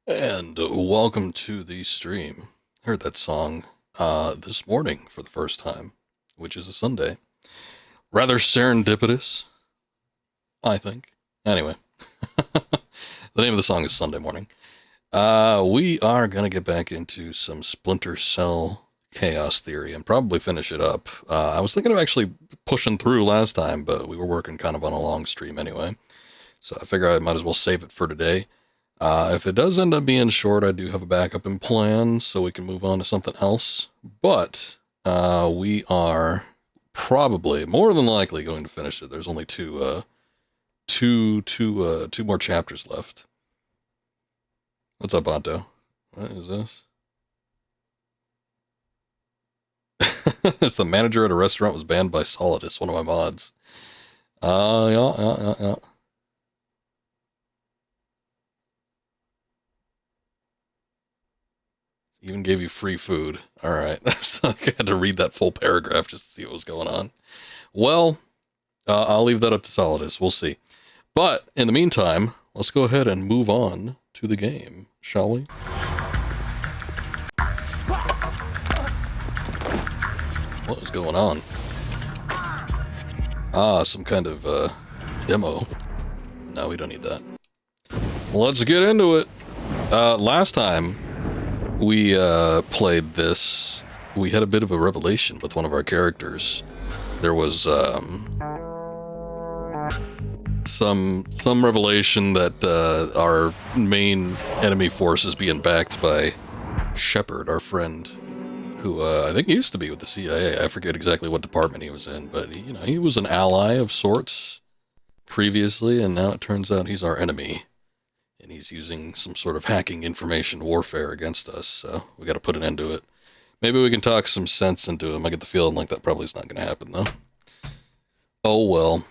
And welcome to the stream. Heard that song this morning for the first time, which is a Sunday. Rather serendipitous, I think. Anyway, the name of the song is Sunday Morning. We are going to get back into some Splinter Cell chaos theory and probably finish it up. I was thinking of actually pushing through last time, but we were working kind of on a long stream anyway. So I figure I might as well save it for today. If it does end up being short, I do have a backup in plan so we can move on to something else. But we are probably, more than likely, going to finish it. There's only two more chapters left. What's up, Anto? What is this? It's the manager at a restaurant was banned by Solidus, one of my mods. Yeah. Even gave you free food. All right. So I had to read that full paragraph just to see what was going on. Well, I'll leave that up to Solidus. We'll see. But in the meantime, let's go ahead and move on to the game, shall we? What is going on? Some kind of demo. No, we don't need that. Let's get into it. Last time we played this, we had a bit of a revelation with one of our characters. There was some revelation that our main enemy force is being backed by Shepard, our friend, who I think used to be with the CIA. I forget exactly what department he was in, but he was an ally of sorts previously, and now it turns out he's our enemy. And he's using some sort of hacking information warfare against us, so we got to put an end to it. Maybe we can talk some sense into him. I get the feeling like that probably is not going to happen, though. Oh, well.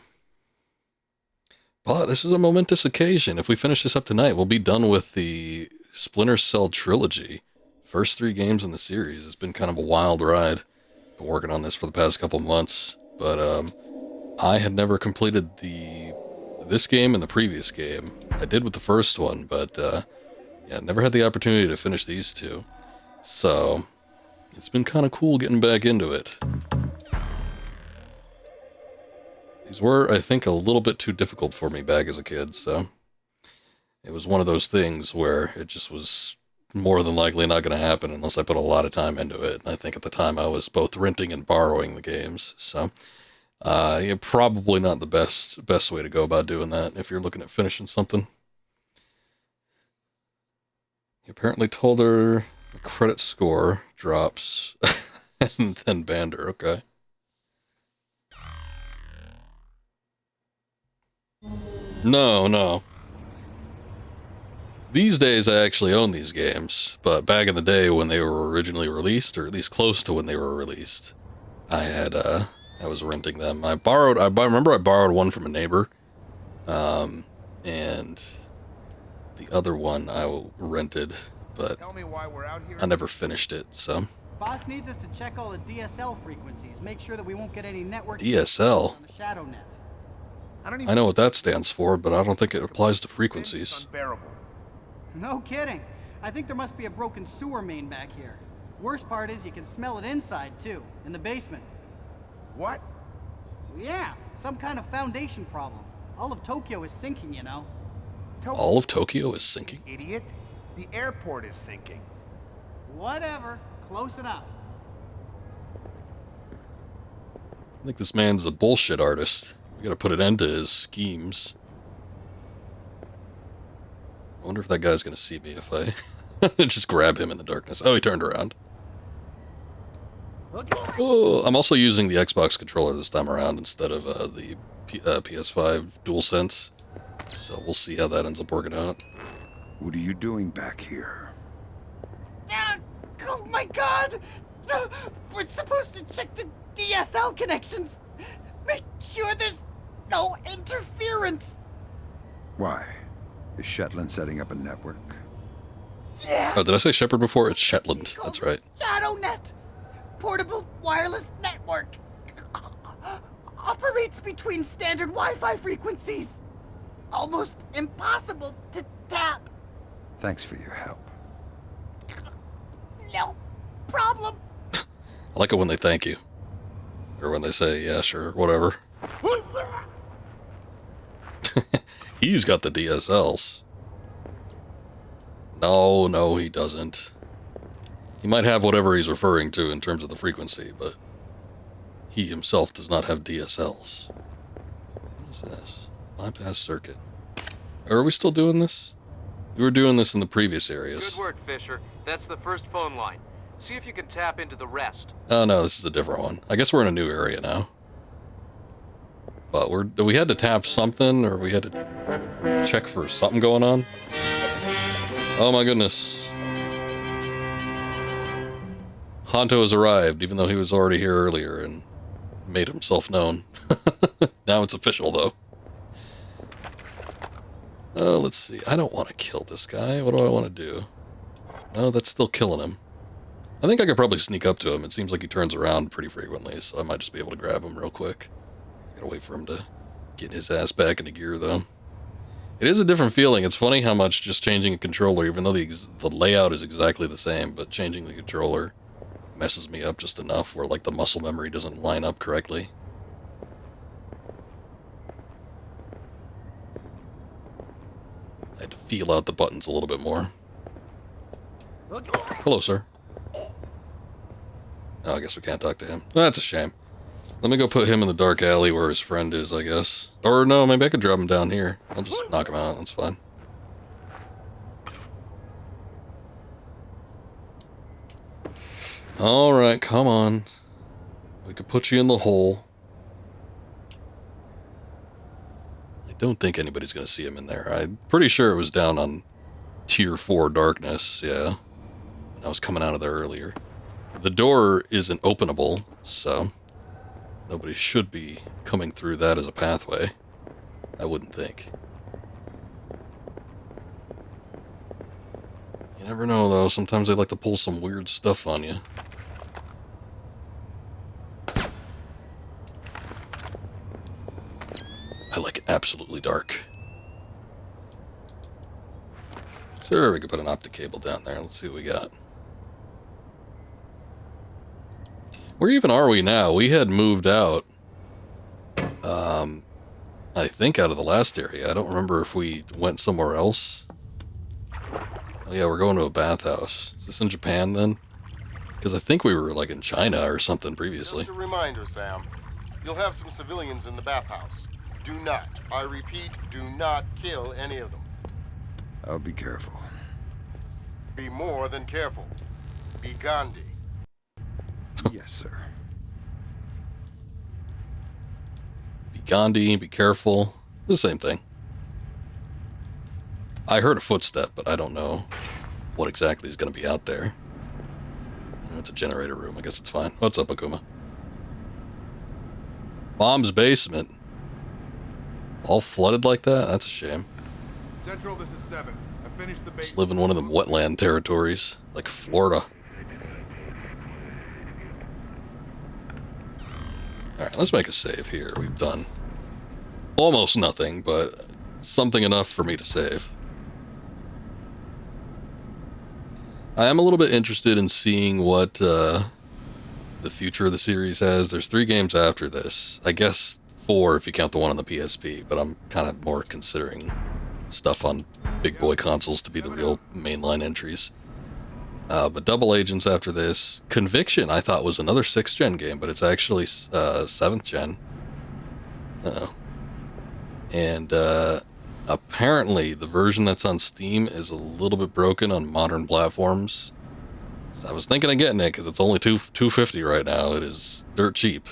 But this is a momentous occasion. If we finish this up tonight, we'll be done with the Splinter Cell trilogy. First 3 games in the series. It's been kind of a wild ride. Been working on this for the past couple months, but I had never completed this game and the previous game. I did with the first one, but never had the opportunity to finish these 2. So it's been kind of cool getting back into it. These were, I think, a little bit too difficult for me back as a kid, so it was one of those things where it just was more than likely not going to happen unless I put a lot of time into it. And I think at the time I was both renting and borrowing the games, so probably not the best way to go about doing that if you're looking at finishing something. He apparently told her the credit score drops and then banned her. Okay. No. These days I actually own these games, but back in the day when they were originally released, or at least close to when they were released, I was renting them. I remember I borrowed one from a neighbor, and the other one I rented, but I never finished it, so. Boss needs us to check all the DSL frequencies, make sure that we won't get any network DSL? on the shadow net. I know what that stands for, but I don't think it applies to frequencies. No kidding. I think there must be a broken sewer main back here. Worst part is you can smell it inside, too, in the basement. What? Yeah, some kind of foundation problem. All of Tokyo is sinking, you know. All of Tokyo is sinking? Idiot. The airport is sinking. Whatever. Close enough. I think this man's a bullshit artist. We gotta put an end to his schemes. I wonder if that guy's gonna see me if I just grab him in the darkness. Oh, he turned around. Oh, I'm also using the Xbox controller this time around instead of the PS5 DualSense. So we'll see how that ends up working out. What are you doing back here? Oh my god! We're supposed to check the DSL connections. Make sure there's no interference. Why? Is Shetland setting up a network? Yeah. Oh, did I say Shepard before? It's Shetland. That's right. ShadowNet. Portable wireless network. Operates between standard Wi-Fi frequencies. Almost impossible to tap. Thanks for your help. No problem. I like it when they thank you. Or when they say, yeah, sure, whatever. He's got the DSLs. No, he doesn't. He might have whatever he's referring to in terms of the frequency, but he himself does not have DSLs. What is this? Bypass circuit. Are we still doing this? We were doing this in the previous areas. Good work, Fisher. That's the first phone line. See if you can tap into the rest. Oh no, this is a different one. I guess we're in a new area now. But we had to tap something, or we had to check for something going on. Oh my goodness. Honto has arrived, even though he was already here earlier and made himself known. Now it's official, though. Oh, let's see. I don't want to kill this guy. What do I want to do? No, that's still killing him. I think I could probably sneak up to him. It seems like he turns around pretty frequently, so I might just be able to grab him real quick. I gotta wait for him to get his ass back into gear, though. It is a different feeling. It's funny how much just changing a controller, even though the layout is exactly the same, but changing the controller messes me up just enough where, like, the muscle memory doesn't line up correctly. I had to feel out the buttons a little bit more. Hello, sir. Oh, I guess we can't talk to him. That's a shame. Let me go put him in the dark alley where his friend is, I guess. Or no, maybe I could drop him down here. I'll just knock him out. That's fine. Alright, come on. We could put you in the hole. I don't think anybody's going to see him in there. I'm pretty sure it was down on Tier 4 darkness, yeah. When I was coming out of there earlier. The door isn't openable, so nobody should be coming through that as a pathway. I wouldn't think. You never know, though. Sometimes they like to pull some weird stuff on you. I like it absolutely dark. Sure, we could put an optic cable down there. Let's see what we got. Where even are we now? We had moved out, I think out of the last area. I don't remember if we went somewhere else. Oh yeah, we're going to a bathhouse. Is this in Japan then? Because I think we were like in China or something previously. Just a reminder, Sam. You'll have some civilians in the bathhouse. Do not, I repeat, do not kill any of them. I'll be careful. Be more than careful. Be Gandhi. Yes, sir. Be Gandhi, be careful. The same thing. I heard a footstep, but I don't know what exactly is going to be out there. It's a generator room. I guess it's fine. What's up, Akuma? Mom's basement. All flooded like that? That's a shame. Central, this is 7. I finished the base. Just live in one of them wetland territories, like Florida. Alright, let's make a save here. We've done almost nothing, but something enough for me to save. I am a little bit interested in seeing what the future of the series has. There's 3 games after this. I guess 4 if you count the one on the PSP, but I'm kind of more considering stuff on big boy consoles to be the real mainline entries. But Double Agents after this. Conviction I thought was another 6th gen game, but it's actually 7th gen. Uh-oh. And apparently the version that's on Steam is a little bit broken on modern platforms. So I was thinking of getting it because it's only $250 right now. It is dirt cheap.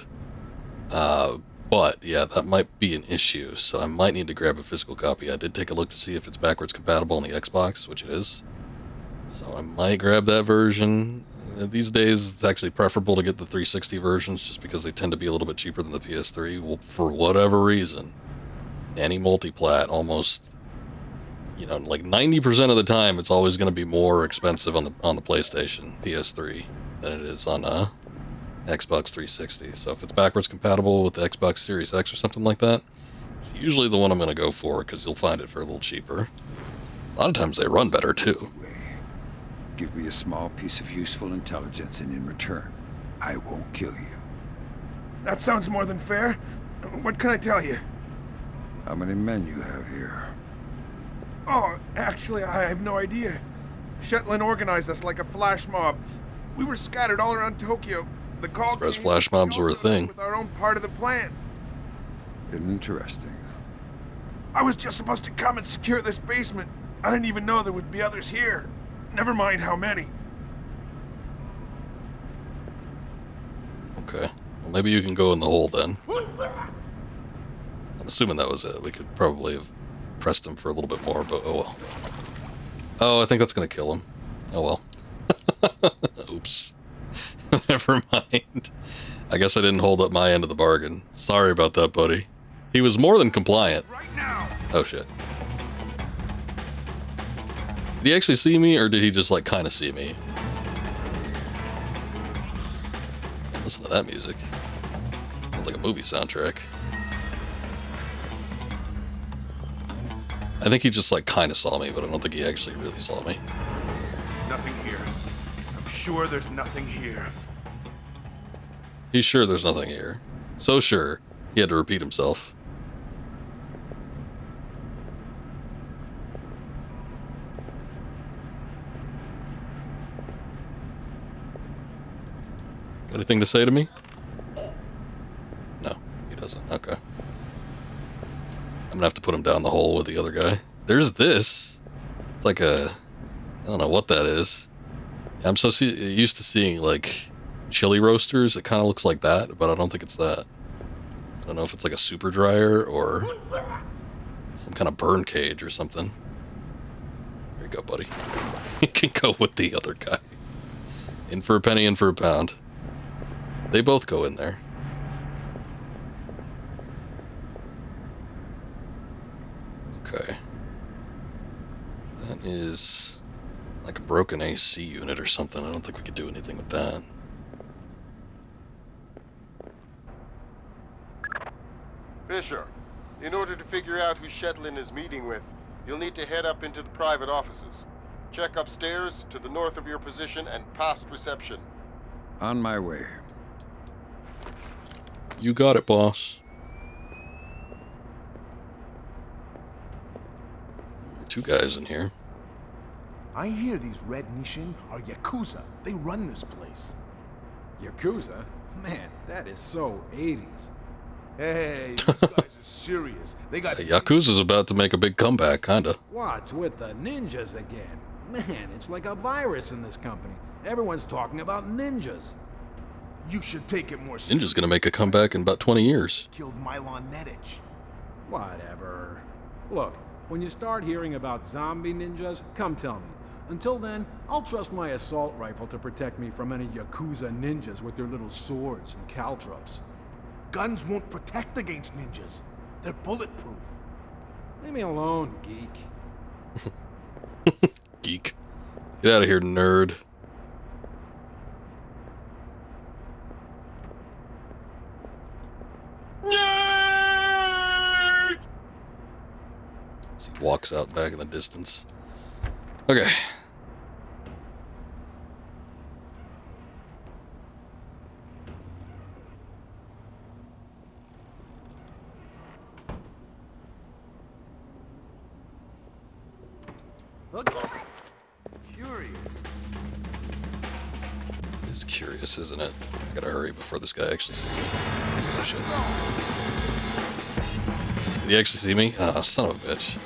But yeah, that might be an issue, so I might need to grab a physical copy. I did take a look to see if it's backwards compatible on the Xbox, which it is. So I might grab that version. These days, it's actually preferable to get the 360 versions just because they tend to be a little bit cheaper than the PS3, well, for whatever reason. Any multiplat, almost, you know, like 90% of the time, it's always going to be more expensive on the PlayStation, PS3, than it is on Xbox 360. So if it's backwards compatible with the Xbox Series X or something like that, it's usually the one I'm going to go for because you'll find it for a little cheaper. lot of times they run better too. Give me a small piece of useful intelligence, and in return, I won't kill you. That sounds more than fair. What can I tell you? How many men you have here? Oh, actually, I have no idea. Shetland organized us like a flash mob. We were scattered all around Tokyo. The call Surprised came, flash mobs we all were a set up thing. with our own part of the plan. Interesting. I was just supposed to come and secure this basement. I didn't even know there would be others here. Never mind how many. Okay. Well, maybe you can go in the hole then. I'm assuming that was it. We could probably have pressed him for a little bit more, but oh well. Oh, I think that's gonna kill him. Oh well. Oops. Never mind. I guess I didn't hold up my end of the bargain. Sorry about that, buddy. He was more than compliant. Right now. Oh shit. Did he actually see me, or did he just like kind of see me? Listen to that music. Sounds like a movie soundtrack. I think he just like kind of saw me, but I don't think he actually really saw me. Nothing here. I'm sure there's nothing here. He's sure there's nothing here. So sure, he had to repeat himself. Got anything to say to me? No, he doesn't. Okay. I'm gonna have to put him down the hole with the other guy. There's this. It's like a... I don't know what that is. I'm so used to seeing, like, chili roasters. It kind of looks like that, but I don't think it's that. I don't know if it's like a super dryer or some kind of burn cage or something. There you go, buddy. You can go with the other guy. In for a penny, in for a pound. They both go in there. Okay. That is like a broken AC unit or something. I don't think we could do anything with that. Fisher, in order to figure out who Shetland is meeting with, you'll need to head up into the private offices. Check upstairs to the north of your position and past reception. On my way. You got it, boss. Two guys in here. I hear these Red Nishin are Yakuza. They run this place. Yakuza? Man, that is so 80s. Hey, these guys are serious. They got... Yakuza's about to make a big comeback, kinda. What, with the ninjas again? Man, it's like a virus in this company. Everyone's talking about ninjas. You should take it more seriously. Ninja's gonna make a comeback in about 20 years. Killed Mylon Nedich. Whatever. Look, when you start hearing about zombie ninjas, come tell me. Until then, I'll trust my assault rifle to protect me from any Yakuza ninjas with their little swords and caltrops. Guns won't protect against ninjas. They're bulletproof. Leave me alone, geek. Geek. Get out of here, nerd. Nerd! As he walks out back in the distance. Okay. Curious. It's curious, isn't it? I gotta hurry before this guy actually sees me. Oh shit. Did he actually see me? Oh, son of a bitch.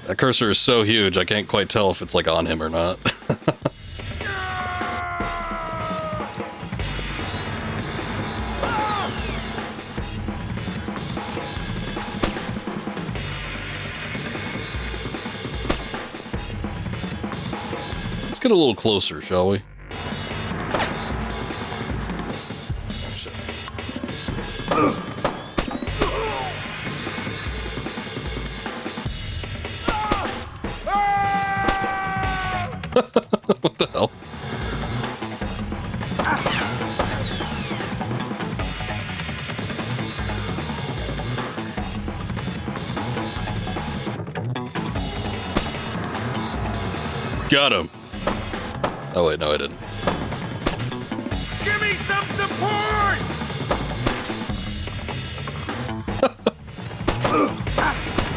That cursor is so huge, I can't quite tell if it's like on him or not. Let's get a little closer, shall we? Oh, shit. What the hell? got him. Oh, wait, no, I didn't. Give me some support!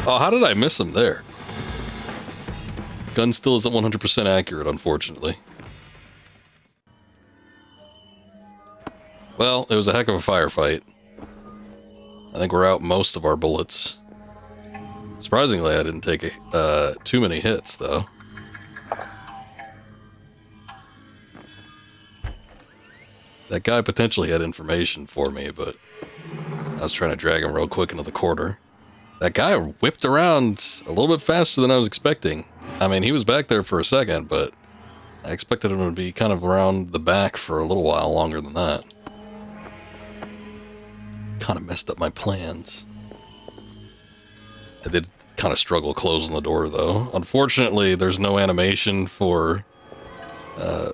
Oh, how did I miss him there? Gun still isn't 100% accurate, unfortunately. Well, it was a heck of a firefight. I think we're out most of our bullets. Surprisingly, I didn't take too many hits, though. That guy potentially had information for me, but I was trying to drag him real quick into the corner. That guy whipped around a little bit faster than I was expecting. I mean, he was back there for a second, but I expected him to be kind of around the back for a little while longer than that. Kind of messed up my plans. I did kind of struggle closing the door, though. Unfortunately, there's no animation for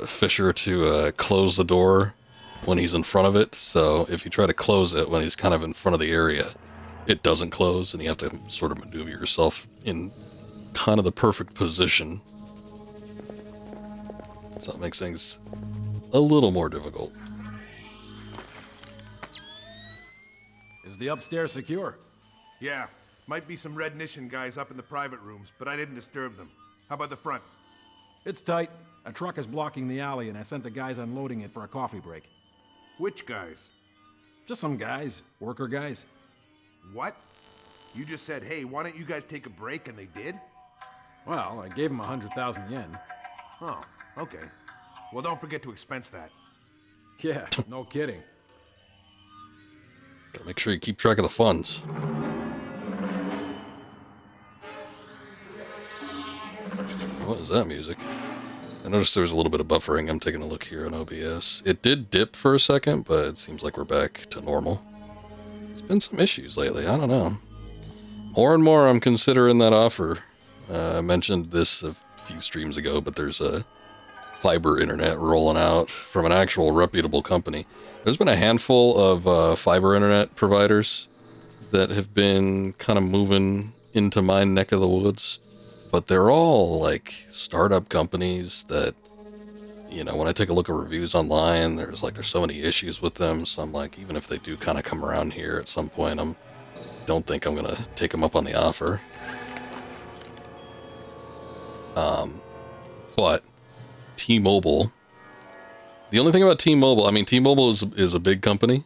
Fisher to close the door when he's in front of it, so if you try to close it when he's kind of in front of the area, it doesn't close, and you have to sort of maneuver yourself in kind of the perfect position. So it makes things a little more difficult. Is the upstairs secure? Yeah, might be some Red Nation guys up in the private rooms, but I didn't disturb them. How about the front? It's tight. A truck is blocking the alley, and I sent the guys unloading it for a coffee break. Which guys? Just some guys. Worker guys. What? You just said, hey, why don't you guys take a break, and they did? Well, I gave them 100,000 yen. Oh, okay. Well, don't forget to expense that. Yeah, no kidding. Gotta make sure you keep track of the funds. What is that music? I noticed there was a little bit of buffering. I'm taking a look here on OBS. It did dip for a second, but it seems like we're back to normal. There's been some issues lately. I don't know. More and more I'm considering that offer. I mentioned this a few streams ago, but there's a fiber internet rolling out from an actual reputable company. There's been a handful of fiber internet providers that have been kind of moving into my neck of the woods, but they're all like startup companies that, you know, when I take a look at reviews online, there's so many issues with them. So I'm like, even if they do kind of come around here at some point, don't think I'm gonna take them up on the offer. But T-Mobile, the only thing about T-Mobile, I mean, T-Mobile is a big company.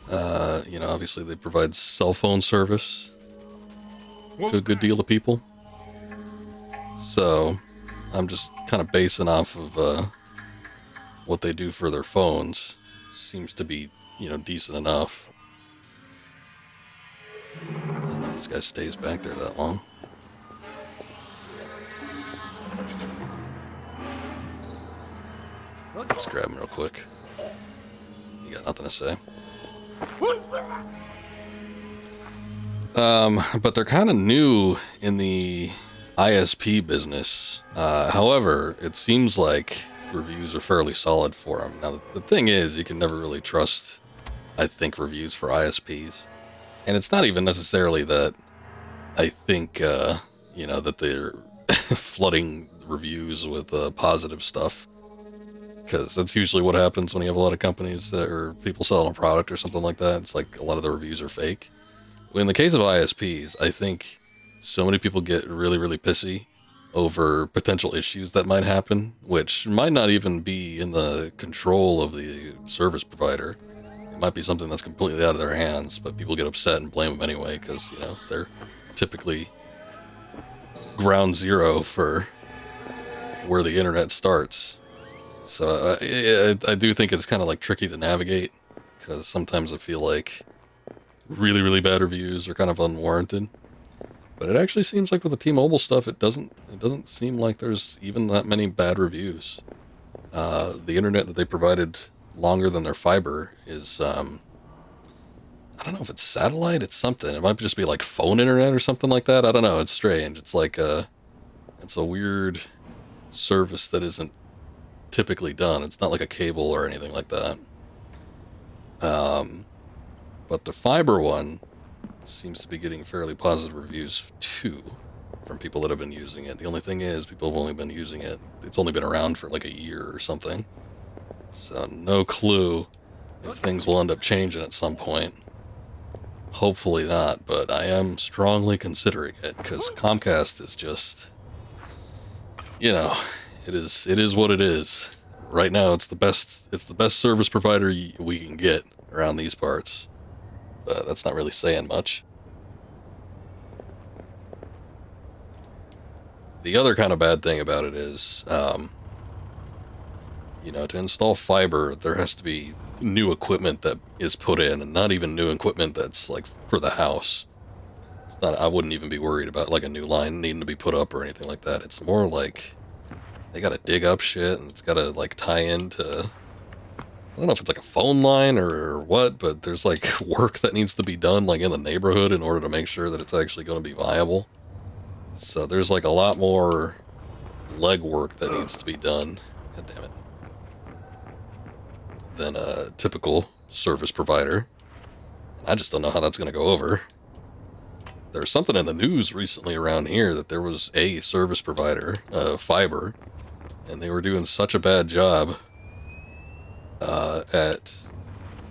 You know, obviously they provide cell phone service to a good deal of people. So I'm just kind of basing off of what they do for their phones. Seems to be, you know, decent enough. I don't know if this guy stays back there that long. Just grab him real quick. You got nothing to say. But they're kind of new in the ISP business. However, it seems like reviews are fairly solid for them. Now, the thing is, you can never really trust, I think, reviews for ISPs. And it's not even necessarily that I think, you know, that they're flooding reviews with positive stuff. Because that's usually what happens when you have a lot of companies that, or people selling a product or something like that. It's like a lot of the reviews are fake. In the case of ISPs, I think so many people get really, really pissy over potential issues that might happen, which might not even be in the control of the service provider. It might be something that's completely out of their hands, but people get upset and blame them anyway because, you know, they're typically ground zero for where the internet starts. So I do think it's kind of like tricky to navigate, because sometimes I feel like really, really bad reviews are kind of unwarranted. But it actually seems like with the T-Mobile stuff, it doesn't seem like there's even that many bad reviews. The internet that they provided longer than their fiber is, I don't know if it's satellite, it's something. It might just be like phone internet or something like that. I don't know. It's strange. It's like it's a weird service that isn't typically done. It's not like a cable or anything like that. But the fiber one seems to be getting fairly positive reviews too. from people that have been using it. The only thing is, people have only been using it. It's only been around for like a year or something. So no clue if things will end up changing at some point. Hopefully not, but I am strongly considering it because Comcast is just, you know, it is what it is. Right now, it's the best service provider we can get around these parts. But that's not really saying much. The other kind of bad thing about it is, you know, to install fiber, there has to be new equipment that is put in, and not even new equipment that's like for the house. It's not. I wouldn't even be worried about like a new line needing to be put up or anything like that. It's more like they gotta dig up shit, and it's gotta like tie into, I don't know if it's like a phone line or what, but there's like work that needs to be done like in the neighborhood in order to make sure that it's actually going to be viable. So there's like a lot more legwork that needs to be done. God damn it. Than a typical service provider. I just don't know how that's going to go over. There's something in the news recently around here that there was a service provider, fiber, and they were doing such a bad job at,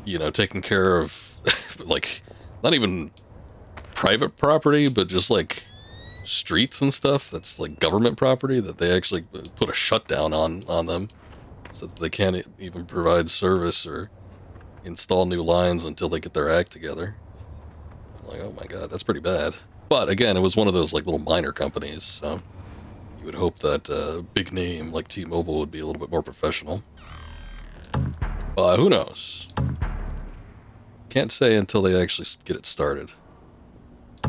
you know, taking care of like not even private property, but just like streets and stuff that's like government property, that they actually put a shutdown on them so that they can't even provide service or install new lines until they get their act together. I'm like, oh my god, that's pretty bad. But again, it was one of those like little minor companies, so you would hope that a big name like T-Mobile would be a little bit more professional. But who knows? Can't say until they actually get it started.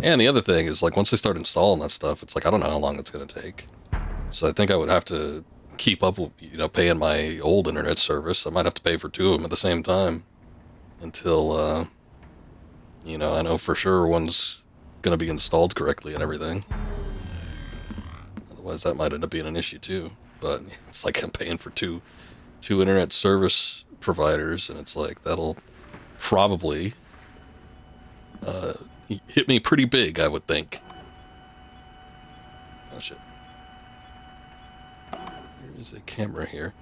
And the other thing is, like, once they start installing that stuff, it's like, I don't know how long it's going to take. So I think I would have to keep up with, you know, paying my old internet service. I might have to pay for two of them at the same time until, you know, I know for sure one's going to be installed correctly and everything. Otherwise, that might end up being an issue too. But it's like I'm paying for two internet service providers, and it's like that'll probably hit me pretty big, I would think. Oh shit. There's a camera here.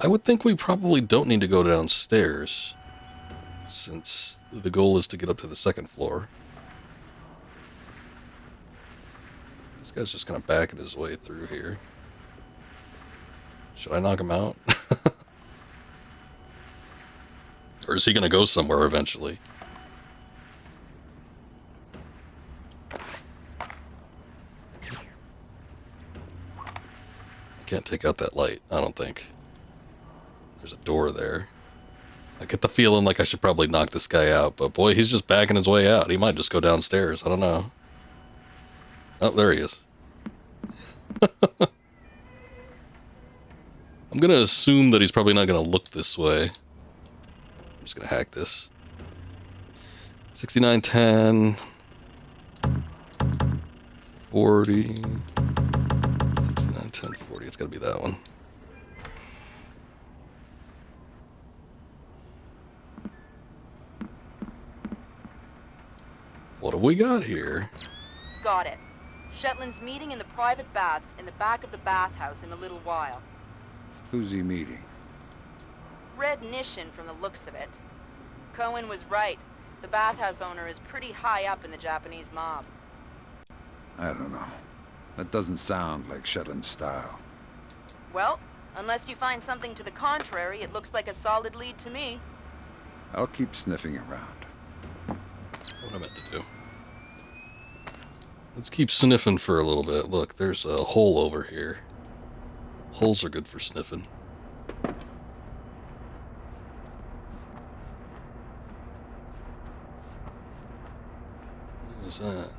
I would think we probably don't need to go downstairs, since the goal is to get up to the second floor. This guy's just gonna back his way through here. Should I knock him out? Or is he gonna go somewhere eventually? Can't take out that light, I don't think. There's a door there. I get the feeling like I should probably knock this guy out, but boy, he's just backing his way out. He might just go downstairs, I don't know. Oh, there he is. I'm gonna assume that he's probably not gonna look this way. I'm just gonna hack this. 6910 40 1040, it's gotta be that one. What have we got here? Got it. Shetland's meeting in the private baths in the back of the bathhouse in a little while. Who's he meeting? Red Nishin from the looks of it. Cohen was right. The bathhouse owner is pretty high up in the Japanese mob. I don't know. That doesn't sound like Shetland's style. Well, unless you find something to the contrary, it looks like a solid lead to me. I'll keep sniffing around. What I meant to do. Let's keep sniffing for a little bit. Look, there's a hole over here. Holes are good for sniffing. What is that?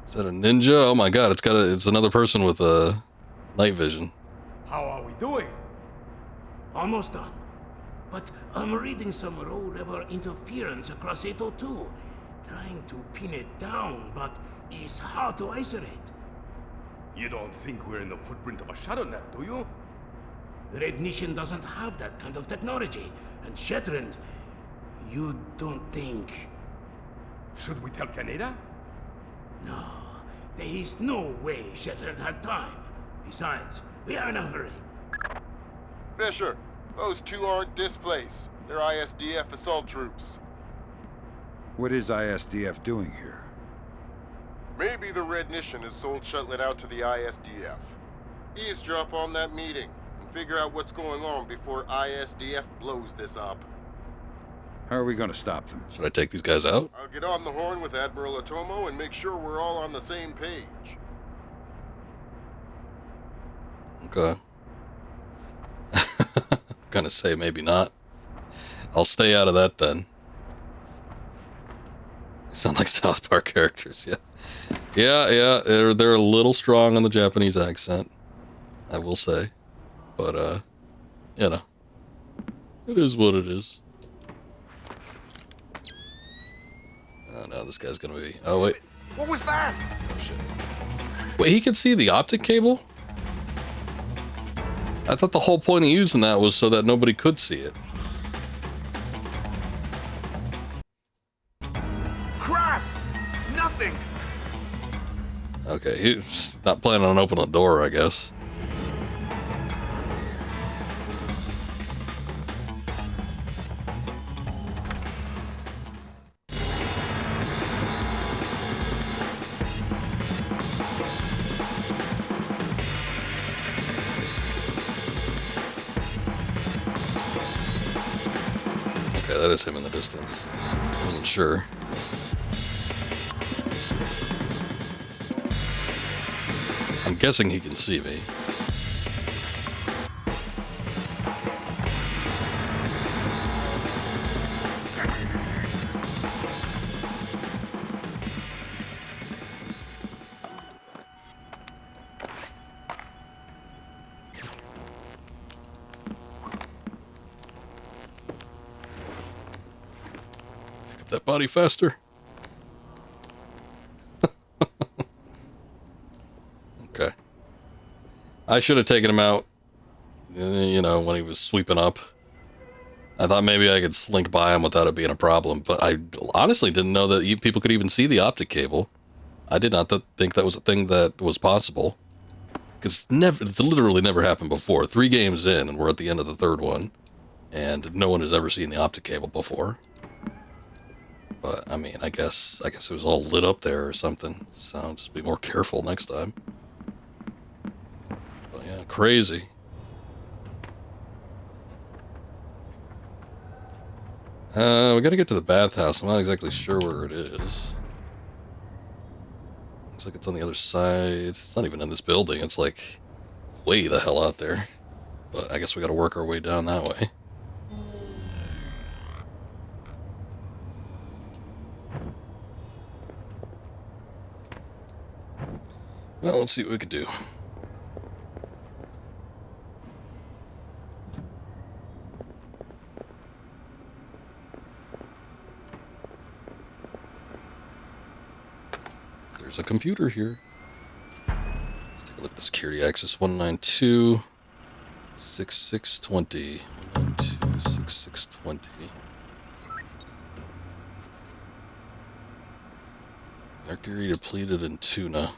Is that a ninja? Oh my god, it's another person with night vision. How are we doing? Almost done. But I'm reading some low level interference across 802. Trying to pin it down, but it's hard to isolate. You don't think we're in the footprint of a shadow net, do you? Red Nation doesn't have that kind of technology. And Shetland, you don't think... Should we tell Canada? No. There is no way Shetland had time. Besides, we are in a hurry. Fisher, those two aren't displaced. They're ISDF assault troops. What is ISDF doing here? Maybe the Red Nation has sold Shetland out to the ISDF. Eavesdrop on that meeting and figure out what's going on before ISDF blows this up. How are we going to stop them? Should I take these guys out? I'll get on the horn with Admiral Otomo and make sure we're all on the same page. Okay. Gonna say maybe not. I'll stay out of that then. They sound like South Park characters, yeah. Yeah, they're a little strong on the Japanese accent, I will say. But, you know, it is what it is. Oh no, this guy's gonna be... Oh, wait. What was that? Oh, shit. Wait, he could see the optic cable? I thought the whole point of using that was so that nobody could see it. Crap! Nothing! Okay, he's not planning on opening the door, I guess. That is him in the distance. Wasn't sure. I'm guessing he can see me. That body faster. Okay. I should have taken him out, you know, when he was sweeping up. I thought maybe I could slink by him without it being a problem, but I honestly didn't know that people could even see the optic cable. I did not think that was a thing that was possible. Because it's literally never happened before. 3 games in, and we're at the end of the 3rd one, and no one has ever seen the optic cable before. But, I mean, I guess it was all lit up there or something. So, just be more careful next time. But, yeah, crazy. We gotta get to the bathhouse. I'm not exactly sure where it is. Looks like it's on the other side. It's not even in this building. It's, like, way the hell out there. But I guess we gotta work our way down that way. Well, let's see what we can do. There's a computer here. Let's take a look at the security access. 192-6620. 192-6620. Mercury depleted in tuna.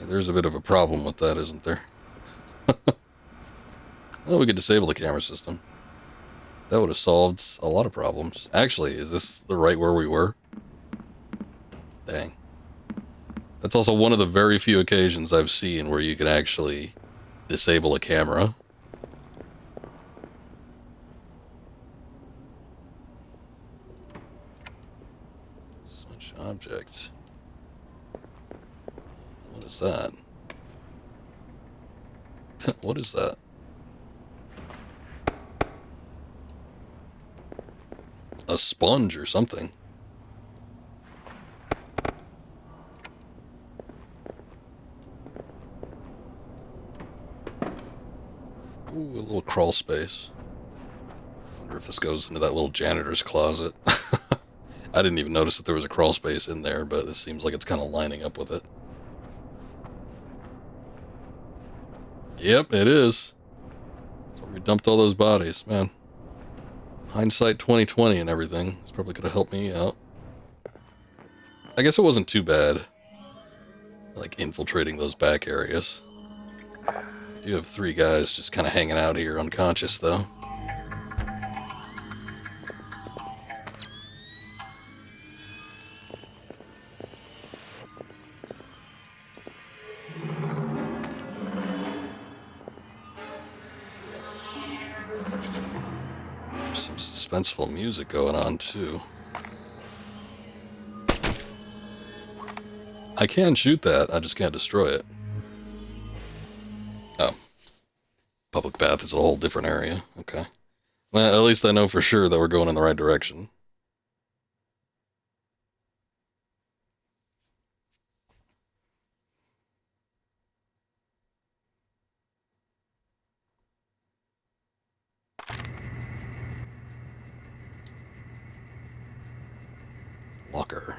Yeah, there's a bit of a problem with that, isn't there? Well, we could disable the camera system. That would have solved a lot of problems. Actually, is this the right where we were? Dang. That's also one of the very few occasions I've seen where you can actually disable a camera. Switch object. What is that? What is that? A sponge or something. Ooh, a little crawl space. I wonder if this goes into that little janitor's closet. I didn't even notice that there was a crawl space in there, but it seems like it's kind of lining up with it. Yep, it is. So we dumped all those bodies, man. Hindsight 2020 and everything. This probably could have helped me out. I guess it wasn't too bad. like infiltrating those back areas. I do have 3 guys just kind of hanging out here unconscious, though. There's some suspenseful music going on, too. I can shoot that, I just can't destroy it. Oh. Public bath is a whole different area. Okay. Well, at least I know for sure that we're going in the right direction. Locker.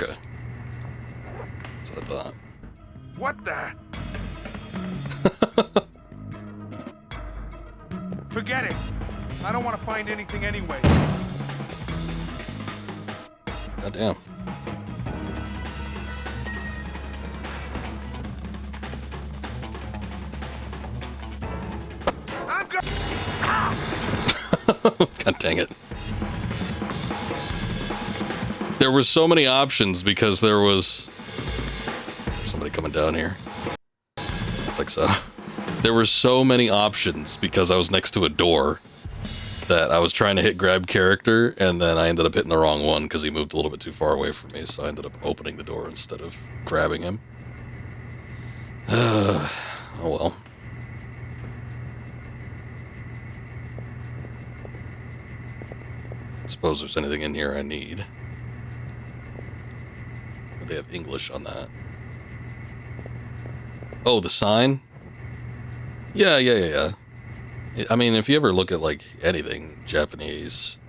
Okay. That's what I thought. What the? Forget it. I don't want to find anything anyway. God damn. I'm go- God dang it. There were so many options because there was... Is there somebody coming down here? I don't think so. There were so many options because I was next to a door that I was trying to hit grab character, and then I ended up hitting the wrong one because he moved a little bit too far away from me, so I ended up opening the door instead of grabbing him. Oh well. I suppose there's anything in here I need. But they have English on that. Oh, the sign? Yeah. I mean, if you ever look at, like, anything Japanese,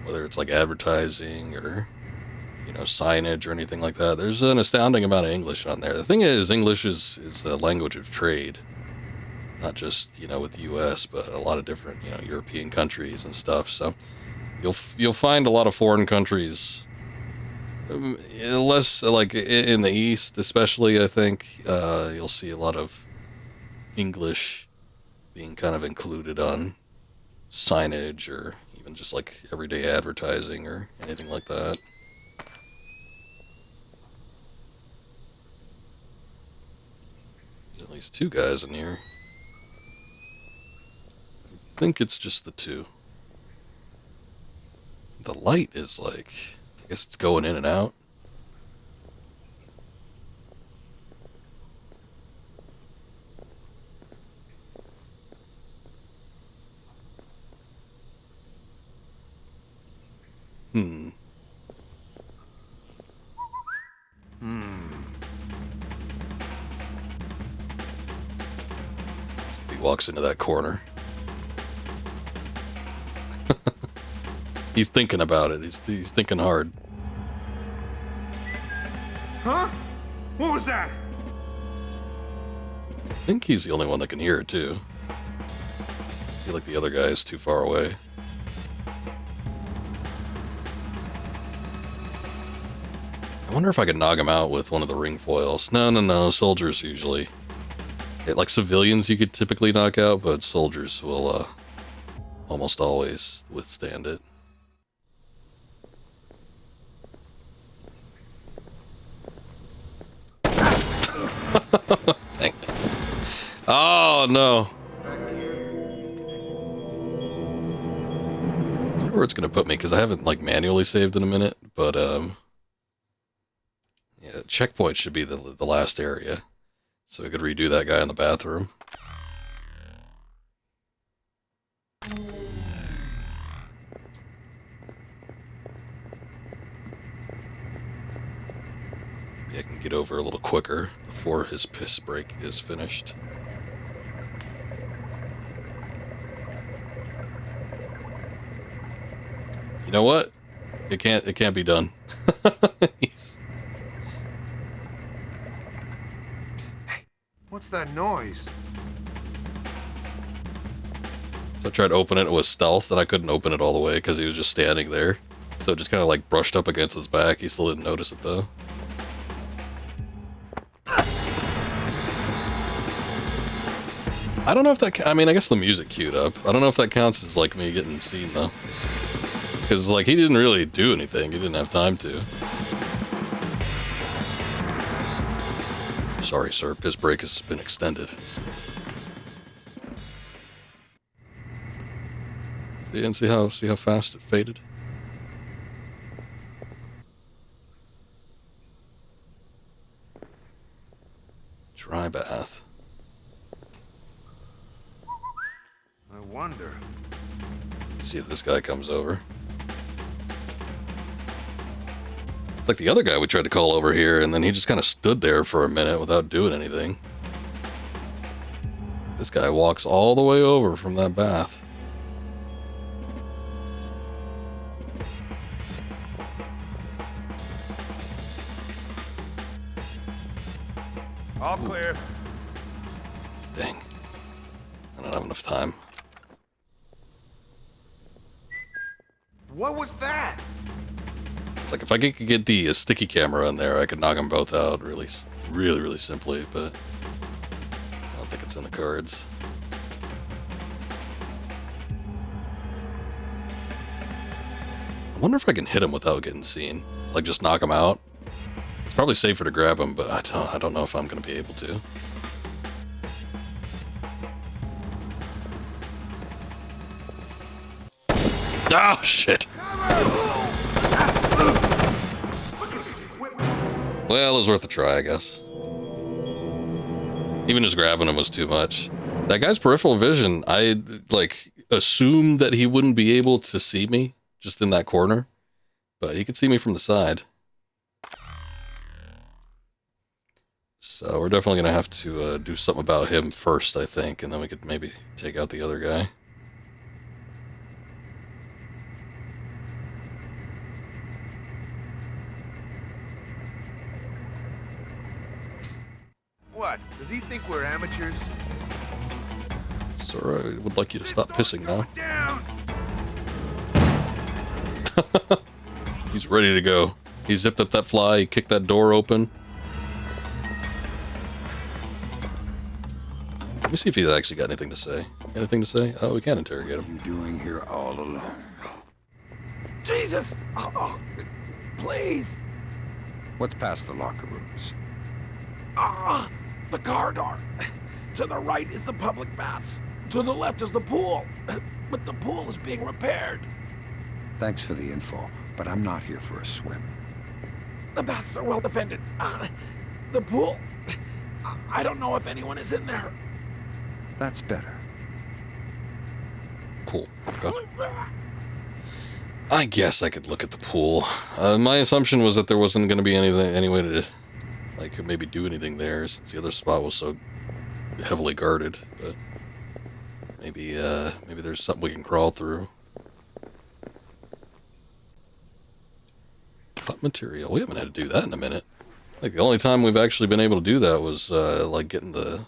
whether it's, like, advertising or, you know, signage or anything like that, there's an astounding amount of English on there. The thing is, English is a language of trade. Not just, you know, with the U.S., but a lot of different, you know, European countries and stuff. So you'll find a lot of foreign countries, less, like, in the East especially, I think, you'll see a lot of English being kind of included on signage or even just like everyday advertising or anything like that. There's at least 2 guys in here. I think it's just the 2. The light is like, I guess it's going in and out. He walks into that corner. He's thinking about it. He's thinking hard. Huh? What was that? I think he's the only one that can hear it too. I feel like the other guy is too far away. I wonder if I could knock him out with one of the ring foils. No. Soldiers usually. Like civilians you could typically knock out, but soldiers will almost always withstand it. Dang it. Oh no. I wonder where it's gonna put me, because I haven't like manually saved in a minute, but yeah, checkpoint should be the last area. So we could redo that guy in the bathroom. Maybe I can get over a little quicker before his piss break is finished. You know what? It can't be done. What's that noise? So I tried to open it with stealth, and I couldn't open it all the way because he was just standing there. So it just kind of like brushed up against his back. He still didn't notice it though. I don't know if that, I mean, I guess the music queued up. I don't know if that counts as like me getting seen though. Because like he didn't really do anything. He didn't have time to. Sorry, sir. Piss break has been extended. See how fast it faded. Dry bath. I wonder. See if this guy comes over. It's like the other guy we tried to call over here, and then he just kind of stood there for a minute without doing anything. This guy walks all the way over from that bath. All clear. Dang. I don't have enough time. What was that? It's like if I could get the sticky camera in there, I could knock them both out really simply, but I don't think it's in the cards. I wonder if I can hit him without getting seen. Like just knock him out. It's probably safer to grab him, but I don't know if I'm going to be able to. Oh, shit. Well, it was worth a try, I guess. Even just grabbing him was too much. That guy's peripheral vision, I, like, assumed that he wouldn't be able to see me just in that corner, but he could see me from the side. So we're definitely going to have to do something about him first, I think, and then we could maybe take out the other guy. What? Does he think we're amateurs? Sir, I would like you to stop pissing now. He's ready to go. He zipped up that fly, he kicked that door open. Let me see if he's actually got anything to say. Anything to say? Oh, we can't interrogate him. What are you doing here all alone? Jesus! Oh, please! What's past the locker rooms? The corridor. To the right is the public baths. To the left is the pool. But the pool is being repaired. Thanks for the info, but I'm not here for a swim. The baths are well defended. The pool. I don't know if anyone is in there. That's better. Cool. Okay. I guess I could look at the pool. My assumption was that there wasn't going to be any way to, like, maybe do anything there since the other spot was so heavily guarded. But maybe there's something we can crawl through. Cut material. We haven't had to do that in a minute. Like the only time we've actually been able to do that was like getting the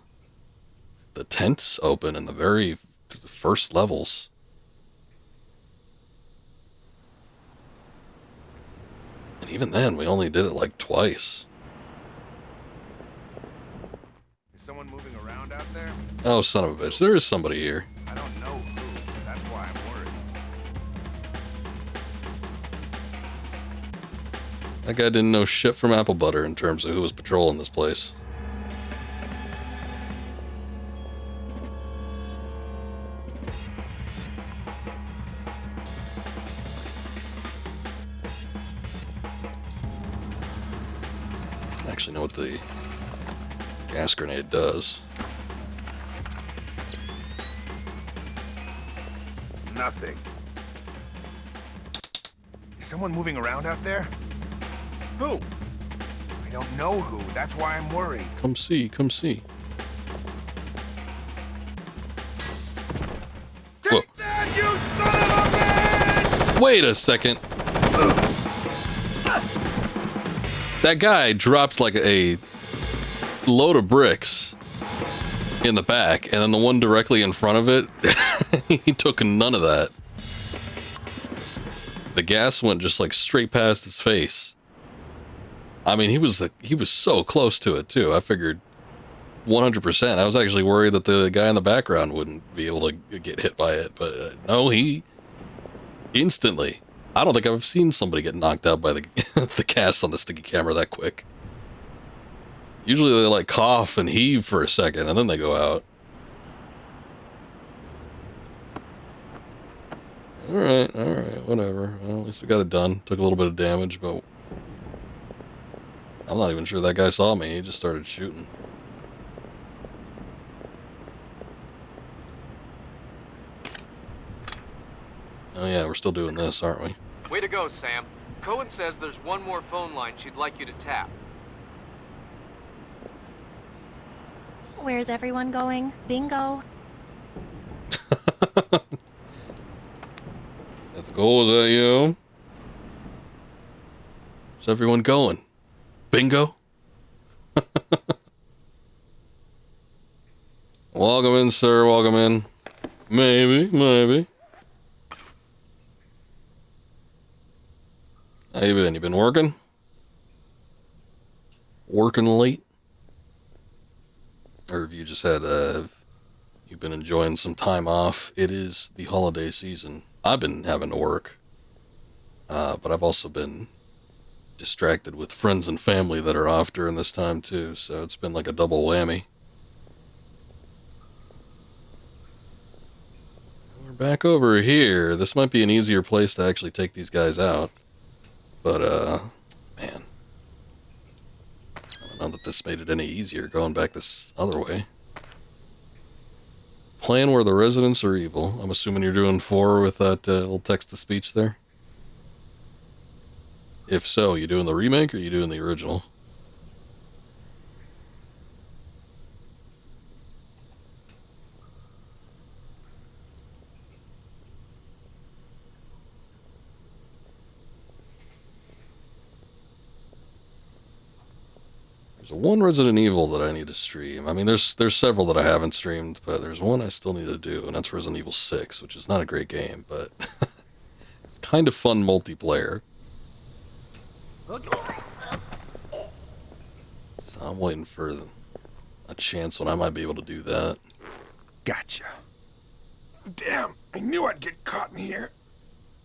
tents open in the very first levels. And even then, we only did it like twice. Is someone moving around out there? Oh, son of a bitch. There is somebody here. I don't know who. That's why I'm worried. That guy didn't know shit from apple butter in terms of who was patrolling this place. I don't actually know what the gas grenade does. Nothing. Is someone moving around out there? Who? I don't know who. That's why I'm worried. Come see, come see. Whoa. Take that, you son of a bitch! Wait a second. That guy dropped like a load of bricks in the back, and then the one directly in front of it, he took none of that. The gas went just like straight past his face. I mean, he was so close to it too. I figured 100%. I was actually worried that the guy in the background wouldn't be able to get hit by it, but no, he instantly. I don't think I've seen somebody get knocked out by the the gas on the sticky camera that quick. Usually they like cough and heave for a second and then they go out. Alright, whatever. Well, at least we got it done. Took a little bit of damage, but I'm not even sure that guy saw me. He just started shooting. Oh yeah, we're still doing this, aren't we? Way to go, Sam. Cohen says there's one more phone line she'd like you to tap. Where's everyone going? Bingo. That's the goal, is that you? Where's everyone going? Bingo? Welcome in, sir, welcome in. Maybe. How you been? You been working? Working late? Or have you just had, you've been enjoying some time off? It is the holiday season. I've been having to work. But I've also been distracted with friends and family that are off during this time too, so it's been like a double whammy. We're back over here. This might be an easier place to actually take these guys out. But, man. I don't know that this made it any easier going back this other way. Plan where the residents are evil. I'm assuming you're doing 4 with that little text-to-speech there? If so, you doing the remake or you doing the original? There's one Resident Evil that I need to stream. I mean, there's several that I haven't streamed, but there's one I still need to do, and that's Resident Evil 6, which is not a great game, but it's kind of fun multiplayer. So I'm waiting for a chance when I might be able to do that. Gotcha. Damn, I knew I'd get caught in here.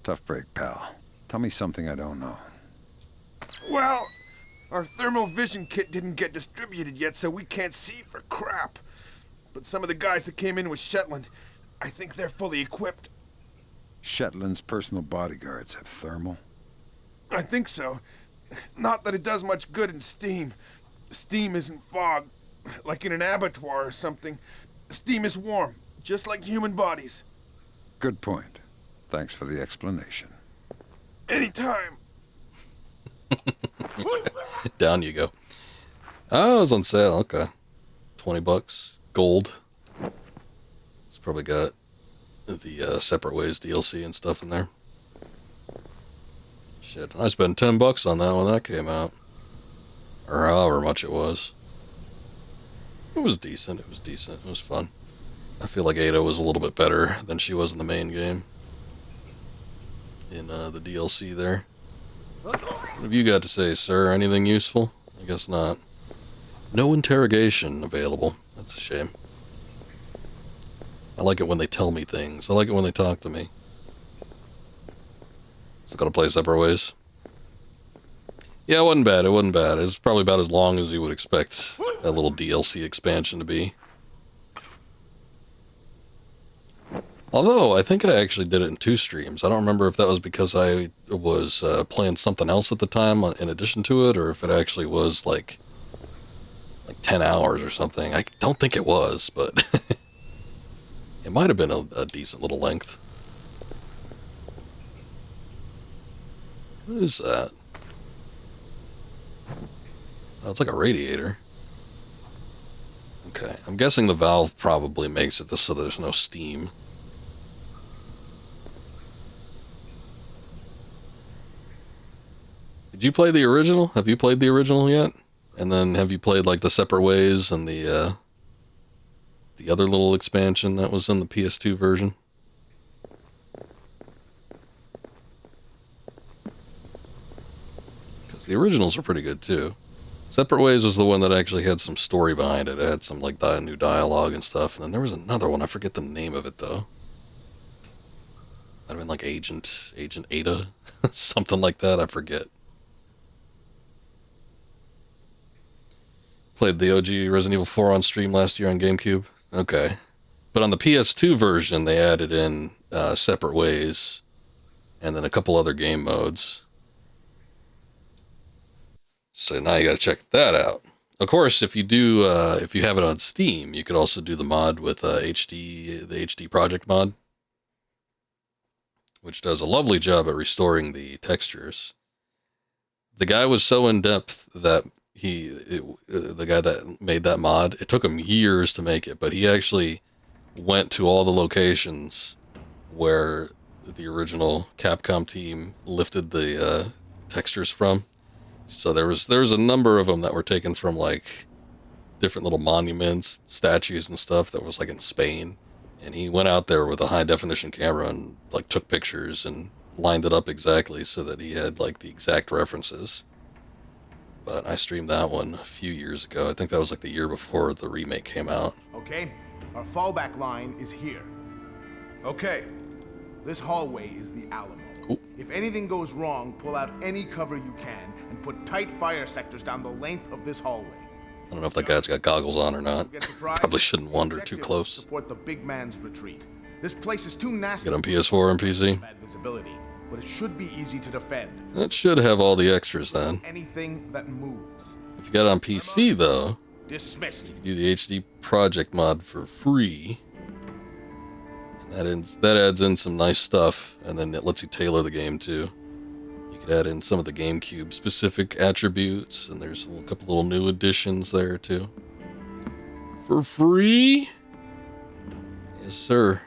Tough break, pal. Tell me something I don't know. Well, our thermal vision kit didn't get distributed yet, so we can't see for crap. But some of the guys that came in with Shetland, I think they're fully equipped. Shetland's personal bodyguards have thermal? I think so. Not that it does much good in steam. Steam isn't fog, like in an abattoir or something. Steam is warm, just like human bodies. Good point. Thanks for the explanation. Anytime. Down you go. Oh, it was on sale. Okay. $20. Gold. It's probably got the Separate Ways DLC and stuff in there. Shit, I spent $10 on that when that came out. Or however much it was. It was decent. It was fun. I feel like Ada was a little bit better than she was in the main game. In the DLC there. What have you got to say, sir? Anything useful? I guess not. No interrogation available. That's a shame. I like it when they tell me things. I like it when they talk to me. Still gotta play Separate Ways. Yeah, it wasn't bad. It wasn't bad. It's probably about as long as you would expect that little DLC expansion to be. Although, I think I actually did it in 2 streams. I don't remember if that was because I was playing something else at the time in addition to it, or if it actually was like 10 hours or something. I don't think it was, but it might have been a decent little length. What is that? Oh, it's like a radiator. Okay, I'm guessing the valve probably makes it so there's no steam. Did you play the original? Have you played the original yet? And then have you played like the Separate Ways and the other little expansion that was in the PS2 version? Because the originals are pretty good too. Separate Ways was the one that actually had some story behind it. It had some like new dialogue and stuff. And then there was another one. I forget the name of it though. Might have been like Agent Ada, something like that. I forget. Played the OG Resident Evil 4 on stream last year on GameCube. Okay. But on the PS2 version, they added in Separate Ways and then a couple other game modes. So now you got to check that out. Of course, if you do, if you have it on Steam, you could also do the mod with the HD Project mod, which does a lovely job at restoring the textures. The guy was so in depth that the guy that made that mod, it took him years to make it, but he actually went to all the locations where the original Capcom team lifted the textures from. So there was a number of them that were taken from like different little monuments, statues and stuff that was like in Spain. And he went out there with a high definition camera and like took pictures and lined it up exactly so that he had like the exact references. But I streamed that one a few years ago. I think that was like the year before the remake came out. Okay, our fallback line is here. Okay, this hallway is the Alamo. Cool. If anything goes wrong, pull out any cover you can and put tight fire sectors down the length of this hallway. I don't know if that guy's got goggles on or not. Probably shouldn't wander too close. Support the big man's retreat. This place is too nasty. Get on PS4 and PC. Bad visibility, but it should be easy to defend. That should have all the extras then. Anything that moves. If you got it on PC though, dismissed. You can do the HD Project mod for free. And that adds in some nice stuff, and then it lets you tailor the game too. You could add in some of the GameCube specific attributes, and there's a couple little new additions there too. For free? Yes, sir.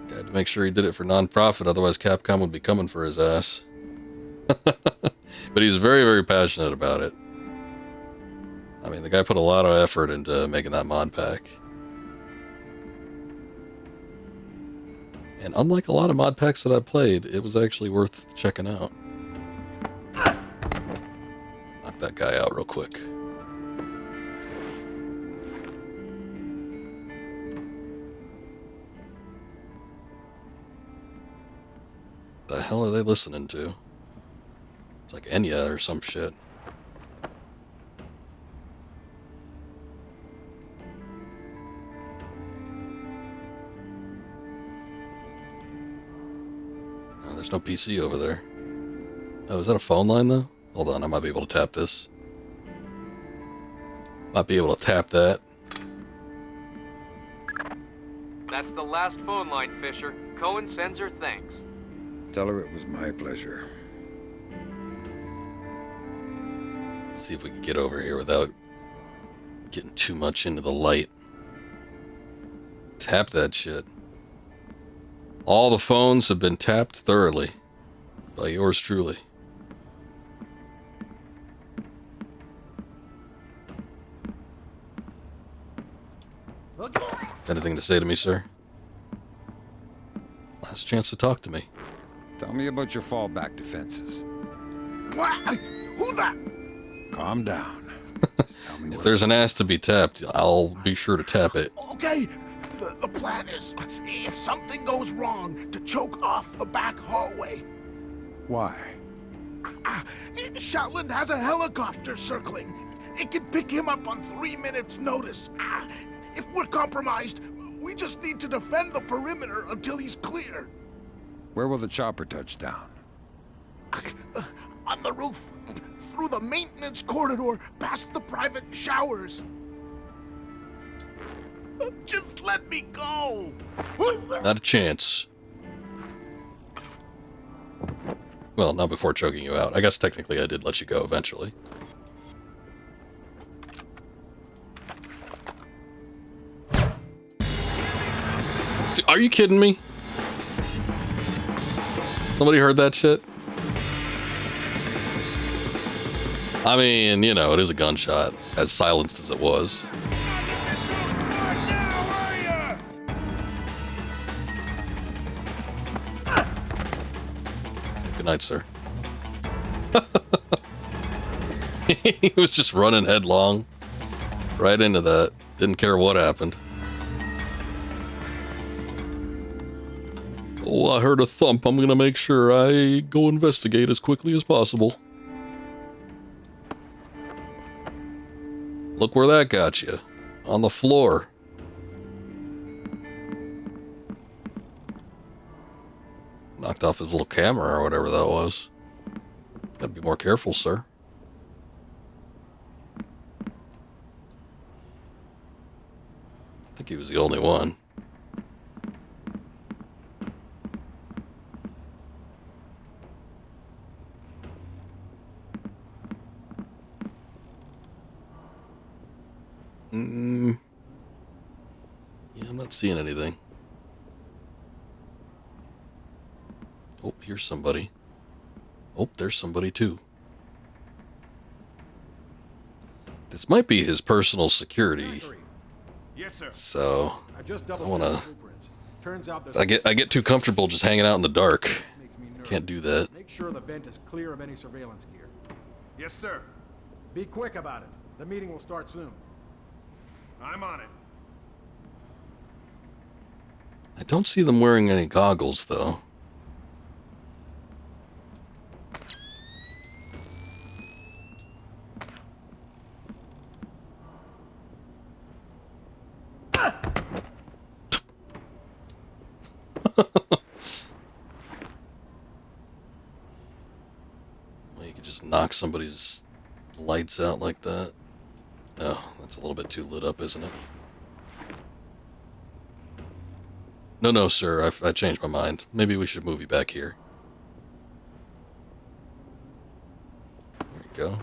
Got to make sure he did it for non-profit, otherwise Capcom would be coming for his ass. But he's very, very passionate about it. I mean, the guy put a lot of effort into making that mod pack. And unlike a lot of mod packs that I've played, it was actually worth checking out. Knock that guy out real quick. The hell are they listening to? It's like Enya or some shit. There's no PC over there. Oh, is that a phone line though? Hold on, I might be able to tap this. Might be able to tap that. That's the last phone line, Fisher. Cohen sends her thanks. Tell her it was my pleasure. Let's see if we can get over here without getting too much into the light. Tap that shit. All the phones have been tapped thoroughly by yours truly. Got anything to say to me, sir? Last chance to talk to me. Tell me about your fallback defenses. What? Who the? Calm down. If there's an ass to be tapped, I'll be sure to tap it. Okay, the plan is, if something goes wrong, to choke off the back hallway. Why? Shaolin has a helicopter circling. It can pick him up on 3 minutes' notice. If we're compromised, we just need to defend the perimeter until he's clear. Where will the chopper touch down? On the roof, through the maintenance corridor, past the private showers. Just let me go. Not a chance. Well, not before choking you out. I guess technically I did let you go eventually. Dude, are you kidding me? Somebody heard that shit? I mean, you know, it is a gunshot, as silenced as it was. Good night, sir. He was just running headlong right into that. Didn't care what happened. Oh, I heard a thump. I'm gonna make sure I go investigate as quickly as possible. Look where that got you. On the floor. Knocked off his little camera or whatever that was. Gotta be more careful, sir. I think he was the only one. Yeah, I'm not seeing anything. Oh, here's somebody. Oh, there's somebody too. This might be his personal security. Yes, sir. So I just I wanna. Turns out I get too comfortable just hanging out in the dark. Can't do that. Make sure the vent is clear of any surveillance gear. Yes, sir. Be quick about it. The meeting will start soon. I'm on it. I don't see them wearing any goggles, though. Well, you could just knock somebody's lights out like that. Oh, that's a little bit too lit up, isn't it? No, sir, I changed my mind. Maybe we should move you back here. There you go.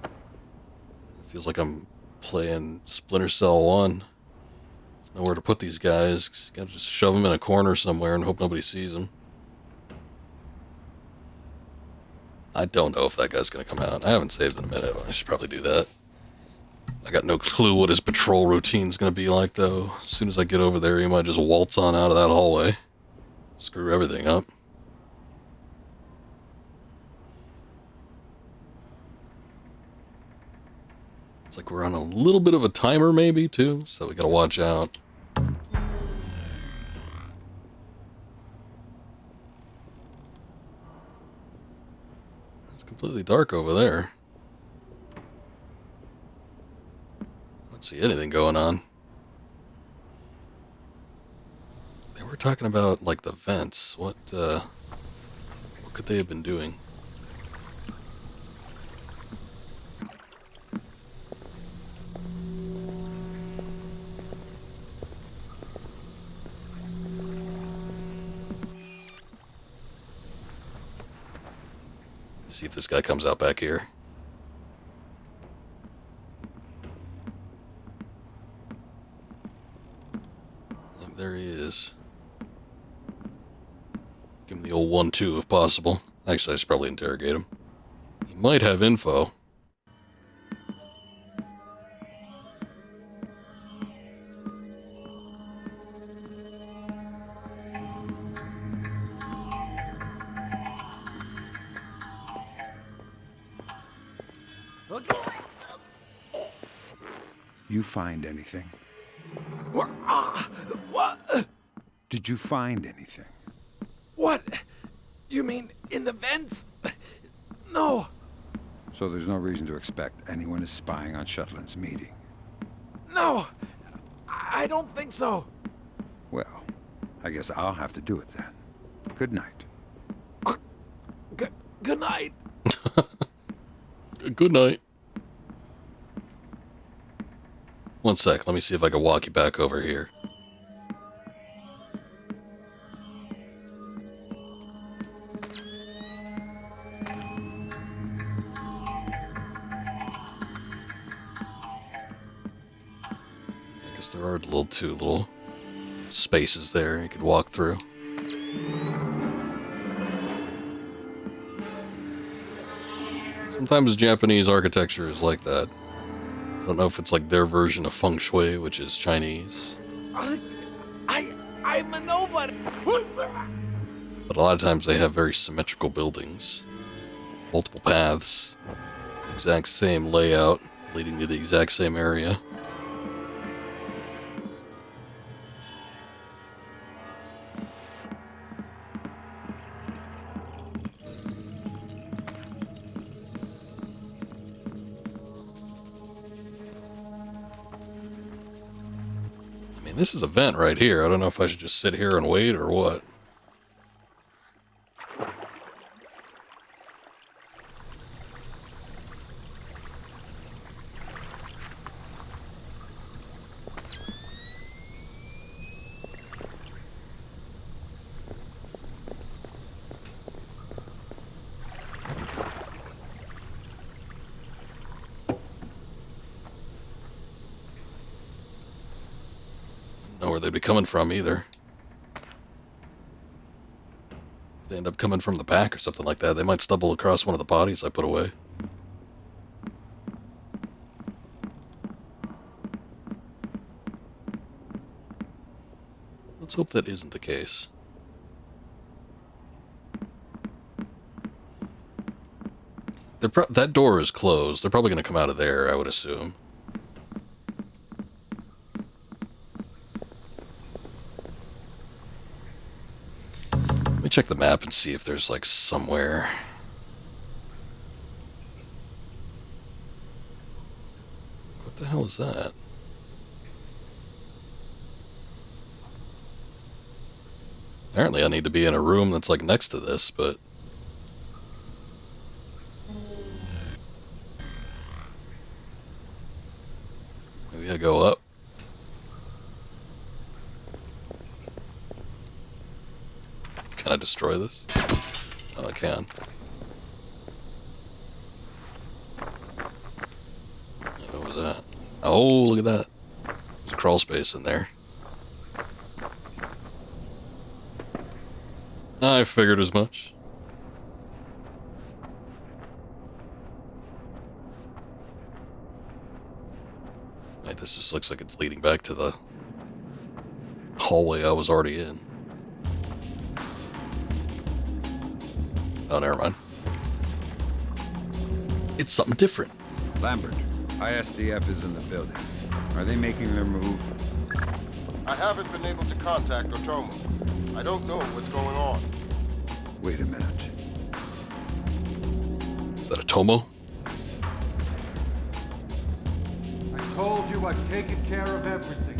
It feels like I'm playing Splinter Cell 1. There's nowhere to put these guys. Gotta just shove them in a corner somewhere and hope nobody sees them. I don't know if that guy's gonna come out. I haven't saved in a minute. I should probably do that. I got no clue what his patrol routine's gonna be like, though. As soon as I get over there, he might just waltz on out of that hallway. Screw everything up. It's like we're on a little bit of a timer, maybe, too, so we gotta watch out. It's completely dark over there. See anything going on. They were talking about like the vents. What could they have been doing? Let's see if this guy comes out back here. There he is. Give him the old 1-2 if possible. Actually, I should probably interrogate him. He might have info. You find anything? What? Did you find anything? What? You mean in the vents? No. So there's no reason to expect anyone is spying on Shetland's meeting? No. I don't think so. Well, I guess I'll have to do it then. Good night. Good night. Good night. One sec, let me see if I can walk you back over here. I guess there are two little spaces there you could walk through. It's Sometimes Japanese architecture is like that. I don't know if it's like their version of feng shui, which is Chinese. I'm a nobody. But a lot of times they have very symmetrical buildings. Multiple paths. Exact same layout, leading to the exact same area. I mean, this is a vent right here. I don't know if I should just sit here and wait or what. Know where they'd be coming from either. If they end up coming from the back or something like that, they might stumble across one of the bodies I put away. Let's hope that isn't the case. That door is closed. They're probably going to come out of there, I would assume. Let me check the map and see if there's like somewhere. What the hell is that? Apparently I need to be in a room that's like next to this, but... maybe I go up. Can I destroy this? Oh, I can. What was that? Oh, look at that. There's a crawl space in there. I figured as much. Wait, this just looks like it's leading back to the hallway I was already in. Oh, never mind. It's something different. Lambert, ISDF is in the building. Are they making their move? I haven't been able to contact Otomo. I don't know what's going on. Wait a minute. Is that a Tomo? I told you I've taken care of everything.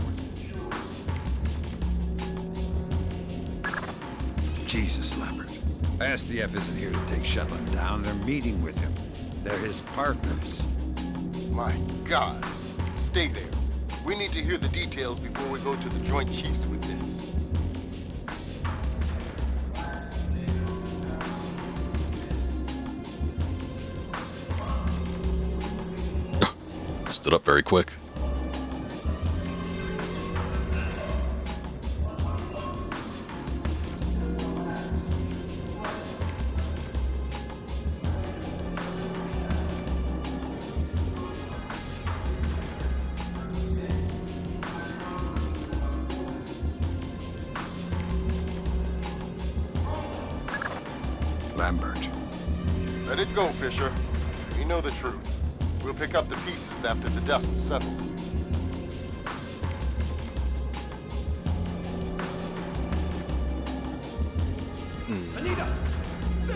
Jesus, Lambert. ISDF isn't here to take Shetland down. They're meeting with him. They're his partners. My God. Stay there. We need to hear the details before we go to the Joint Chiefs with this. Stood up very quick. Lambert. Let it go, Fisher. We know the truth. We'll pick up the pieces after the dust settles. Anita!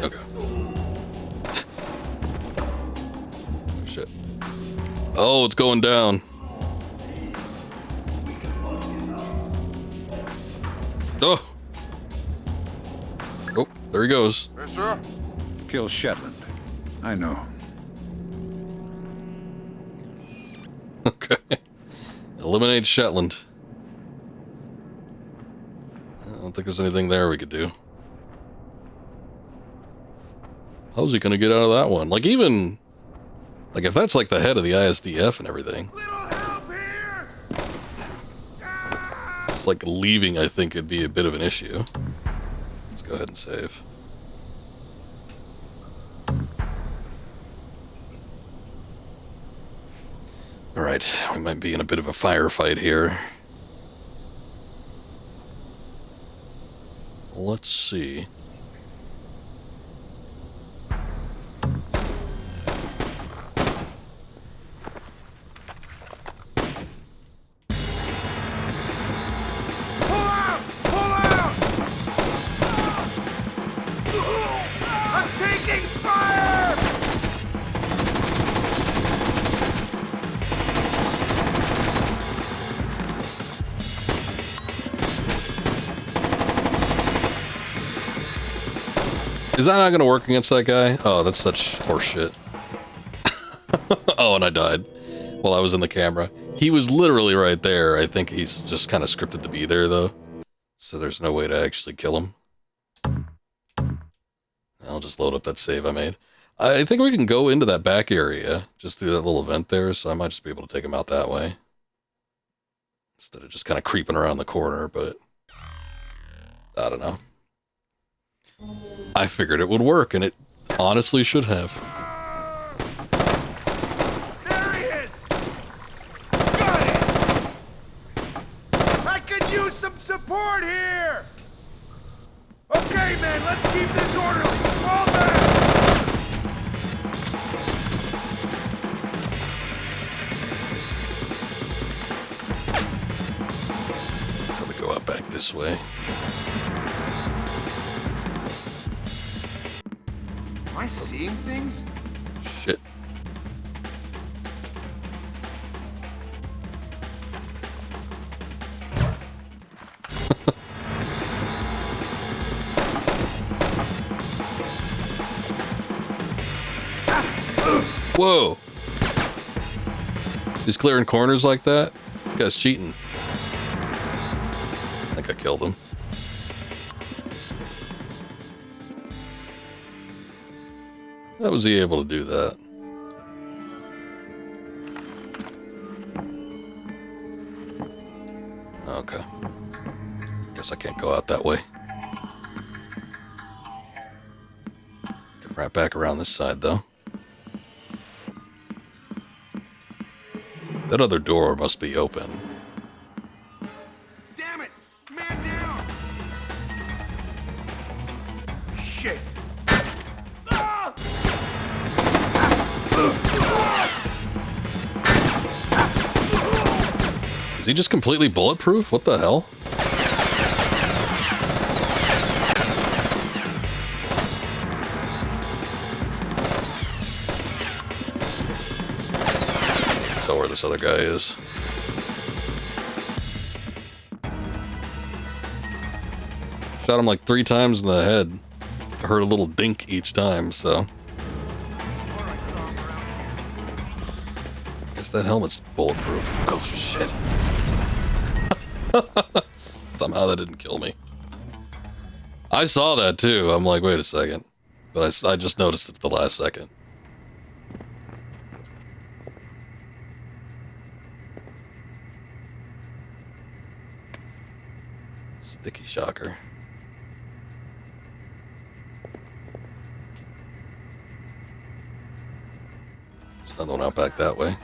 Okay. Oh, shit. Oh, it's going down. Oh! Oh, there he goes. Fisher? Kill Shetland. I know. Okay. Eliminate Shetland. I don't think there's anything there we could do. How's he gonna get out of that one? Like, even... like, if that's like the head of the ISDF and everything. It's like leaving, I think, would be a bit of an issue. Let's go ahead and save. Alright, we might be in a bit of a firefight here. Let's see. Is that not going to work against that guy? Oh, that's such horseshit. Oh, and I died while I was in the camera. He was literally right there. I think he's just kind of scripted to be there, though. So there's no way to actually kill him. I'll just load up that save I made. I think we can go into that back area, just through that little vent there, so I might just be able to take him out that way. Instead of just kind of creeping around the corner, but... I don't know. I figured it would work, and it honestly should have. There he is! Got it! I could use some support here! Okay, man, let's keep this orderly. Fall back! Probably go out back this way. Am I seeing things? Shit. Whoa! He's clearing corners like that? This guy's cheating. I think I killed him. How was he able to do that? Okay. Guess I can't go out that way. Get right back around this side, though. That other door must be open. Damn it! Man down! Shit! Is he just completely bulletproof? What the hell? I can tell where this other guy is. Shot him like 3 times in the head. I heard a little dink each time, so... Guess that helmet's bulletproof. Oh, shit. Somehow that didn't kill me. I saw that too. I'm like, wait a second. But I just noticed it at the last second. Sticky shocker. There's another one out back that way.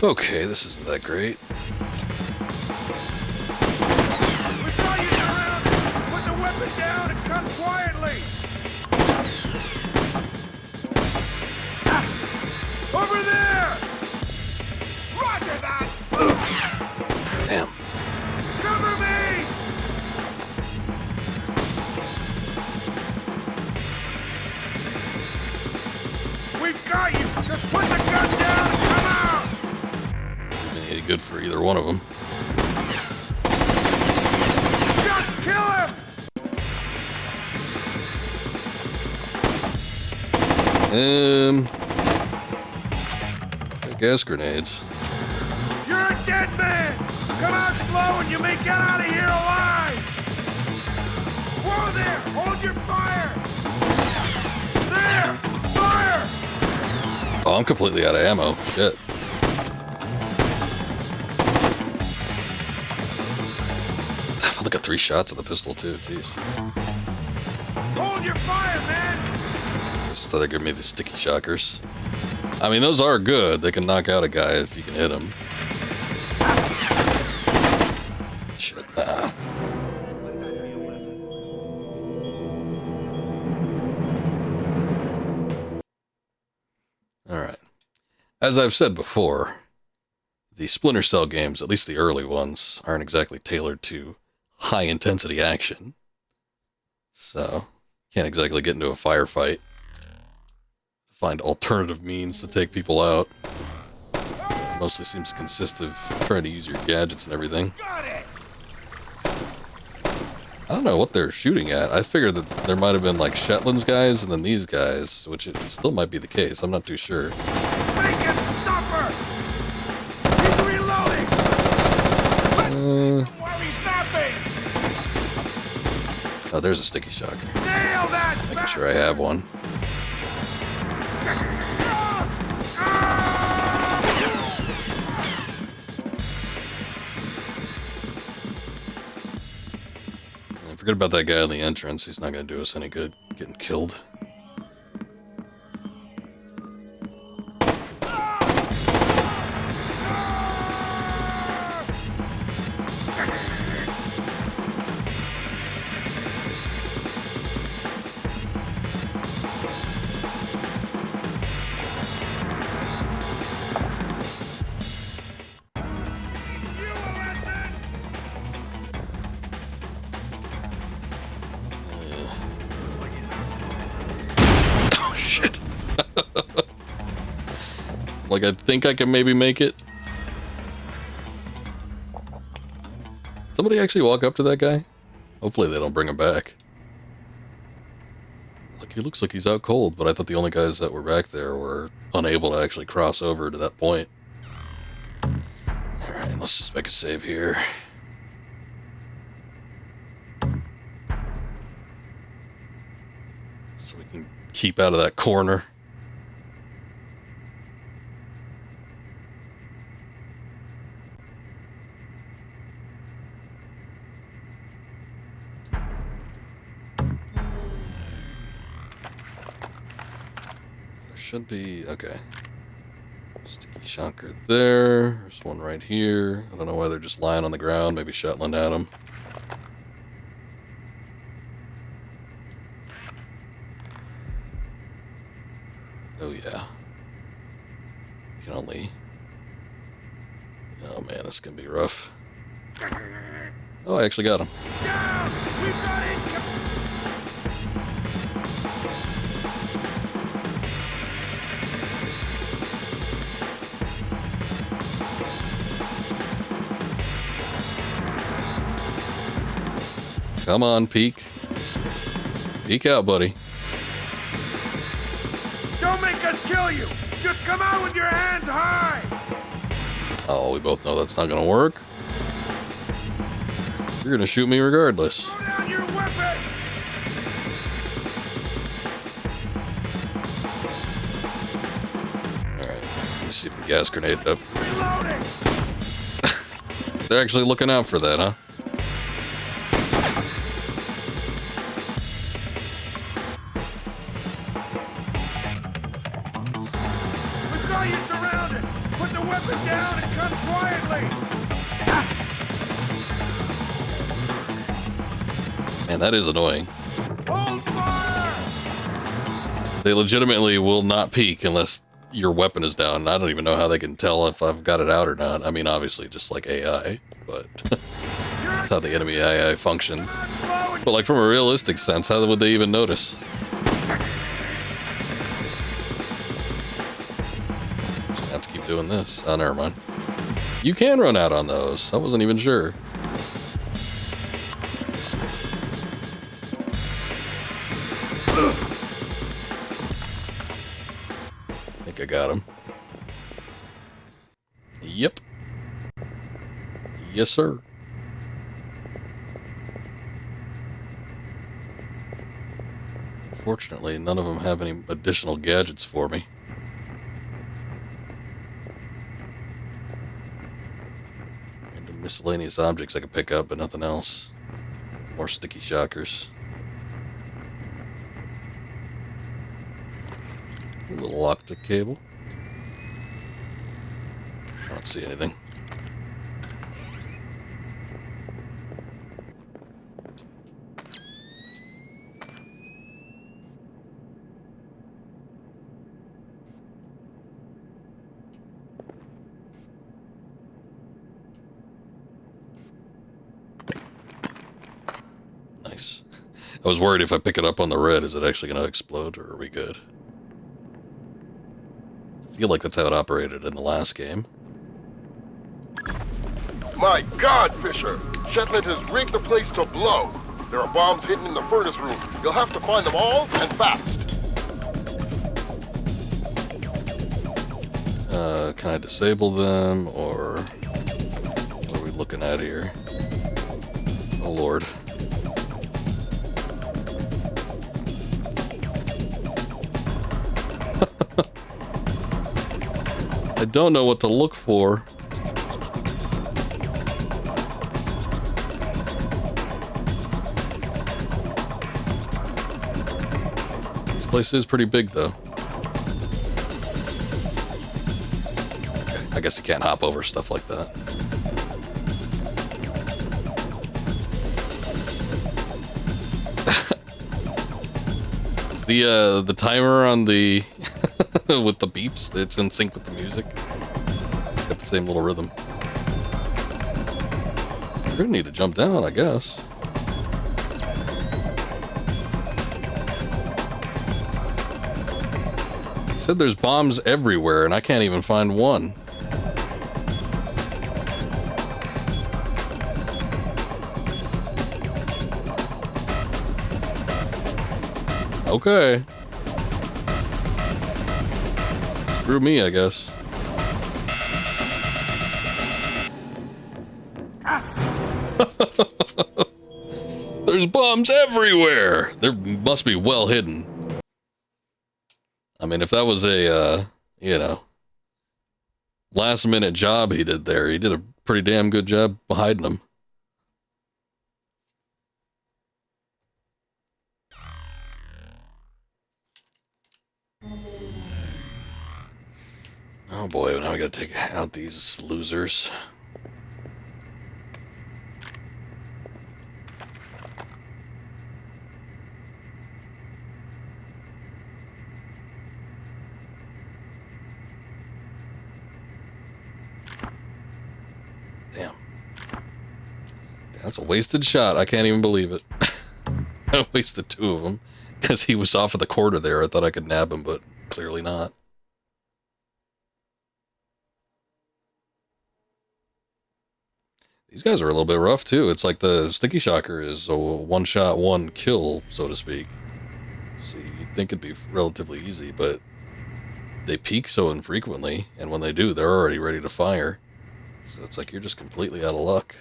Okay, this isn't that great. We got you surrounded! Put the weapon down and come quietly! Over there! Roger that! Damn. Cover me! We've got you! Just put the gun down and come out! Any good for either one of them. Just kill him! Gas grenades. You're a dead man! Come out slow and you may get out of here alive! Whoa there! Hold your fire! There! Fire! Oh, I'm completely out of ammo. Shit. I've only got 3 shots of the pistol, too. Jeez. Hold your fire, man! This is how they give me the sticky shockers. I mean, those are good. They can knock out a guy if you can hit him. Shit. Alright. As I've said before, the Splinter Cell games, at least the early ones, aren't exactly tailored to high-intensity action. So, can't exactly get into a firefight. Find alternative means to take people out. It mostly seems to consist of trying to use your gadgets and everything. I don't know what they're shooting at. I figured that there might have been like Shetland's guys and then these guys, which it still might be the case. I'm not too sure. Make him suffer! He's reloading! While he's napping! Oh, there's a sticky shocker. Nail that! Making sure I have one. Forget about that guy in the entrance. He's not going to do us any good getting killed. Like, I think I can maybe make it. Somebody actually walk up to that guy? Hopefully they don't bring him back. Like, he looks like he's out cold, but I thought the only guys that were back there were unable to actually cross over to that point. Alright, let's just make a save here. So we can keep out of that corner. Should be, okay. Sticky shocker there. There's one right here. I don't know why they're just lying on the ground. Maybe Shetland had them. Oh yeah. Can only... Oh man, this is gonna be rough. Oh, I actually got him. Down! We've got it! Come on, peek. Peek out, buddy. Don't make us kill you! Just come out with your hands high! Oh, we both know that's not gonna work. You're gonna shoot me regardless. Throw down your weapon! Alright, let me see if the gas grenade up. Reloading! They're actually looking out for that, huh? We've got you surrounded! Put the weapon down and come quietly! Man, that is annoying. Hold fire! They legitimately will not peek unless your weapon is down. I don't even know how they can tell if I've got it out or not. I mean, obviously, just like AI, but that's how the enemy AI functions. But like from a realistic sense, how would they even notice? Just gonna have to keep doing this. Oh, never mind. You can run out on those. I wasn't even sure. I think I got him. Yep. Yes, sir. Unfortunately, none of them have any additional gadgets for me. miscellaneous objects I could pick up, but nothing else. More sticky shockers. A little optic cable. I don't see anything. Nice. I was worried if I pick it up on the red, is it actually going to explode, or are we good? I feel like that's how it operated in the last game. My God, Fisher! Shetland has rigged the place to blow. There are bombs hidden in the furnace room. You'll have to find them all, and fast. Can I disable them, or what are we looking at here? Oh, Lord. I don't know what to look for. This place is pretty big, though. I guess you can't hop over stuff like that. Is the timer on the with the beeps, it's in sync with the music? It's got the same little rhythm. We're gonna need to jump down, I guess. He said there's bombs everywhere, and I can't even find one. Okay. Screw me, I guess. There's bombs everywhere! There must be well hidden. I mean, if that was a, you know, last minute job he did there, he did a pretty damn good job hiding them. Oh boy, now we gotta take out these losers. Damn. That's a wasted shot. I can't even believe it. I wasted two of them because he was off of the quarter there. I thought I could nab him, but clearly not. These guys are a little bit rough, too. It's like the sticky shocker is a one-shot, one-kill, so to speak. So you'd think it'd be relatively easy, but they peak so infrequently, and when they do, they're already ready to fire. So it's like you're just completely out of luck.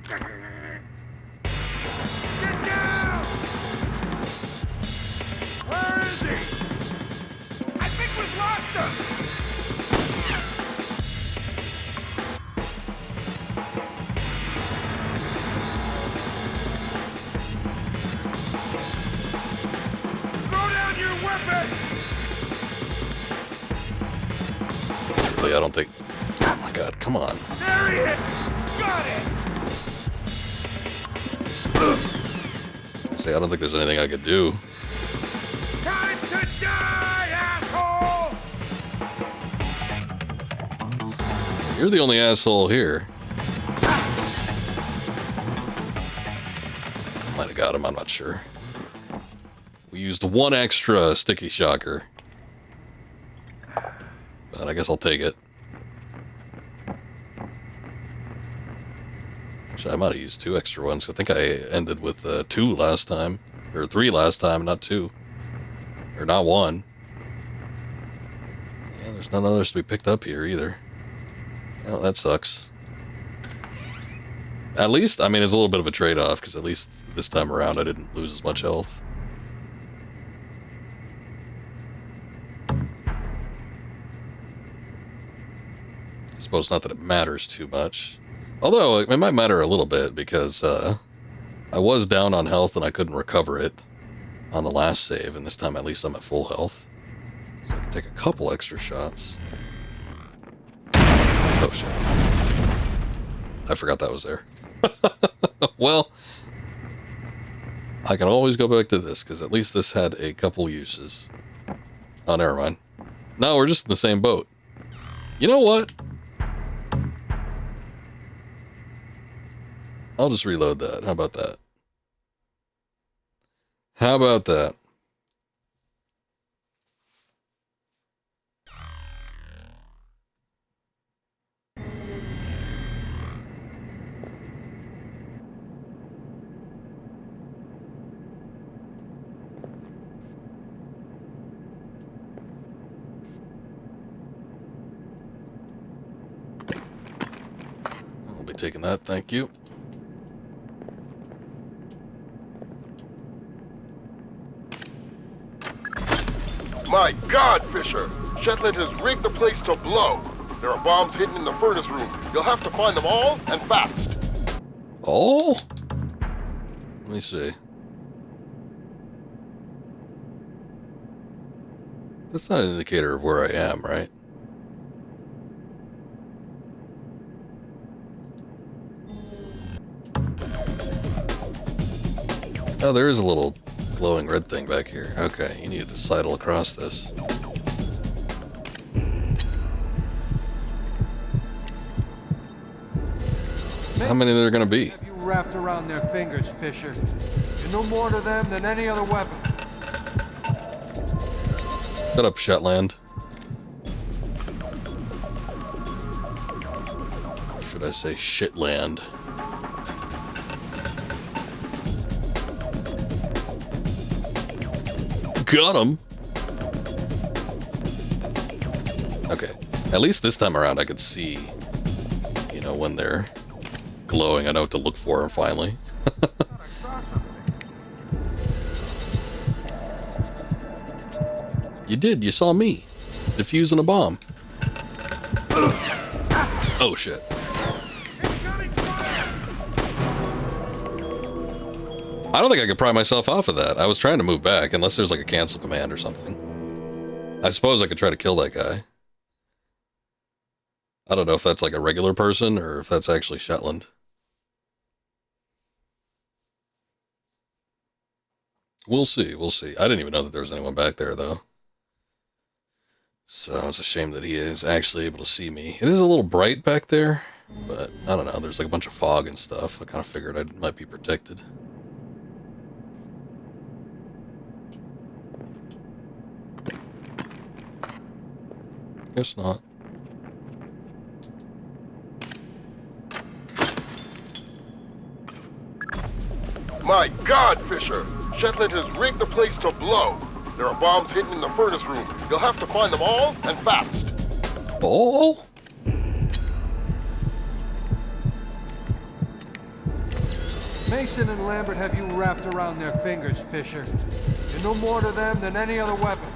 Get down! Where is he? I think we've lost him! I don't think... Oh my god, come on. There he is! Got it! See, I don't think there's anything I could do. Time to die, asshole! You're the only asshole here. Might have got him, I'm not sure. We used one extra sticky shocker. But I guess I'll take it. Actually, I might have used two extra ones. I think I ended with 2 last time. Or 3 last time, not 2. Or not 1. Yeah, there's none others to be picked up here either. Well, that sucks. At least, I mean, it's a little bit of a trade-off, because at least this time around I didn't lose as much health. suppose not that it matters too much. Although, it might matter a little bit, because I was down on health and I couldn't recover it on the last save, and this time at least I'm at full health. So I can take a couple extra shots. Oh shit. I forgot that was there. Well, I can always go back to this, because at least this had a couple uses. Oh, never mind. No, we're just in the same boat. You know what? I'll just reload that. How about that? How about that? I'll be taking that, thank you. My God, Fisher! Shetland has rigged the place to blow. There are bombs hidden in the furnace room. You'll have to find them all, and fast. Oh? Let me see. That's not an indicator of where I am, right? Oh, there is a little glowing red thing back here. Okay, you need to sidle across this. How many are there going to be? Have you wrapped around their fingers, Fisher? You're no more to them than any other weapon. Shut up, Shetland. Or should I say Shitland? Got him! Okay. At least this time around I could see, you know, when they're glowing. I know what to look for finally. You did. You saw me defusing a bomb. Oh, shit. I don't think I could pry myself off of that. I was trying to move back, unless there's like a cancel command or something. I suppose I could try to kill that guy. I don't know if that's like a regular person or if that's actually Shetland. We'll see, we'll see. I didn't even know that there was anyone back there, though. So it's a shame that he is actually able to see me. It is a little bright back there, but I don't know. There's like a bunch of fog and stuff. I kind of figured I might be protected. Guess not. My God, Fisher! Shetland has rigged the place to blow. There are bombs hidden in the furnace room. You'll have to find them all, and fast. Oh? Mason and Lambert have you wrapped around their fingers, Fisher. You're no more to them than any other weapon.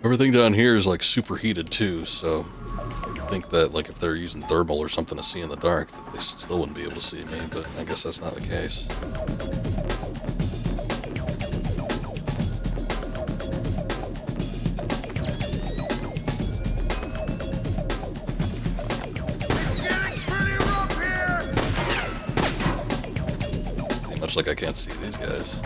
Everything down here is like superheated too, so I think that like if they're using thermal or something to see in the dark, that they still wouldn't be able to see me, but I guess that's not the case. Seems much like I can't see these guys.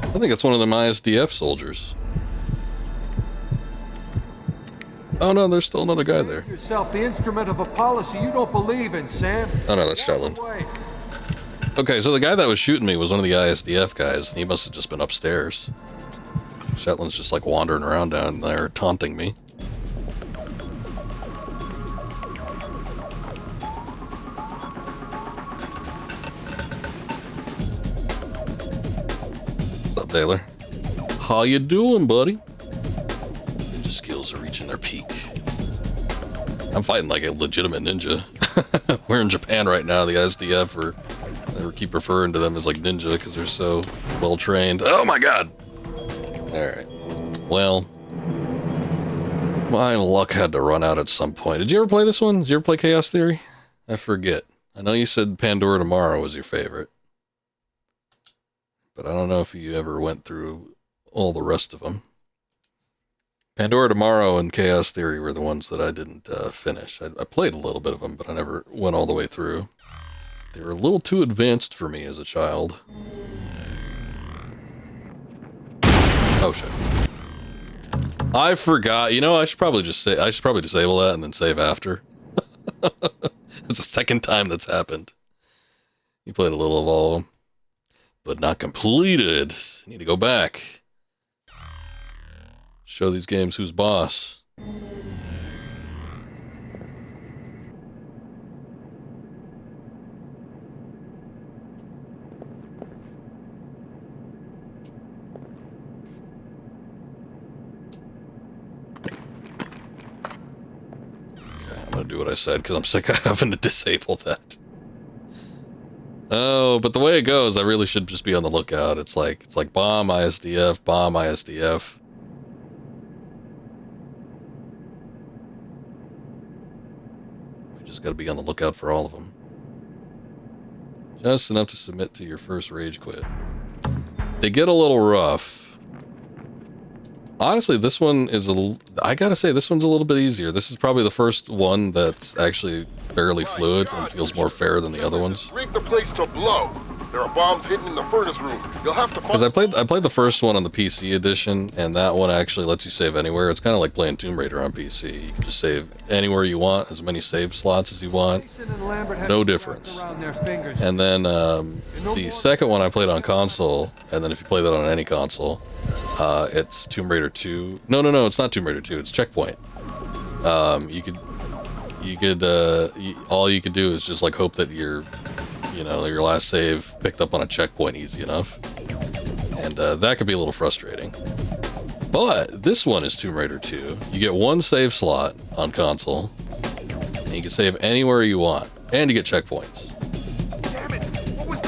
I think it's one of them ISDF soldiers. Oh no, there's still another guy there. Yourself the instrument of a policy you don't believe in, Sam. Oh no, that's Shetland. Okay, so the guy that was shooting me was one of the ISDF guys. He must have just been upstairs. Shetland's just like wandering around down there, taunting me. What's up, Taylor? How you doing, buddy? Ninja skills are reaching their peak. I'm fighting like a legitimate ninja. We're in Japan right now, the SDF, or they keep referring to them as like ninja because they're so well trained. Oh my god! Alright. Well, my luck had to run out at some point. Did you ever play this one? Did you ever play Chaos Theory? I forget. I know you said Pandora Tomorrow was your favorite. But I don't know if you ever went through all the rest of them. Pandora Tomorrow and Chaos Theory were the ones that I didn't finish. I played a little bit of them, but I never went all the way through. They were a little too advanced for me as a child. Oh shit. I forgot. You know, I should probably disable that and then save after. It's the second time that's happened. You played a little of all of them, but not completed. I need to go back. Show these games who's boss. I'm gonna do what I said because I'm sick of having to disable that. Oh, but the way it goes, I really should just be on the lookout. It's like bomb ISDF, bomb ISDF. We just gotta be on the lookout for all of them. Just enough to submit to your first rage quit. They get a little rough. Honestly, this one is I gotta say, this one's a little bit easier. This is probably the first one that's actually fairly fluid and feels more fair than the other ones. Rig the place to blow. There are bombs hidden in the furnace room. You'll have to find. Because I played the first one on the PC edition, and that one actually lets you save anywhere. It's kind of like playing Tomb Raider on PC. You can just save anywhere you want, as many save slots as you want. No difference. And then the second one I played on console, and then if you play that on any console, it's Tomb Raider 2. No, it's not Tomb Raider 2. It's Checkpoint. All you could do is just like hope that your last save picked up on a checkpoint easy enough, and that could be a little frustrating. But this one is Tomb Raider 2. You get one save slot on console, and you can save anywhere you want, and you get checkpoints. Damn it! What was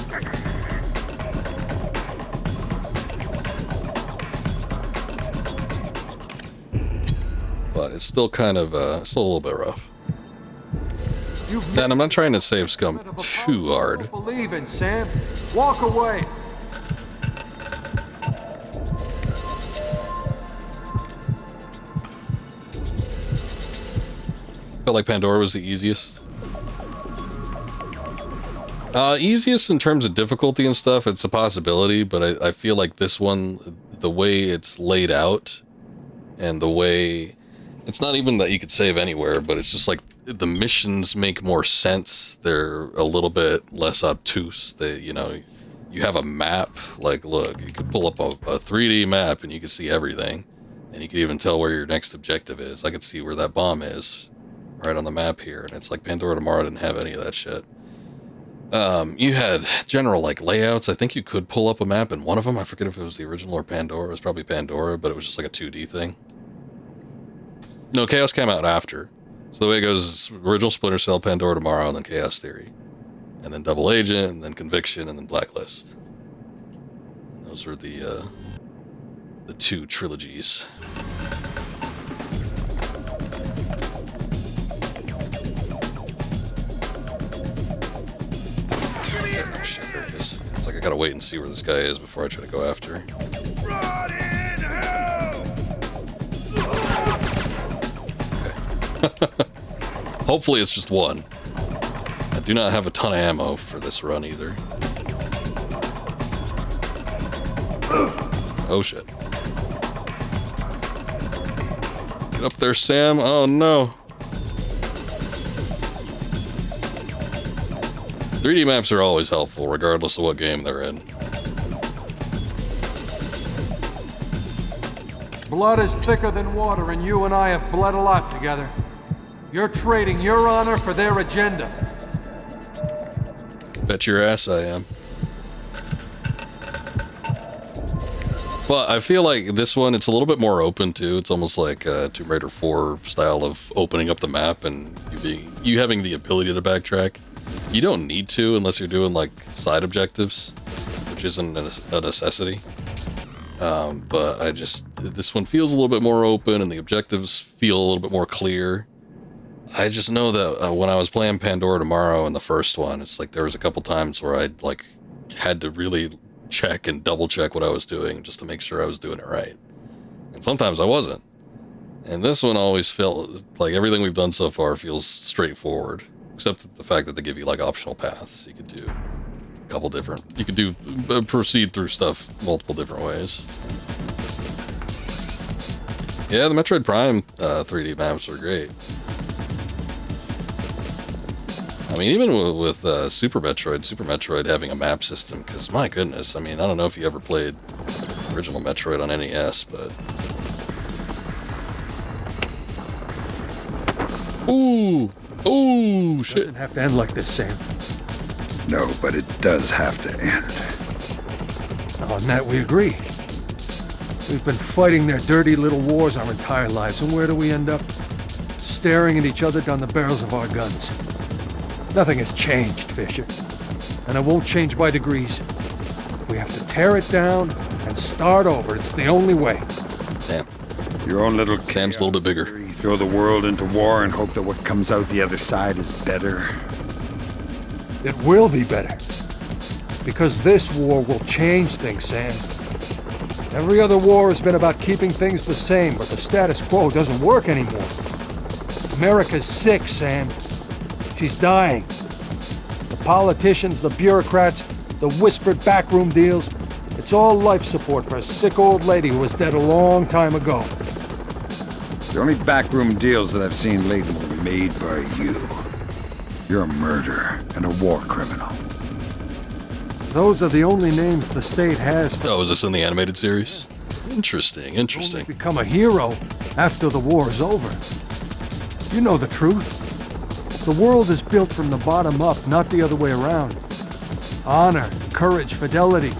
But it's still kind of still a little bit rough. And I'm not trying to save scum too hard. Believe in Sam. Walk away. Felt like Pandora was the easiest. Easiest in terms of difficulty and stuff. It's a possibility, but I feel like this one, the way it's laid out, and the way it's not even that you could save anywhere, but it's just like the missions make more sense. They're a little bit less obtuse. You have a map. Like, look, you could pull up a 3D map and you can see everything, and you can even tell where your next objective is. I could see where that bomb is right on the map here, and it's like Pandora Tomorrow didn't have any of that shit. You had general like layouts. I think you could pull up a map in one of them. I forget if it was the original or Pandora. It was probably Pandora, but it was just like a 2D thing. No, Chaos came out after. So the way it goes is original Splinter Cell, Pandora Tomorrow, and then Chaos Theory. And then Double Agent, and then Conviction, and then Blacklist. And those are the two trilogies. Oh shit, there it is. It's like I gotta wait and see where this guy is before I try to go after. Hopefully it's just one. I do not have a ton of ammo for this run either. Oh shit. Get up there, Sam. Oh no. 3D maps are always helpful, regardless of what game they're in. Blood is thicker than water, and you and I have bled a lot together. You're trading your honor for their agenda. Bet your ass I am. But I feel like this one, it's a little bit more open too. It's almost like Tomb Raider 4 style of opening up the map and you having the ability to backtrack. You don't need to unless you're doing like side objectives, which isn't a necessity. But this one feels a little bit more open and the objectives feel a little bit more clear. I just know that when I was playing Pandora Tomorrow in the first one, it's like there was a couple times where I like had to really check and double check what I was doing just to make sure I was doing it right. And sometimes I wasn't. And this one always felt like everything we've done so far feels straightforward, except the fact that they give you like optional paths. You could do a couple different, you could do proceed through stuff multiple different ways. Yeah, the Metroid Prime 3D maps are great. I mean, even with Super Metroid having a map system, because my goodness, I mean, I don't know if you ever played original Metroid on NES, but... Ooh, shit. Doesn't have to end like this, Sam. No, but it does have to end. On that we agree. We've been fighting their dirty little wars our entire lives, and where do we end up? Staring at each other down the barrels of our guns. Nothing has changed, Fisher. And it won't change by degrees. We have to tear it down and start over. It's the only way. Damn. Your own little Sam's a little bit bigger. You throw the world into war and hope that what comes out the other side is better. It will be better. Because this war will change things, Sam. Every other war has been about keeping things the same, but the status quo doesn't work anymore. America's sick, Sam. She's dying. The politicians, the bureaucrats, the whispered backroom deals, it's all life support for a sick old lady who was dead a long time ago. The only backroom deals that I've seen lately were made by you. You're a murderer and a war criminal. Those are the only names the state has for... Oh, is this in the animated series? Interesting. Only become a hero after the war is over. You know the truth. The world is built from the bottom up, not the other way around. Honor, courage, fidelity.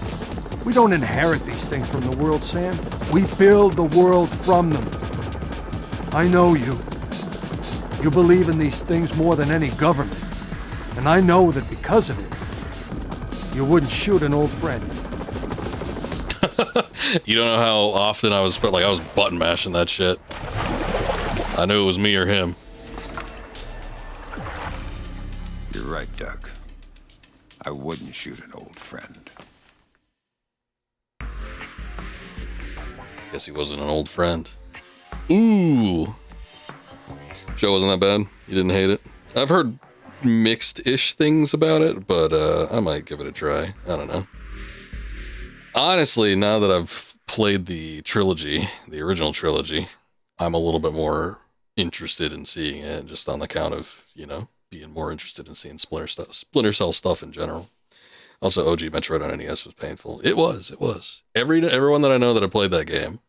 We don't inherit these things from the world, Sam. We build the world from them. I know you. You believe in these things more than any government. And I know that because of it, you wouldn't shoot an old friend. You don't know how often I was button mashing that shit. I knew it was me or him. You're right, Doug. I wouldn't shoot an old friend. Guess he wasn't an old friend. Ooh. Show wasn't that bad? You didn't hate it? I've heard mixed-ish things about it, but I might give it a try. I don't know. Honestly, now that I've played the trilogy, the original trilogy, I'm a little bit more interested in seeing it, just on the count of, being more interested in seeing Splinter Cell stuff in general. Also, OG Metroid on NES was painful. It was. Everyone that I know that had played that game,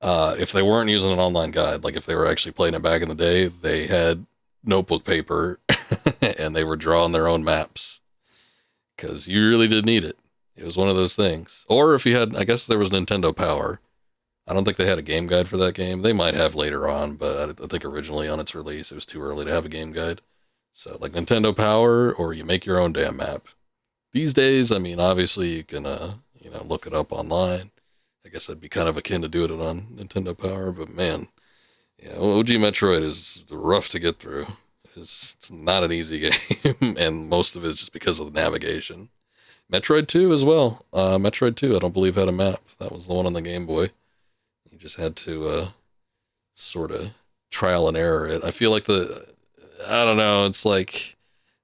if they weren't using an online guide, like if they were actually playing it back in the day, they had notebook paper and they were drawing their own maps. Because you really did need it. It was one of those things. Or if you had, I guess there was Nintendo Power. I don't think they had a game guide for that game. They might have later on, but I think originally on its release, it was too early to have a game guide. So like Nintendo Power, or you make your own damn map. These days, I mean, obviously you can, look it up online. I guess that'd be kind of akin to doing it on Nintendo Power, but man, yeah, OG Metroid is rough to get through. It's not an easy game, and most of it is just because of the navigation. Metroid 2 as well. Metroid 2, I don't believe had a map. That was the one on the Game Boy. You just had to sort of trial and error it. I feel like I don't know, it's like,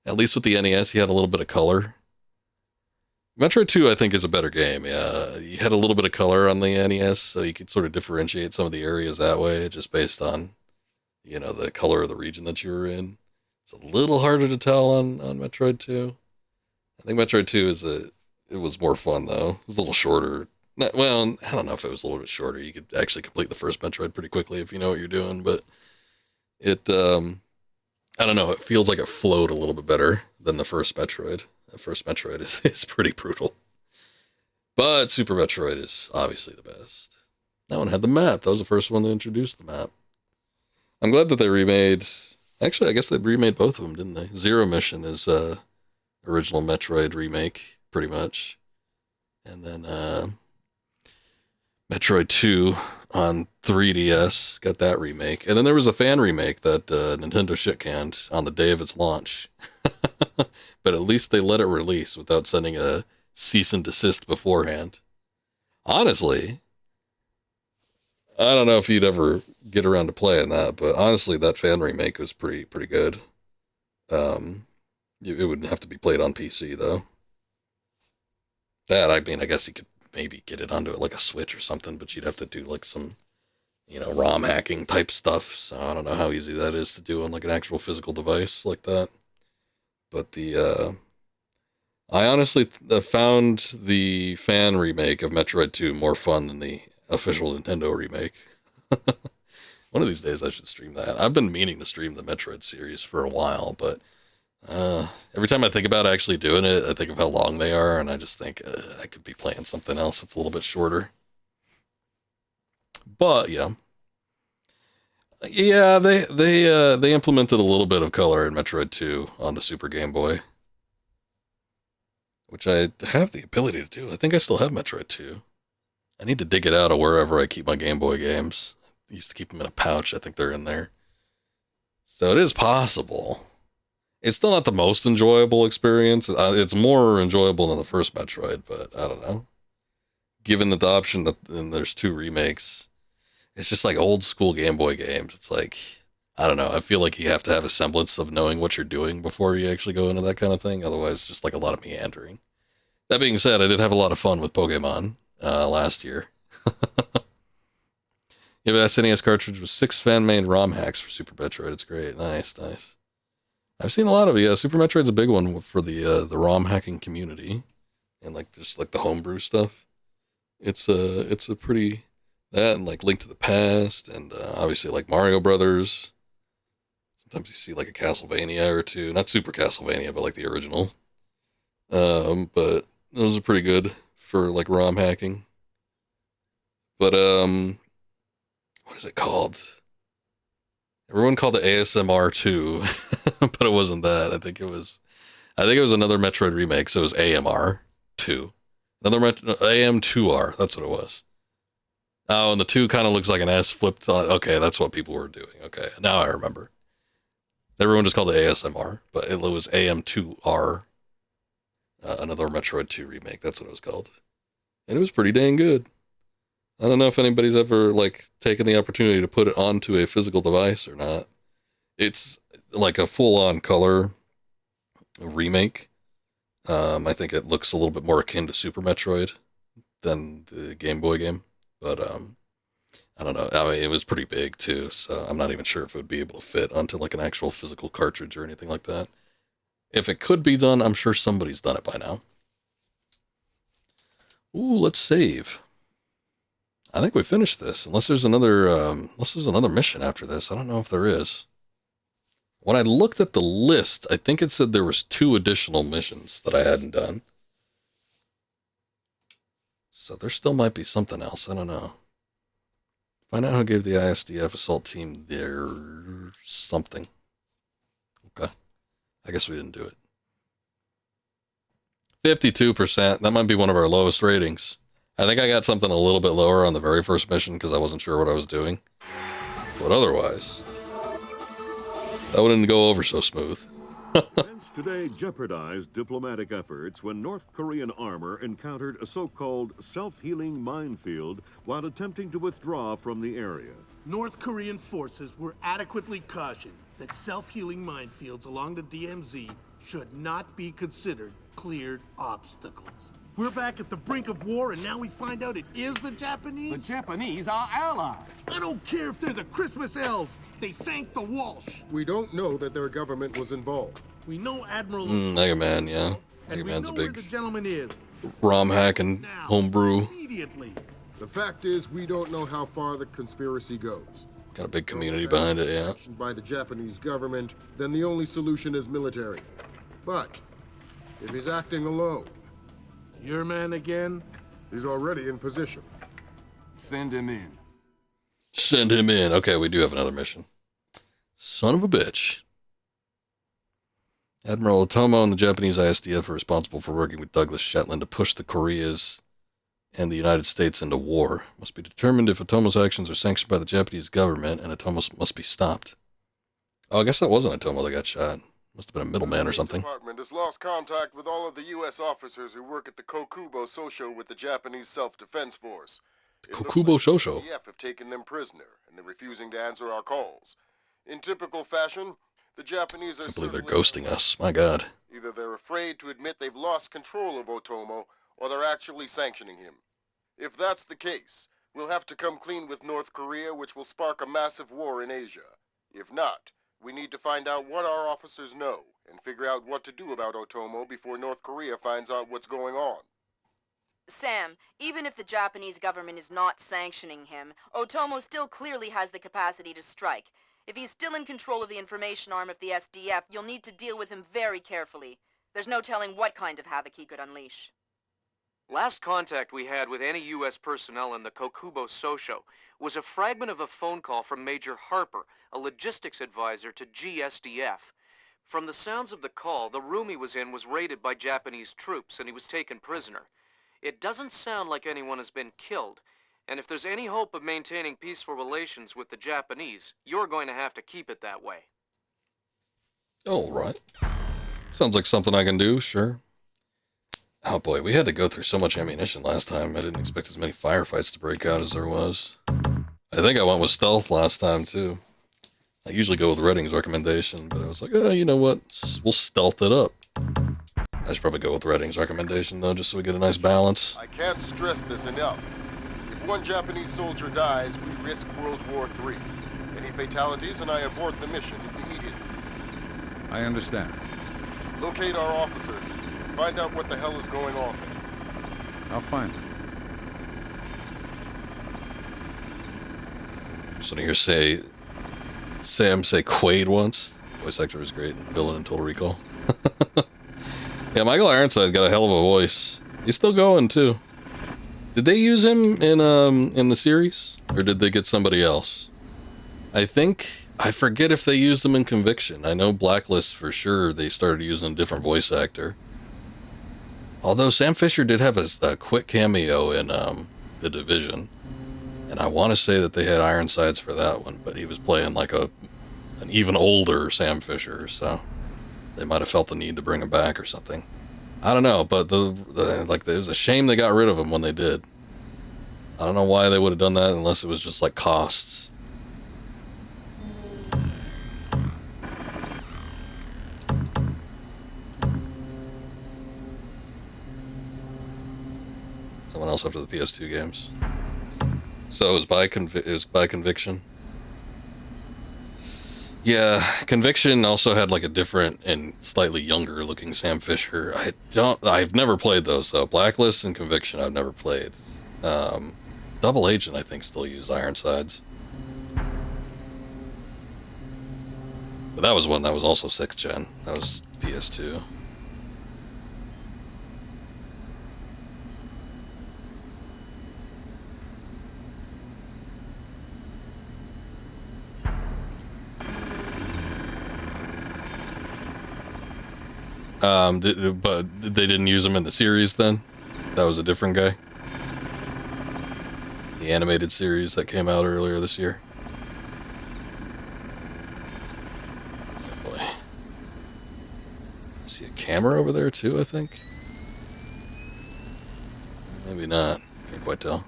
at least with the NES, you had a little bit of color. Metroid 2, I think, is a better game. Yeah, you had a little bit of color on the NES, so you could sort of differentiate some of the areas that way, just based on, the color of the region that you were in. It's a little harder to tell on Metroid 2. I think Metroid 2 it was more fun, though. It was a little shorter. Well, I don't know if it was a little bit shorter. You could actually complete the first Metroid pretty quickly if you know what you're doing, but it, I don't know, it feels like it flowed a little bit better than the first Metroid. The first Metroid is pretty brutal. But Super Metroid is obviously the best. That one had the map. That was the first one to introduce the map. I'm glad that they remade... Actually, I guess they remade both of them, didn't they? Zero Mission is original Metroid remake, pretty much. And then Metroid 2 on 3DS got that remake. And then there was a fan remake that Nintendo shit-canned on the day of its launch. But at least they let it release without sending a cease and desist beforehand. Honestly, I don't know if you'd ever get around to playing that, but honestly, that fan remake was pretty good. It would have to be played on PC, though. That, I mean, I guess you could maybe get it onto like a Switch or something, but you'd have to do like some, ROM hacking type stuff. So I don't know how easy that is to do on like an actual physical device like that. But I honestly found the fan remake of Metroid 2 more fun than the official Nintendo remake. One of these days I should stream that. I've been meaning to stream the Metroid series for a while, but every time I think about actually doing it, I think of how long they are, and I just think I could be playing something else that's a little bit shorter. But yeah, they implemented a little bit of color in Metroid 2 on the Super Game Boy, which I have the ability to do. I think I still have Metroid 2. I need to dig it out of wherever I keep my Game Boy games. I used to keep them in a pouch. I think they're in there. So it is possible. It's still not the most enjoyable experience. It's more enjoyable than the first Metroid, but I don't know. Given the option that there's 2 remakes, it's just like old school Game Boy games. It's like, I don't know. I feel like you have to have a semblance of knowing what you're doing before you actually go into that kind of thing. Otherwise, it's just like a lot of meandering. That being said, I did have a lot of fun with Pokemon last year. Yeah, but that SNES cartridge was 6 fan-made ROM hacks for Super Metroid. It's great. Nice. I've seen a lot of it. Yeah, Super Metroid's a big one for the ROM hacking community, and like just like the homebrew stuff. It's a pretty, that and like Link to the Past, and obviously like Mario Brothers. Sometimes you see like a Castlevania or two, not Super Castlevania, but like the original. But those are pretty good for like ROM hacking. But what is it called? Everyone called it ASMR 2, but it wasn't that. I think it was another Metroid remake, so it was AMR 2. AM2R, that's what it was. Oh, and the 2 kind of looks like an S flipped on. Okay, that's what people were doing. Okay, now I remember. Everyone just called it ASMR, but it was AM2R, another Metroid 2 remake. That's what it was called. And it was pretty dang good. I don't know if anybody's ever like taken the opportunity to put it onto a physical device or not. It's like a full-on color remake. I think it looks a little bit more akin to Super Metroid than the Game Boy game, but I don't know. I mean, it was pretty big too, so I'm not even sure if it would be able to fit onto like an actual physical cartridge or anything like that. If it could be done, I'm sure somebody's done it by now. Ooh, let's save. I think we finished this, unless there's another mission after this. I don't know if there is. When I looked at the list, I think it said there was 2 additional missions that I hadn't done. So there still might be something else. I don't know. Find out who gave the ISDF assault team their something. Okay. I guess we didn't do it. 52%. That might be one of our lowest ratings. I think I got something a little bit lower on the very first mission because I wasn't sure what I was doing. But otherwise, that wouldn't go over so smooth. Events today jeopardized diplomatic efforts when North Korean armor encountered a so-called self-healing minefield while attempting to withdraw from the area. North Korean forces were adequately cautioned that self-healing minefields along the DMZ should not be considered cleared obstacles. We're back at the brink of war, and now we find out it is the Japanese? The Japanese are allies. I don't care if they're the Christmas elves. They sank the Walsh. We don't know that their government was involved. We know Admiral... Mega Man, yeah. Mega Man's a big the gentleman is. ROM hack and homebrew. Immediately. The fact is, we don't know how far the conspiracy goes. Got a big community behind it, yeah. By the Japanese government, then the only solution is military. But if he's acting alone... Your man again? He's already in position. Send him in. Send him in. Okay, we do have another mission. Son of a bitch. Admiral Otomo and the Japanese ISDF are responsible for working with Douglas Shetland to push the Koreas and the United States into war. It must be determined if Otomo's actions are sanctioned by the Japanese government, and Otomo must be stopped. Oh, I guess that wasn't Otomo that got shot. Must have been a middleman or something. The department has lost contact with all of the U.S. officers who work at the Kokubo Sosho with the Japanese Self-Defense Force. Kokubo Sosho? The ADF have taken them prisoner, and they're refusing to answer our calls. In typical fashion, the Japanese are... I believe they're ghosting us. My God. Either they're afraid to admit they've lost control of Otomo, or they're actually sanctioning him. If that's the case, we'll have to come clean with North Korea, which will spark a massive war in Asia. If not, we need to find out what our officers know, and figure out what to do about Otomo before North Korea finds out what's going on. Sam, even if the Japanese government is not sanctioning him, Otomo still clearly has the capacity to strike. If he's still in control of the information arm of the SDF, you'll need to deal with him very carefully. There's no telling what kind of havoc he could unleash. Last contact we had with any U.S. personnel in the Kokubo Sosho was a fragment of a phone call from Major Harper, a logistics advisor to GSDF. From the sounds of the call, the room he was in was raided by Japanese troops and he was taken prisoner. It doesn't sound like anyone has been killed, and if there's any hope of maintaining peaceful relations with the Japanese, you're going to have to keep it that way. All right. Sounds like something I can do, sure. Oh boy, we had to go through so much ammunition last time. I didn't expect as many firefights to break out as there was. I think I went with stealth last time, too. I usually go with Redding's recommendation, but I was like, oh, you know what? We'll stealth it up. I should probably go with Redding's recommendation, though, just so we get a nice balance. I can't stress this enough. If one Japanese soldier dies, we risk World War III. Any fatalities and I abort the mission immediately. I understand. Locate our officers. Find out what the hell is going on. I'll find them. Just want to hear Sam say Quaid once. Voice actor was great and villain in Total Recall. Yeah, Michael Ironside got a hell of a voice. He's still going too. Did they use him in the series, or did they get somebody else? I forget if they used him in Conviction. I know Blacklist for sure. They started using a different voice actor. Although Sam Fisher did have a quick cameo in The Division, and I want to say that they had Ironsides for that one, but he was playing like an even older Sam Fisher, so they might have felt the need to bring him back or something. I don't know, but it was a shame they got rid of him when they did. I don't know why they would have done that unless it was just like costs. Someone else after the PS2 games. So it was by Conviction. Yeah, Conviction also had like a different and slightly younger looking Sam Fisher. I've never played those though. Blacklist and Conviction I've never played. Double Agent I think still use Ironsides. But that was one that was also 6th gen. That was PS2. But they didn't use him in the series then? That was a different guy? The animated series that came out earlier this year? Oh boy. See a camera over there too, I think? Maybe not. Can't quite tell.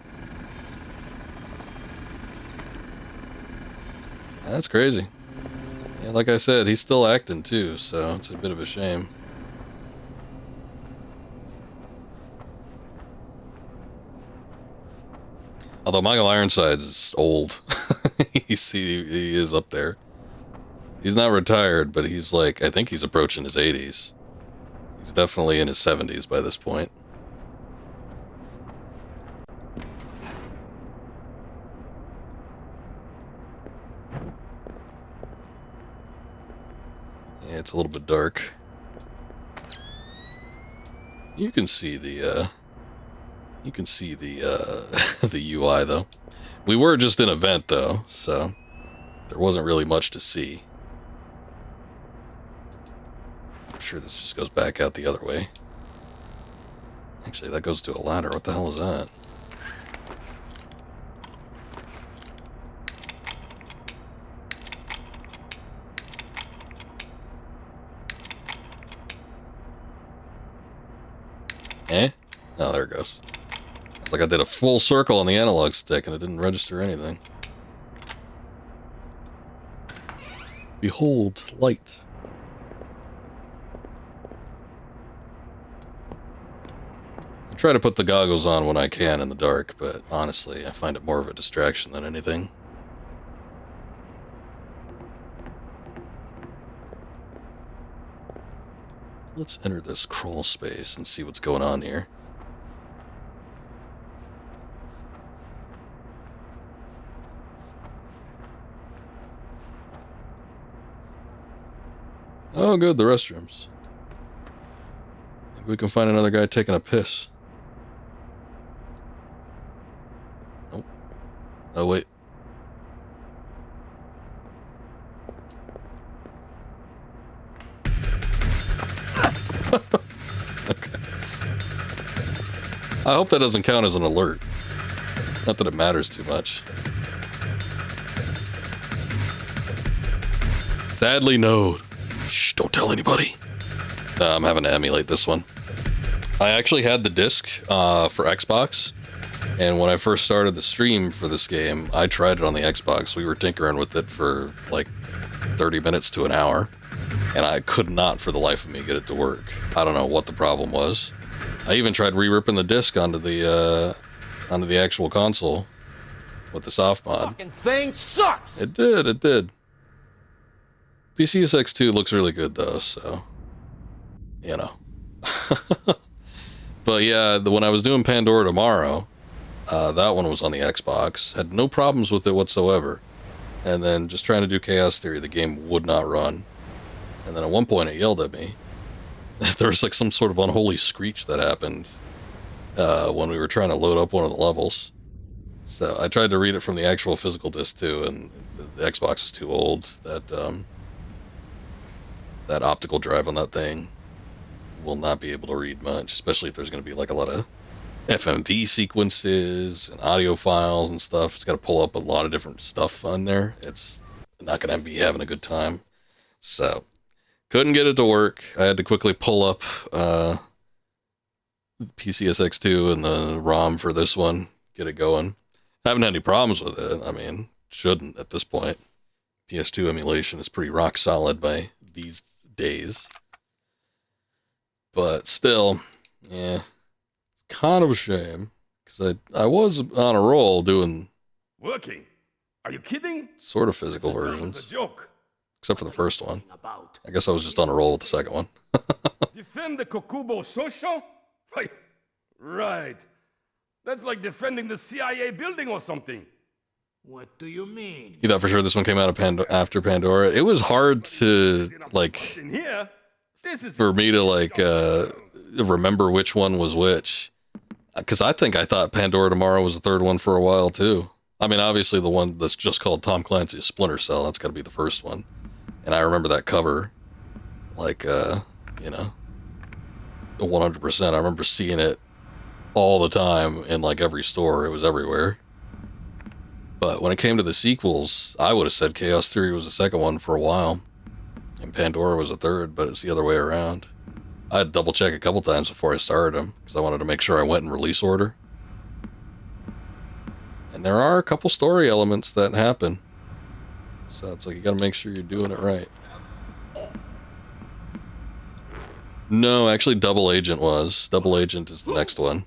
That's crazy. Yeah, like I said, he's still acting too, so it's a bit of a shame. Although Michael Ironsides is old. he is up there. He's not retired, but he's like, I think he's approaching his 80s. He's definitely in his 70s by this point. Yeah, it's a little bit dark. You can see the You can see the the UI though. We were just in a vent though, so there wasn't really much to see. I'm sure this just goes back out the other way. Actually, that goes to a ladder. What the hell is that? Eh? Oh, there it goes. It's like I did a full circle on the analog stick and it didn't register anything. Behold, light. I try to put the goggles on when I can in the dark, but honestly, I find it more of a distraction than anything. Let's enter this crawl space and see what's going on here. Oh, good, the restrooms. Maybe we can find another guy taking a piss. Nope. Oh, wait. Okay. I hope that doesn't count as an alert. Not that it matters too much. Sadly, no. Shh, don't tell anybody. I'm having to emulate this one. I actually had the disc for Xbox, and when I first started the stream for this game, I tried it on the Xbox. We were tinkering with it for like 30 minutes to an hour, and I could not for the life of me get it to work. I don't know what the problem was. I even tried re-ripping the disc onto the actual console with the soft mod. Fucking thing sucks! It did. PCSX2 looks really good though, so, you know. But yeah, when I was doing Pandora Tomorrow, that one was on the Xbox. Had no problems with it whatsoever. And then just trying to do Chaos Theory, the game would not run. And then at one point it yelled at me. There was like some sort of unholy screech that happened when we were trying to load up one of the levels. So I tried to read it from the actual physical disc too, and the Xbox is too old. That optical drive on that thing will not be able to read much, especially if there's going to be like a lot of FMV sequences and audio files and stuff. It's got to pull up a lot of different stuff on there. It's not going to be having a good time. So couldn't get it to work. I had to quickly pull up PCSX2 and the ROM for this one, get it going. I haven't had any problems with it. I mean, shouldn't at this point. PS2 emulation is pretty rock solid by these days. But still, yeah, it's kind of a shame. Because I was on a roll doing... Working? Are you kidding? Sort of physical versions. It's a joke. Except for the first one. I guess I was just on a roll with the second one. Defend the Kokubo Shosho? Right. That's like defending the CIA building or something. What do you mean? You thought for sure this one came out of after Pandora? It was hard to, like, In here, for me to, like, remember which one was which. Because I thought Pandora Tomorrow was the third one for a while, too. I mean, obviously the one that's just called Tom Clancy's Splinter Cell, that's got to be the first one. And I remember that cover, like, you know, 100%. I remember seeing it all the time in, like, every store. It was everywhere. But when it came to the sequels, I would have said Chaos Theory was the second one for a while. And Pandora was the third, but it's the other way around. I had to double check a couple times before I started them, because I wanted to make sure I went in release order. And there are a couple story elements that happen. So it's like, you gotta make sure you're doing it right. No, actually Double Agent was. Double Agent is the next one.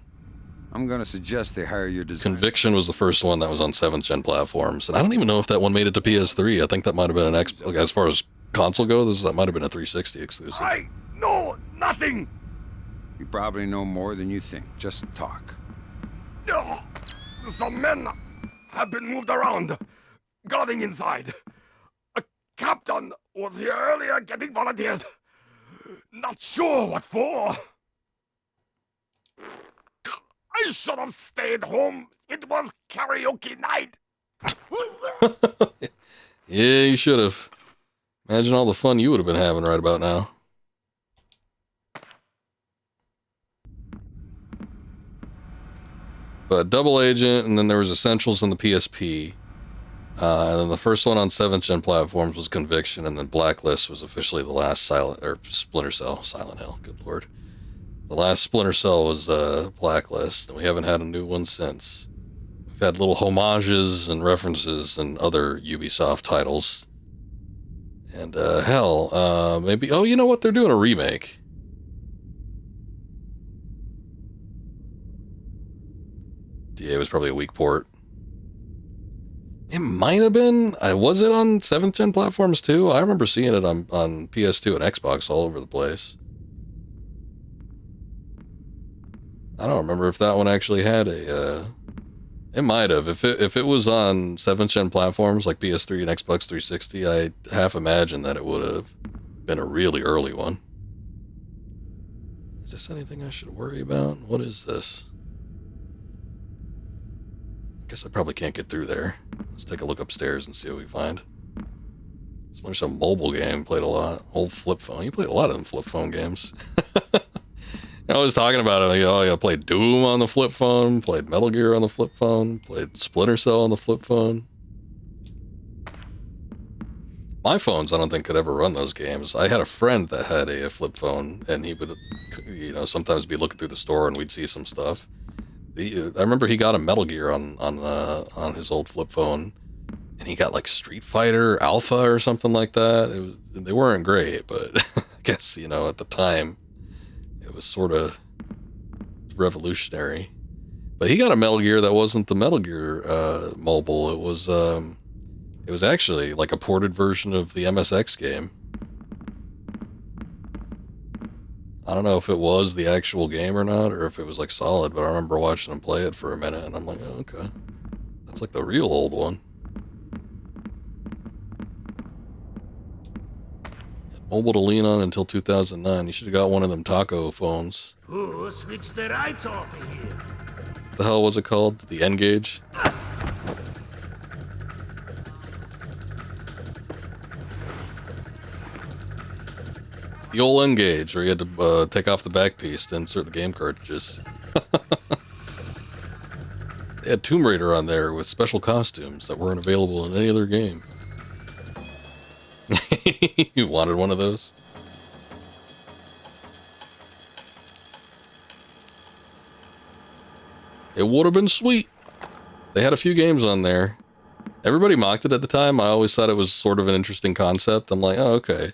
I'm gonna suggest they hire your designer. Conviction was the first one that was on 7th gen platforms. And I don't even know if that one made it to PS3. I think that might have been an like, as far as console goes, that might have been a 360 exclusive. I know nothing! You probably know more than you think. Just talk. Some men have been moved around, guarding inside. A captain was here earlier getting volunteers. Not sure what for. I should have stayed home. It was karaoke night. Yeah, you should have. Imagine all the fun you would have been having right about now. But Double Agent, and then there was Essentials on the PSP. And then the first one on 7th gen platforms was Conviction, and then Blacklist was officially the last Splinter Cell. Silent Hill, good lord. The last Splinter Cell was Blacklist, and we haven't had a new one since. We've had little homages and references and other Ubisoft titles. And hell, maybe... Oh, you know what? They're doing a remake. DA was probably a weak port. It might have been. Was it on 7th gen platforms too? I remember seeing it on PS2 and Xbox all over the place. I don't remember if that one actually had a... It might have. If it was on 7th gen platforms like PS3 and Xbox 360, I half imagine that it would have been a really early one. Is this anything I should worry about? What is this? I guess I probably can't get through there. Let's take a look upstairs and see what we find. There's some mobile game, played a lot. Old flip phone. You played a lot of them flip phone games. I was talking about it. Like, oh, yeah, I played Doom on the flip phone, played Metal Gear on the flip phone, played Splinter Cell on the flip phone. My phones, I don't think, could ever run those games. I had a friend that had a flip phone, and he would, sometimes be looking through the store and we'd see some stuff. I remember he got a Metal Gear on his old flip phone, and he got like Street Fighter Alpha or something like that. They weren't great, but I guess, at the time, it was sort of revolutionary. But he got a Metal Gear that wasn't the Metal Gear mobile. It was actually like a ported version of the MSX game. I don't know if it was the actual game or not, or if it was like solid, but I remember watching him play it for a minute, and I'm like, oh, okay. That's like the real old one. Mobile to lean on until 2009. You should have got one of them taco phones. Who switched the lights off in here? What the hell was it called? The N-Gage? The old N-Gage, where you had to take off the back piece to insert the game cartridges. They had Tomb Raider on there with special costumes that weren't available in any other game. You wanted one of those? It would have been sweet. They had a few games on there. Everybody mocked it at the time. I always thought it was sort of an interesting concept. I'm like, oh, okay.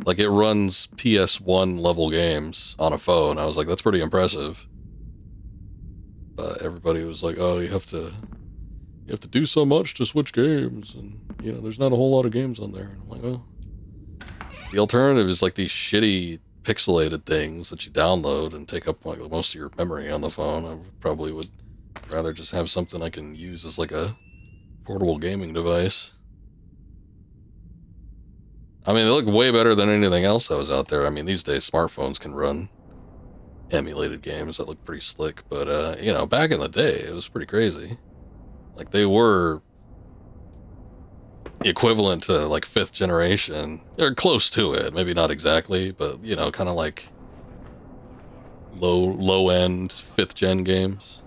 Like, it runs PS1 level games on a phone. I was like, that's pretty impressive. But everybody was like, oh, you have to do so much to switch games, and there's not a whole lot of games on there. And I'm like, oh. The alternative is like these shitty pixelated things that you download and take up like most of your memory on the phone. I probably would rather just have something I can use as like a portable gaming device. I mean, they look way better than anything else that was out there. I mean, these days smartphones can run emulated games that look pretty slick, but back in the day, it was pretty crazy. Like, they were equivalent to like 5th generation, or close to it, maybe not exactly, but kind of like low end 5th gen games.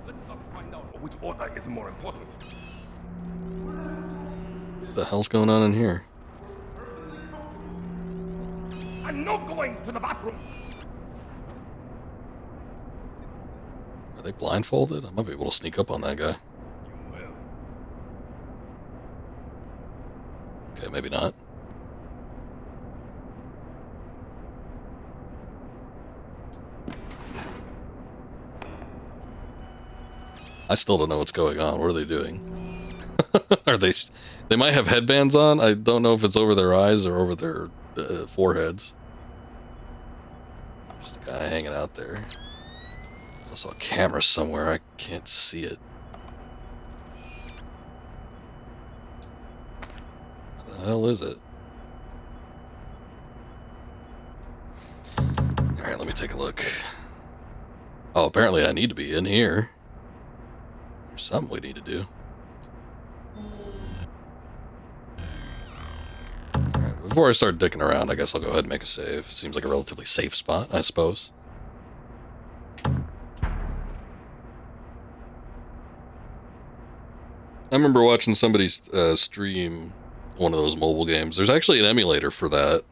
Let's not find out which order is more important. What the hell's going on in here? I'm not going to the bathroom. Are they blindfolded? I might be able to sneak up on that guy. Okay, maybe not. I still don't know what's going on. What are they doing? Are they might have headbands on. I don't know if it's over their eyes or over their foreheads. There's the guy hanging out there. There's also a camera somewhere. I can't see it. What the hell is it? Alright, let me take a look. Oh, apparently I need to be in here. There's something we need to do. Alright, before I start dicking around, I guess I'll go ahead and make a save. Seems like a relatively safe spot, I suppose. I remember watching somebody stream one of those mobile games. There's actually an emulator for that.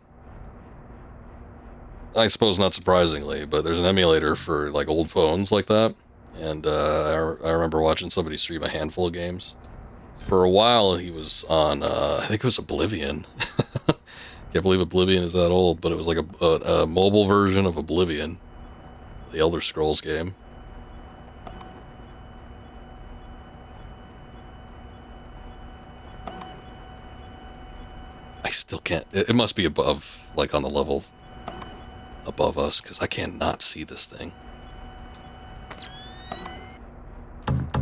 I suppose not surprisingly, but there's an emulator for like old phones like that. And I remember watching somebody stream a handful of games. For a while, he was on, I think it was Oblivion. Can't believe Oblivion is that old, but it was like a mobile version of Oblivion, the Elder Scrolls game. I still can't, it must be above, like on the level above us, because I cannot see this thing.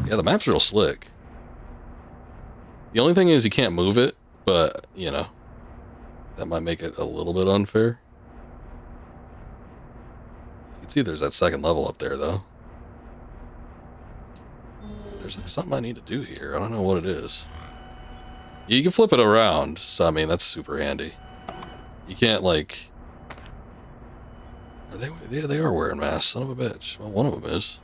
Yeah, the map's real slick. The only thing is you can't move it, but, you know, that might make it a little bit unfair. You can see there's that second level up there, though. There's like something I need to do here. I don't know what it is. You can flip it around, so I mean, that's super handy. You can't, like... Are they... Yeah, they are wearing masks, son of a bitch. Well, one of them is.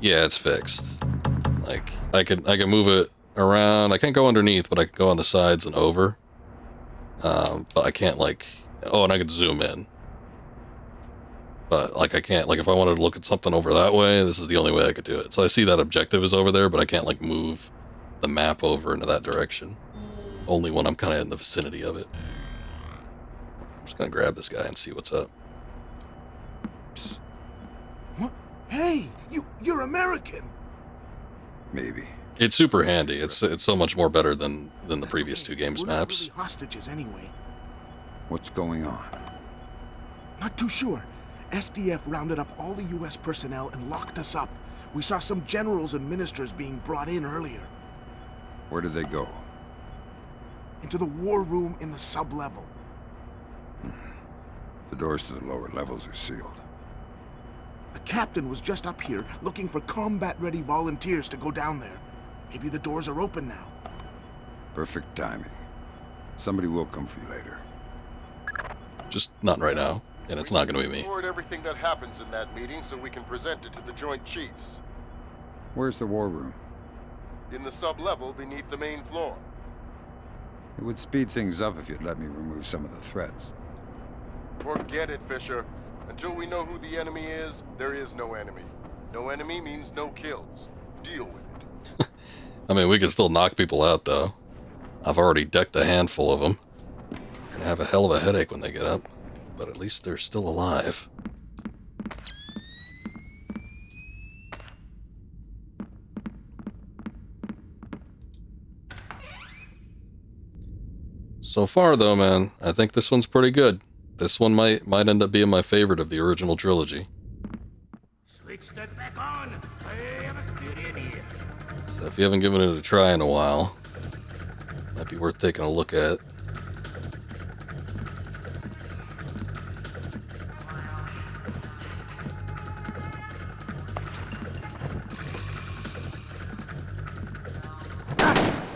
Yeah, it's fixed. Like, I can move it around. I can't go underneath, but I can go on the sides and over. But I can't, like... Oh, and I can zoom in. But, like, I can't... Like, if I wanted to look at something over that way, this is the only way I could do it. So I see that objective is over there, but I can't, like, move the map over into that direction. Only when I'm kind of in the vicinity of it. I'm just gonna grab this guy and see what's up. Psst. What? Hey, you're American. Maybe. It's super handy. It's so much more better than the previous two games' maps. We're not really hostages anyway. What's going on? Not too sure. SDF rounded up all the U.S. personnel and locked us up. We saw some generals and ministers being brought in earlier. Where did they go? Into the war room in the sub-level. The doors to the lower levels are sealed. The captain was just up here looking for combat-ready volunteers to go down there. Maybe the doors are open now. Perfect timing. Somebody will come for you later. Just not right now. And it's not going to be me. Record everything that happens in that meeting so we can present it to the Joint Chiefs. Where's the war room? In the sub-level beneath the main floor. It would speed things up if you'd let me remove some of the threats. Forget it, Fisher. Until we know who the enemy is, there is no enemy. No enemy means no kills. Deal with it. I mean, we can still knock people out, though. I've already decked a handful of them. They're gonna have a hell of a headache when they get up. But at least they're still alive. So far, though, man, I think this one's pretty good. This one might end up being my favorite of the original trilogy. Switch that back on. I have a steer in here. So if you haven't given it a try in a while, might be worth taking a look at.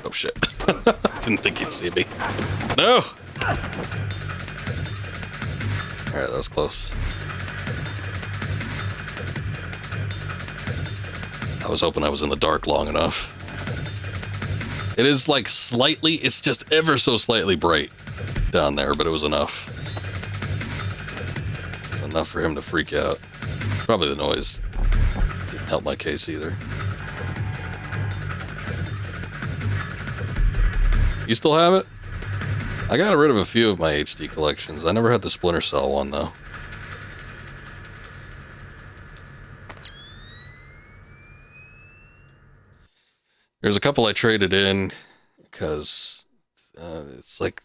Oh shit. Didn't think he'd see me. No! Alright, that was close. I was hoping I was in the dark long enough. It is like slightly, it's just ever so slightly bright down there, but it was enough. Enough for him to freak out. Probably the noise didn't help my case either. You still have it? I got rid of a few of my HD collections. I never had the Splinter Cell one, though. There's a couple I traded in because it's like,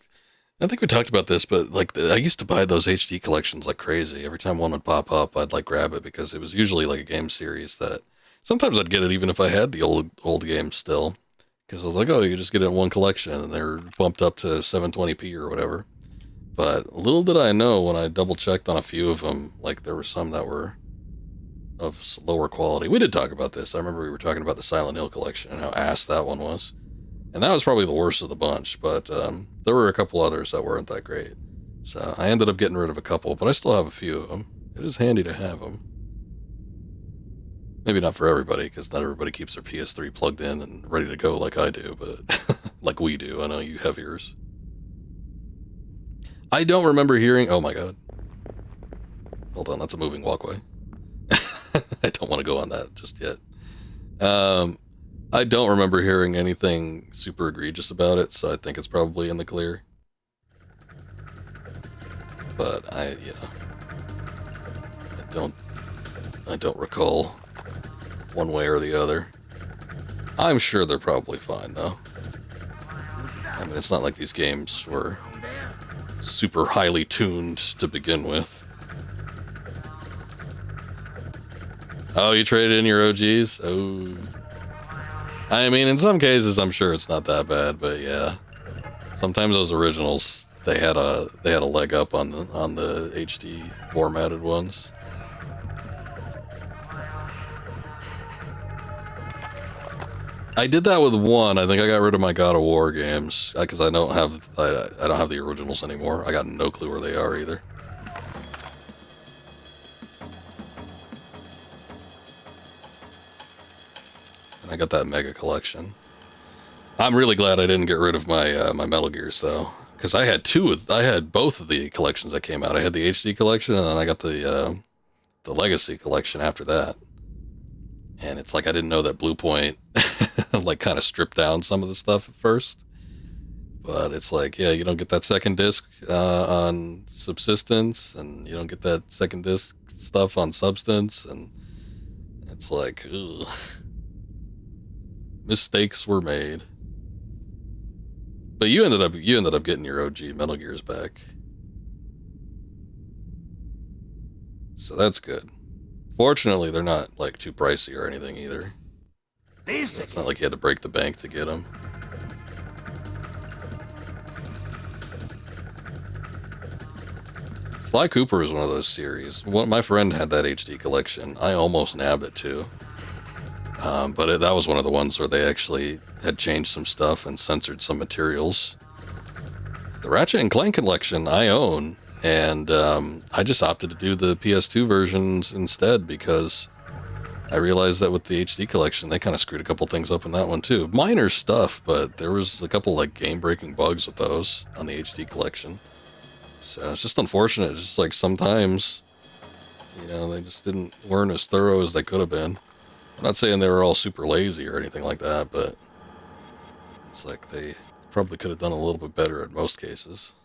I think we talked about this, but like I used to buy those HD collections like crazy. Every time one would pop up, I'd like grab it because it was usually like a game series that sometimes I'd get it even if I had the old games still. Because I was like, oh, you just get it in one collection, and they're bumped up to 720p or whatever. But little did I know when I double checked on a few of them, like there were some that were of lower quality. We did talk about this. I remember we were talking about the Silent Hill collection and how ass that one was. And that was probably the worst of the bunch, but there were a couple others that weren't that great. So I ended up getting rid of a couple, but I still have a few of them. It is handy to have them. Maybe not for everybody, because not everybody keeps their PS3 plugged in and ready to go like I do, but like we do. I know you have yours. I don't remember hearing... Oh my god. Hold on, that's a moving walkway. I don't want to go on that just yet. I don't remember hearing anything super egregious about it, so I think it's probably in the clear. But I don't recall one way or the other. I'm sure they're probably fine, though. I mean, it's not like these games were super highly tuned to begin with. Oh, you traded in your OGs? Oh. I mean, in some cases, I'm sure it's not that bad, but yeah. Sometimes those originals, they had a leg up on the HD formatted ones. I did that with one. I think I got rid of my God of War games because I don't have the originals anymore. I got no clue where they are either. And I got that Mega Collection. I'm really glad I didn't get rid of my my Metal Gears though, because I had both of the collections that came out. I had the HD collection, and then I got the Legacy collection after that. And it's like I didn't know that Blue Point like kind of stripped down some of the stuff at first. But it's like, yeah, you don't get that second disc on Subsistence, and you don't get that second disc stuff on Substance, and it's like, ugh. Mistakes were made. But you ended up getting your OG Metal Gears back. So that's good. Fortunately, they're not like too pricey or anything either. So it's not like you had to break the bank to get them. Sly Cooper is one of those series. My friend had that HD collection. I almost nabbed it too. But that was one of the ones where they actually had changed some stuff and censored some materials. The Ratchet and Clank collection I own, and I just opted to do the PS2 versions instead because I realized that with the HD collection, they kind of screwed a couple things up in that one too. Minor stuff, but there was a couple like game-breaking bugs with those on the HD collection. So it's just unfortunate. It's just like sometimes, they just weren't as thorough as they could have been. I'm not saying they were all super lazy or anything like that, but it's like they probably could have done a little bit better in most cases.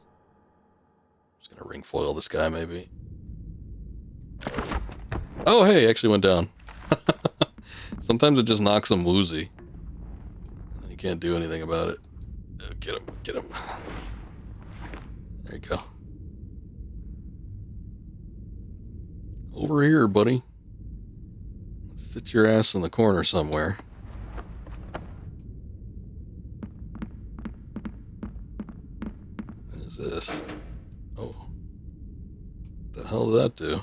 Just gonna ring foil this guy, maybe. Oh, hey, actually went down. Sometimes it just knocks him woozy. And you can't do anything about it. Oh, get him. There you go. Over here, buddy. Sit your ass in the corner somewhere. What is this? Oh. What the hell did that do?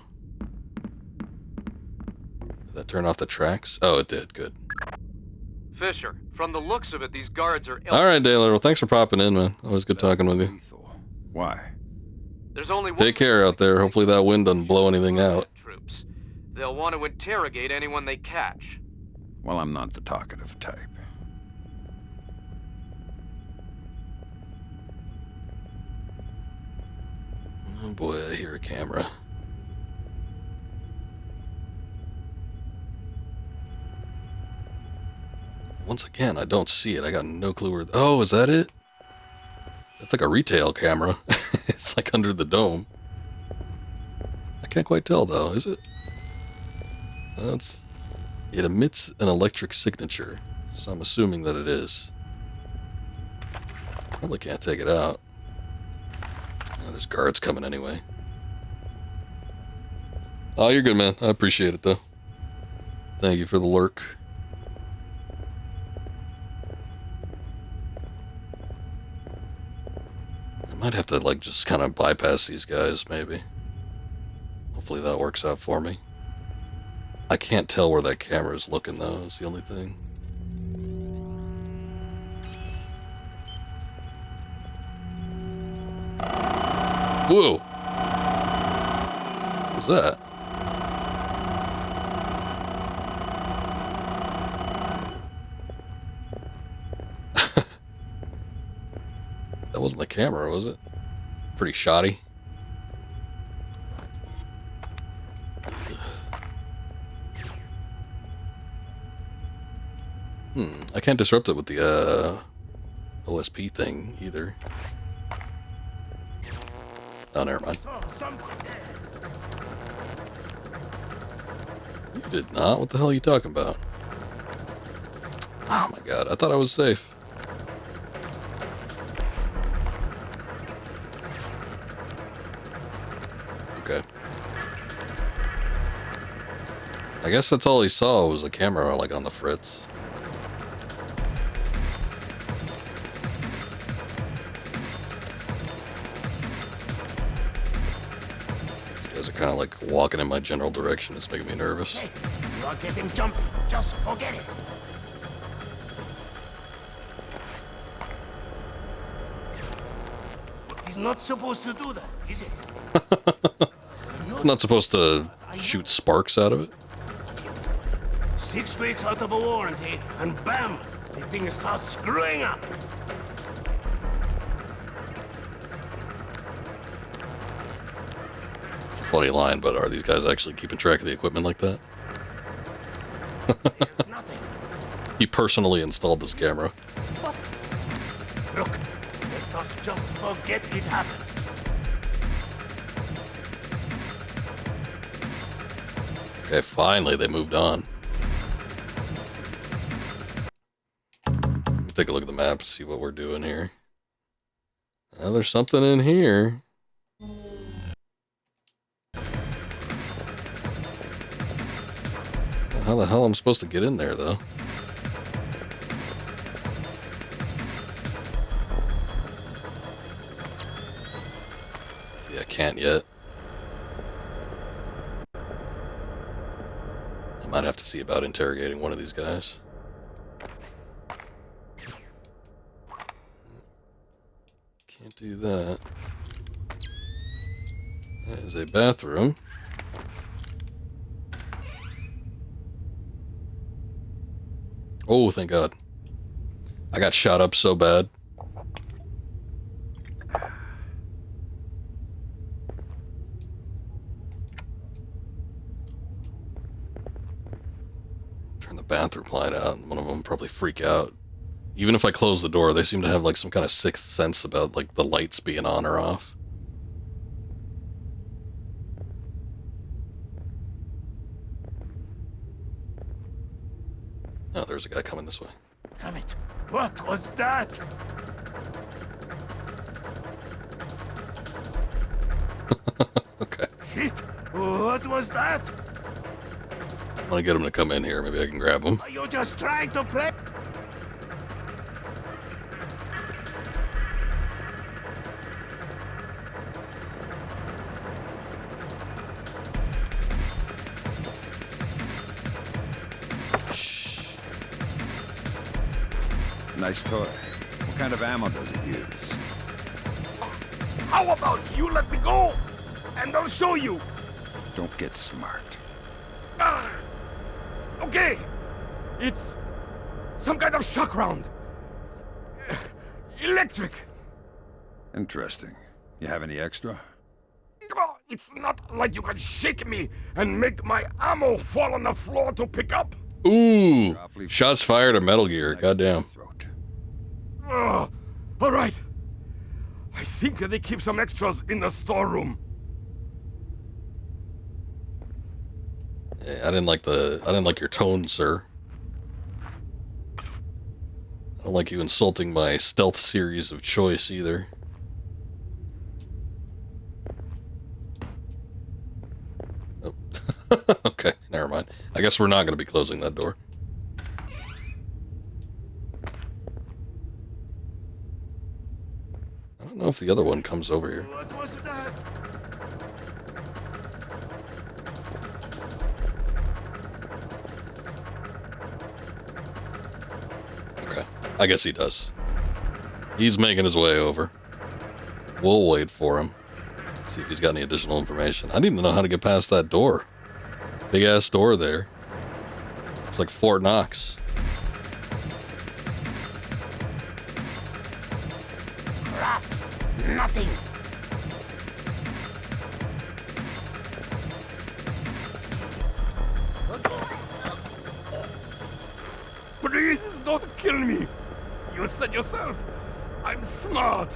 Did that turn off the tracks? Oh, it did. Good. Fisher, from the looks of it, these guards are... Alright, Taylor. Well, thanks for popping in, man. Always good talking with you. Why? There's only one... Take care out there. Hopefully that wind doesn't blow anything out. Troops. They'll want to interrogate anyone they catch. Well, I'm not the talkative type. Oh boy, I hear a camera. Once again, I don't see it. I got no clue where... Oh, is that it? That's like a retail camera. It's like under the dome. I can't quite tell, though, is it? It emits an electric signature, so I'm assuming that it is. Probably can't take it out. Oh, there's guards coming anyway. Oh, you're good, man. I appreciate it, though. Thank you for the lurk. Might have to, like, just kind of bypass these guys, maybe. Hopefully that works out for me. I can't tell where that camera is looking, though. It's the only thing. Whoa! What was that? That wasn't the camera, was it? Pretty shoddy. I can't disrupt it with the OSP thing either. Oh, never mind. You did not? What the hell are you talking about? Oh my god, I thought I was safe. Okay. I guess that's all he saw was the camera, like, on the fritz. These guys are kind of like walking in my general direction. It's making me nervous. Hey, you are getting jumpy. Just forget it. He's not supposed to do that, is it? It's not supposed to shoot sparks out of it. 6 weeks out of a warranty, and bam! The thing starts screwing up. It's a funny line, but are these guys actually keeping track of the equipment like that? He personally installed this camera. Look, let us just forget it happened. Okay, finally they moved on. Let's take a look at the map, see what we're doing here. There's something in here. How the hell am I supposed to get in there, though? Yeah, I can't yet. I might have to see about interrogating one of these guys. Can't do that. That is a bathroom. Oh, thank God. I got shot up so bad. Turn the bathroom light out, and one of them probably freak out. Even if I close the door, they seem to have like some kind of sixth sense about like the lights being on or off. Oh, there's a guy coming this way. Damn it! What was that? Okay. Shit! What was that? I want to get him to come in here. Maybe I can grab him. Are you just trying to play? Nice toy. What kind of ammo does it use? How about you let me go? And I'll show you. Don't get smart. Okay. It's some kind of shock round. Electric. Interesting. You have any extra? It's not like you can shake me and make my ammo fall on the floor to pick up. Ooh! Shots fired at Metal Gear. Goddamn. All right. I think they keep some extras in the storeroom. I didn't like your tone, sir. I don't like you insulting my stealth series of choice either. Oh. Okay, never mind. I guess we're not going to be closing that door. I don't know if the other one comes over here. What was that? Okay. I guess he does. He's making his way over. We'll wait for him. See if he's got any additional information. I need to know how to get past that door. Big ass door there. It's like Fort Knox. Nothing. Please don't kill me. You said yourself, I'm smart.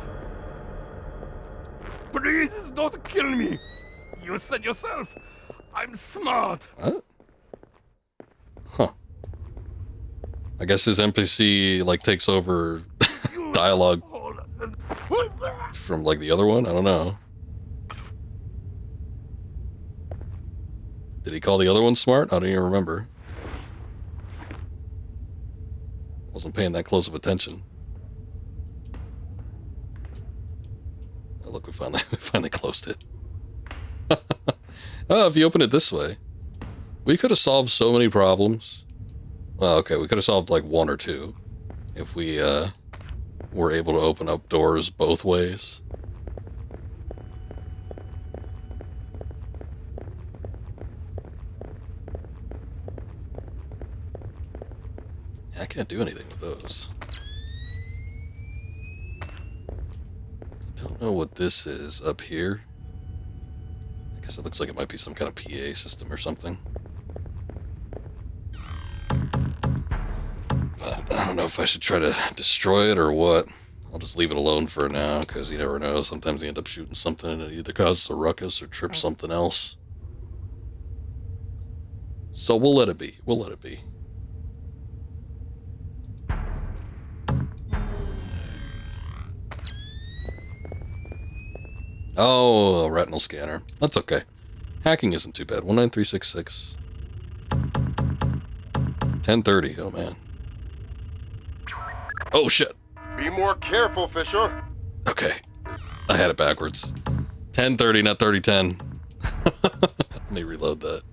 Please don't kill me. You said yourself, I'm smart. What? Huh. I guess his NPC, like, takes over dialogue from, like, the other one? I don't know. Did he call the other one smart? I don't even remember. Wasn't paying that close of attention. Oh, look, we finally closed it. Oh, if you open it this way, we could have solved so many problems. Well, okay, we could have solved like one or two if we were able to open up doors both ways. I can't do anything with those. I don't know what this is up here. I guess it looks like it might be some kind of PA system or something. But I don't know if I should try to destroy it or what. I'll just leave it alone for now, because you never know. Sometimes you end up shooting something and it either causes a ruckus or trips something else. So we'll let it be. We'll let it be. Oh, a retinal scanner. That's okay. Hacking isn't too bad. 19366. 1030. Oh, man. Oh, shit. Be more careful, Fisher. Okay. I had it backwards. 1030, not 3010. Let me reload that.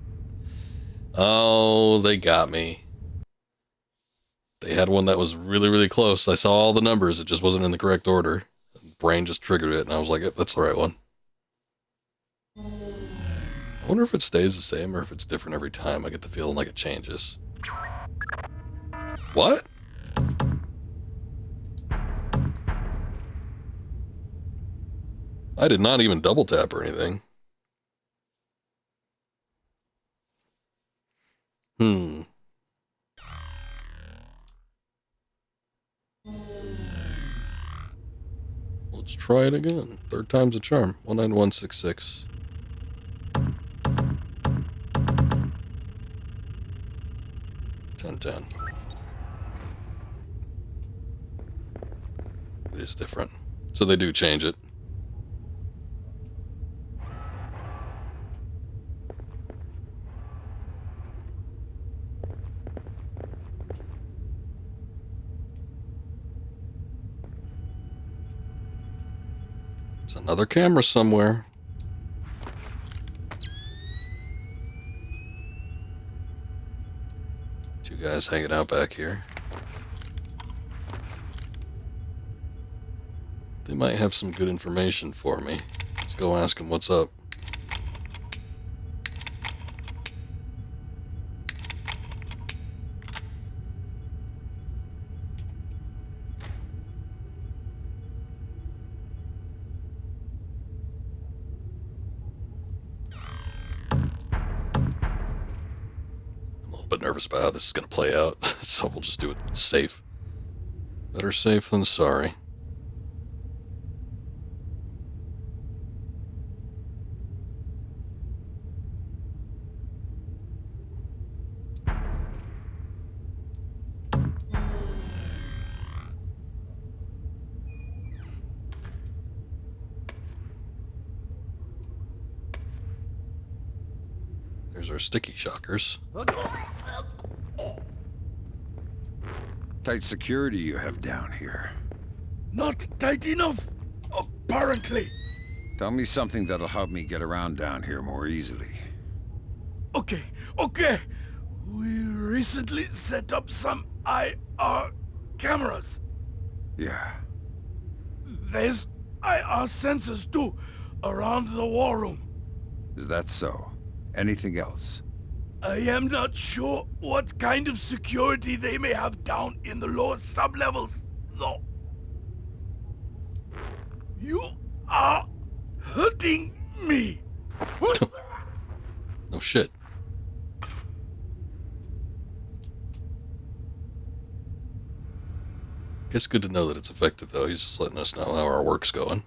Oh, they got me. They had one that was really, really close. I saw all the numbers. It just wasn't in the correct order. Brain just triggered it, and I was like, yep, that's the right one. I wonder if it stays the same or if it's different every time. I get the feeling like it changes. What? I did not even double tap or anything. Let's try it again. Third time's a charm. 19166. $10.10. It is different. So they do change it. It's another camera somewhere. Two guys hanging out back here. They might have some good information for me. Let's go ask them what's up. Nervous about how this is going to play out, so we'll just do it safe. Better safe than sorry. There's our sticky shockers. Tight security you have down here. Not tight enough. A apparently. Tell me something that'll help me get around down here more easily. Okay. We recently set up some IR cameras. Yeah. There's IR sensors too, around the war room. Is that so? Anything else? I am not sure what kind of security they may have down in the lower sublevels, though. You are hurting me. No shit. Guess good to know that it's effective, though. He's just letting us know how our work's going.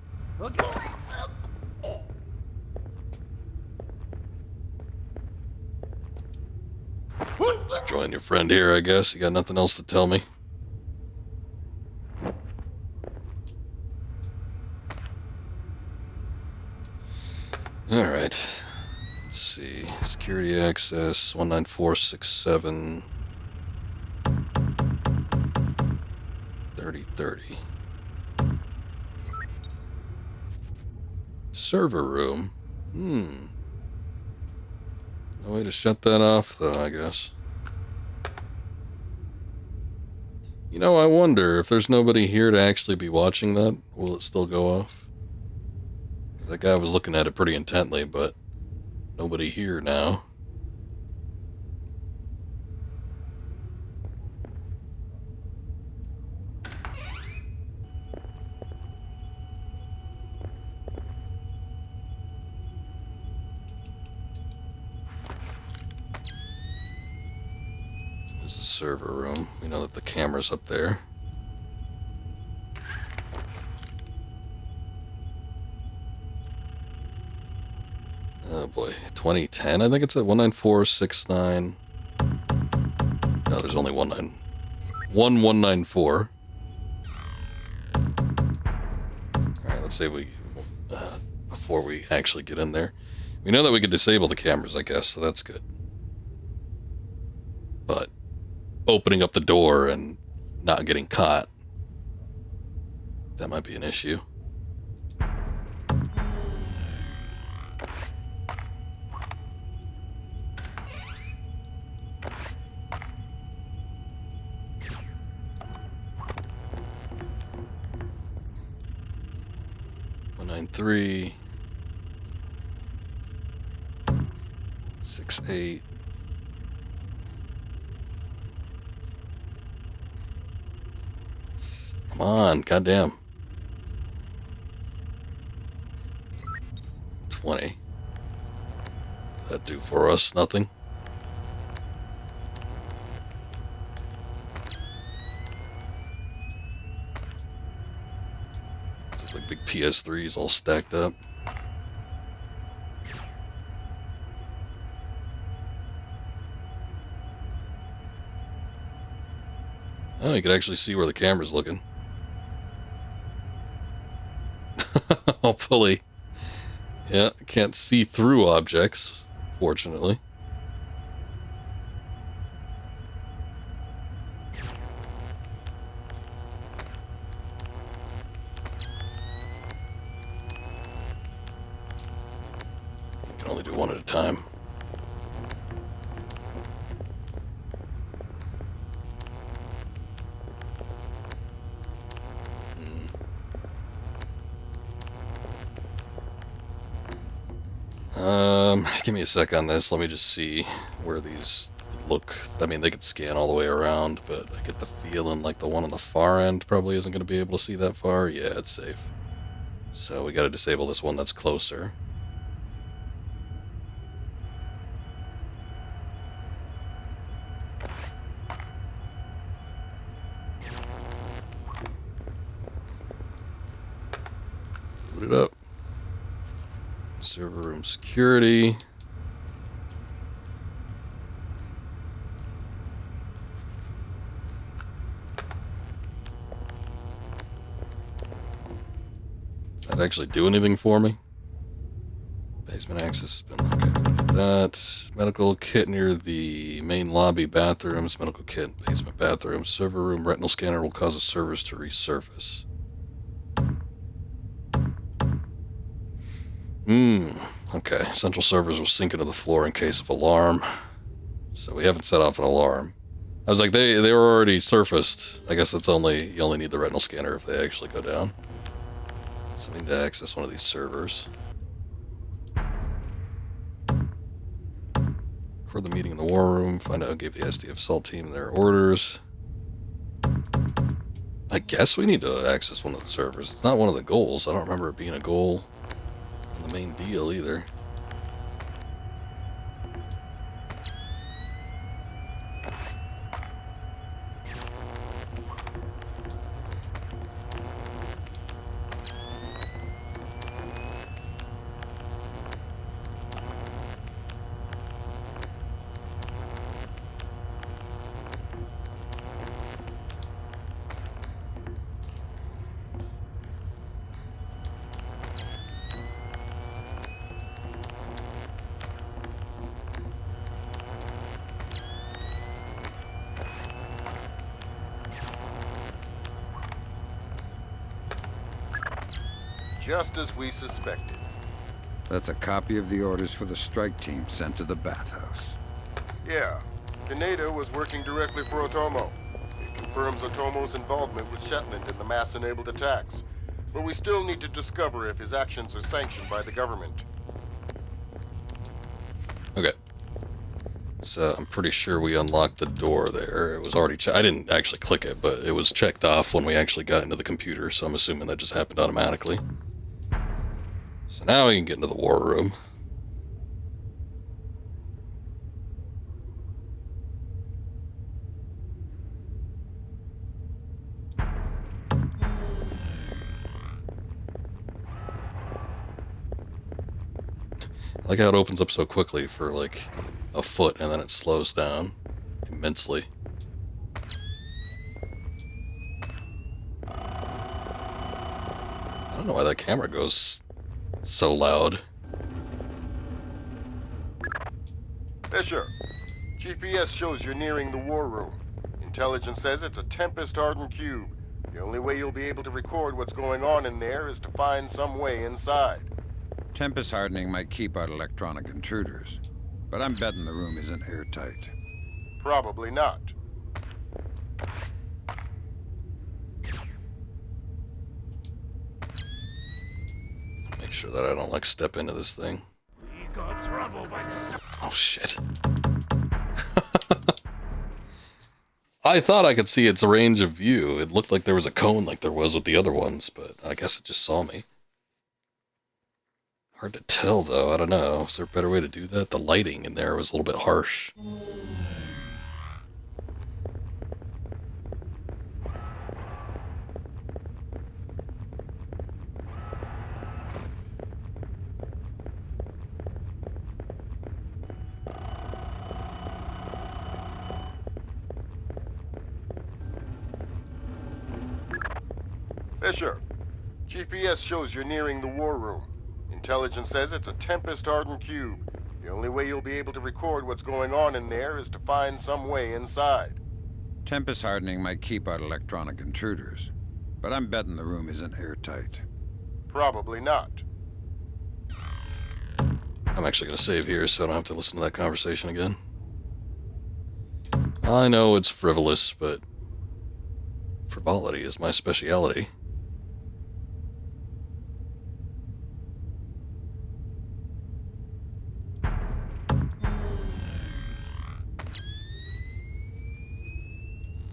Just join your friend here, I guess. You got nothing else to tell me? Alright. Let's see. Security access 19467 3030. Server room. No way to shut that off, though, I guess. You know, I wonder if there's nobody here to actually be watching that, will it still go off? That guy was looking at it pretty intently, but nobody here now. There's a server room. We know that the camera's up there. Oh boy, 2010, I think it's at 19469. No, there's only 1194. Alright, let's say we, before we actually get in there. We know that we could disable the cameras, I guess, so that's good. But opening up the door and not getting caught, that might be an issue. Three, 6, 8. Come on, goddamn. 20. That do for us? Nothing. It's like big PS3s all stacked up. Oh, you can actually see where the camera's looking. Hopefully. Yeah, can't see through objects, fortunately. You can only do one at a time. Give me a sec on this. Let me just see where these look. I mean, they could scan all the way around, but I get the feeling like the one on the far end probably isn't going to be able to see that far. Yeah, it's safe. So we got to disable this one that's closer. Boot it up. Server room security. Does that actually do anything for me? Basement access. Okay, that. Medical kit near the main lobby bathrooms. Medical kit, basement bathroom. Server room retinal scanner will cause the servers to resurface. Okay. Central servers will sink into the floor in case of alarm. So we haven't set off an alarm. I was like, they were already surfaced. I guess you only need the retinal scanner if they actually go down. So we need to access one of these servers. Record the meeting in the war room. Find out who gave the SDF assault team their orders. I guess we need to access one of the servers. It's not one of the goals. I don't remember it being a goal in the main deal either. Just as we suspected. That's a copy of the orders for the strike team sent to the bathhouse. Yeah, Kaneda was working directly for Otomo. It confirms Otomo's involvement with Shetland in the mass-enabled attacks. But we still need to discover if his actions are sanctioned by the government. Okay. So I'm pretty sure we unlocked the door there. It was already I didn't actually click it, but it was checked off when we actually got into the computer, so I'm assuming that just happened automatically. So now we can get into the war room. I like how it opens up so quickly for like a foot and then it slows down immensely. I don't know why that camera goes so loud. Fisher, GPS shows you're nearing the war room. Intelligence says it's a Tempest-hardened cube. The only way you'll be able to record what's going on in there is to find some way inside. Tempest hardening might keep out electronic intruders, but I'm betting the room isn't airtight. Probably not. Make sure that I don't like step into this thing. Oh shit. I thought I could see its range of view. It looked like there was a cone like there was with the other ones, but I guess it just saw me. Hard to tell though, I don't know. Is there a better way to do that? The lighting in there was a little bit harsh. Fisher, GPS shows you're nearing the war room. Intelligence says it's a Tempest-hardened cube. The only way you'll be able to record what's going on in there is to find some way inside. Tempest hardening might keep out electronic intruders, but I'm betting the room isn't airtight. Probably not. I'm actually going to save here so I don't have to listen to that conversation again. I know it's frivolous, but frivolity is my speciality.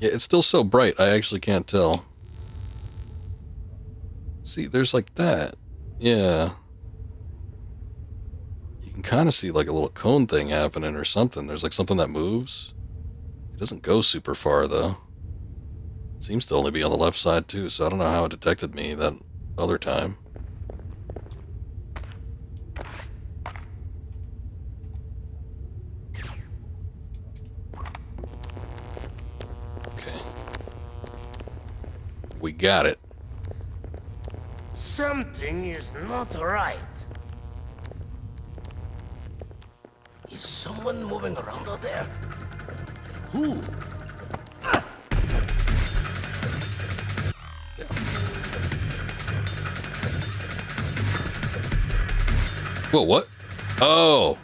Yeah, it's still so bright, I actually can't tell. See, there's like that. Yeah. You can kind of see like a little cone thing happening or something. There's like something that moves. It doesn't go super far, though. It seems to only be on the left side, too, so I don't know how it detected me that other time. We got it. Something is not right. Is someone moving around out there? Who? Whoa, what? Oh.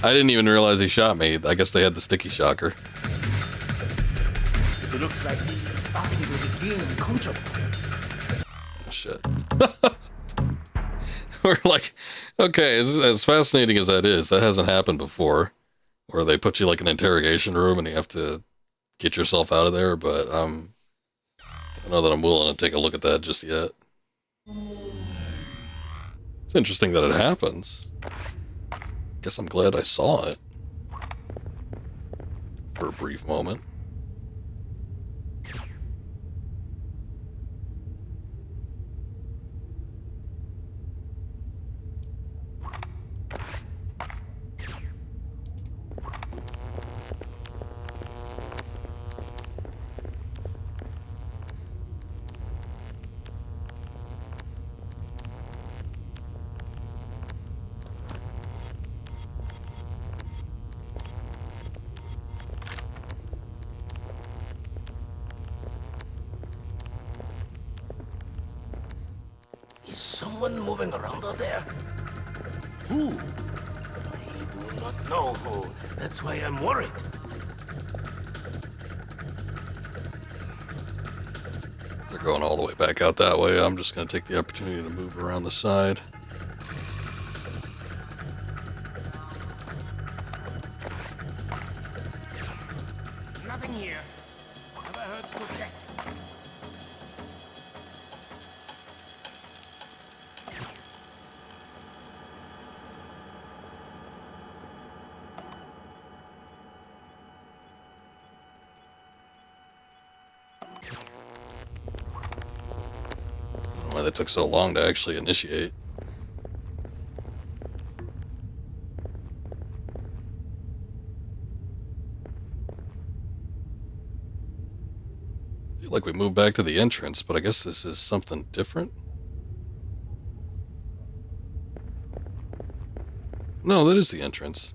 I didn't even realize he shot me. I guess they had the sticky shocker. It looks like he's starting to regain consciousness. Oh, shit. We're like, okay, as fascinating as that is, that hasn't happened before. Where they put you like in an interrogation room and you have to get yourself out of there, but I don't know that I'm willing to take a look at that just yet. It's interesting that it happens. Guess I'm glad I saw it. For a brief moment. Is someone moving around out there? Who? I do not know who. That's why I'm worried. They're going all the way back out that way. I'm just going to take the opportunity to move around the side. Nothing here. Never heard to check. I don't know why they took so long to actually initiate. I feel like we moved back to the entrance, but I guess this is something different. No, that is the entrance.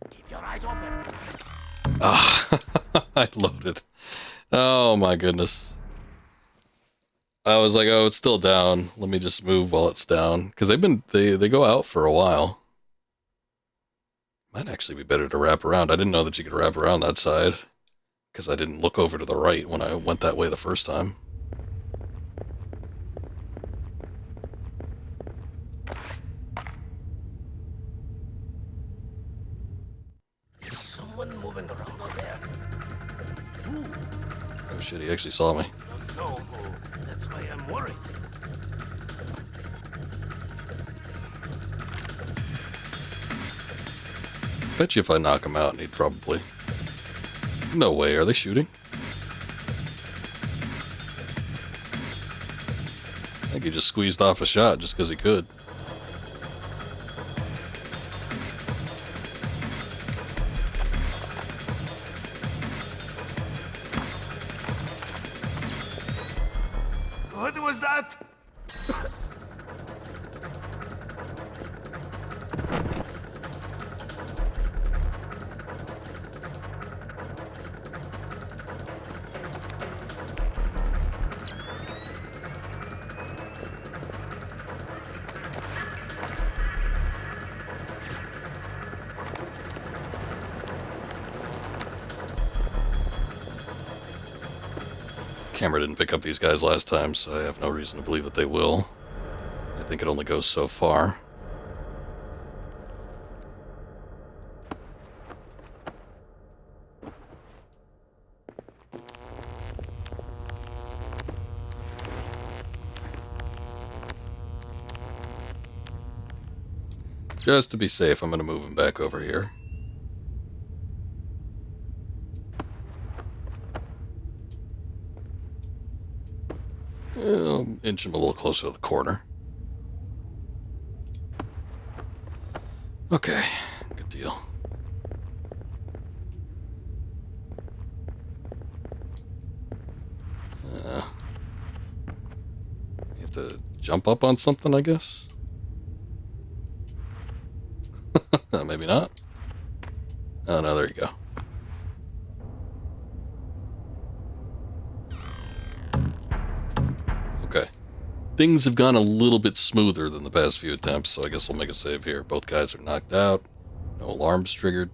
Keep your eyes open. Ah, I loaded. Oh my goodness. I was like, oh, it's still down. Let me just move while it's down. Because they go out for a while. Might actually be better to wrap around. I didn't know that you could wrap around that side. Because I didn't look over to the right when I went that way the first time. Is someone moving around out there? Who? Oh shit, he actually saw me. Don't know who. That's why I'm worried. Bet you if I knock him out, he'd probably... No way, are they shooting? I think he just squeezed off a shot just because he could. What was that? Camera didn't pick up these guys last time, so I have no reason to believe that they will. I think it only goes so far. Just to be safe, I'm going to move him back over here. I'll inch him a little closer to the corner. Okay, good deal. You have to jump up on something, I guess? Maybe not. things have gone a little bit smoother than the past few attempts, so I guess we'll make a save here. Both guys are knocked out. No alarms triggered.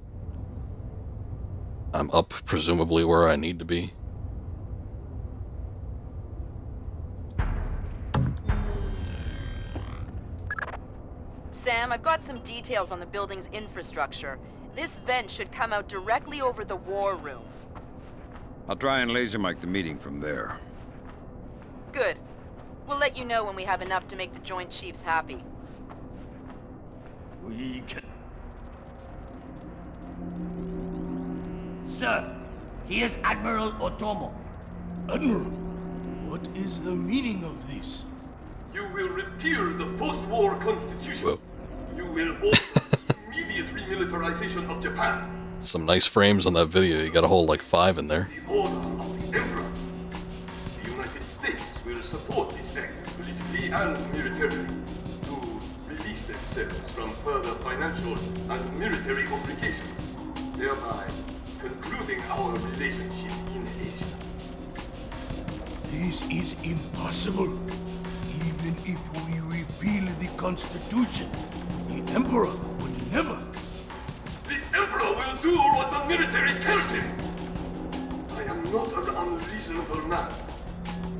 I'm up, presumably where I need to be. Sam, I've got some details on the building's infrastructure. This vent should come out directly over the war room. I'll try and laser mic the meeting from there. Good. We'll let you know when we have enough to make the Joint Chiefs happy. We can... Sir, here's Admiral Otomo. Admiral, what is the meaning of this? You will repeal the post-war constitution. Whoa. You will order immediate remilitarization of Japan. Some nice frames on that video. You got a whole like 5 in there. The order of the Emperor. The United States will support this act politically and militarily to release themselves from further financial and military obligations, thereby concluding our relationship in Asia. This is impossible. Even if we repeal the Constitution, the Emperor would never. The Emperor will do what the military tells him! I am not an unreasonable man.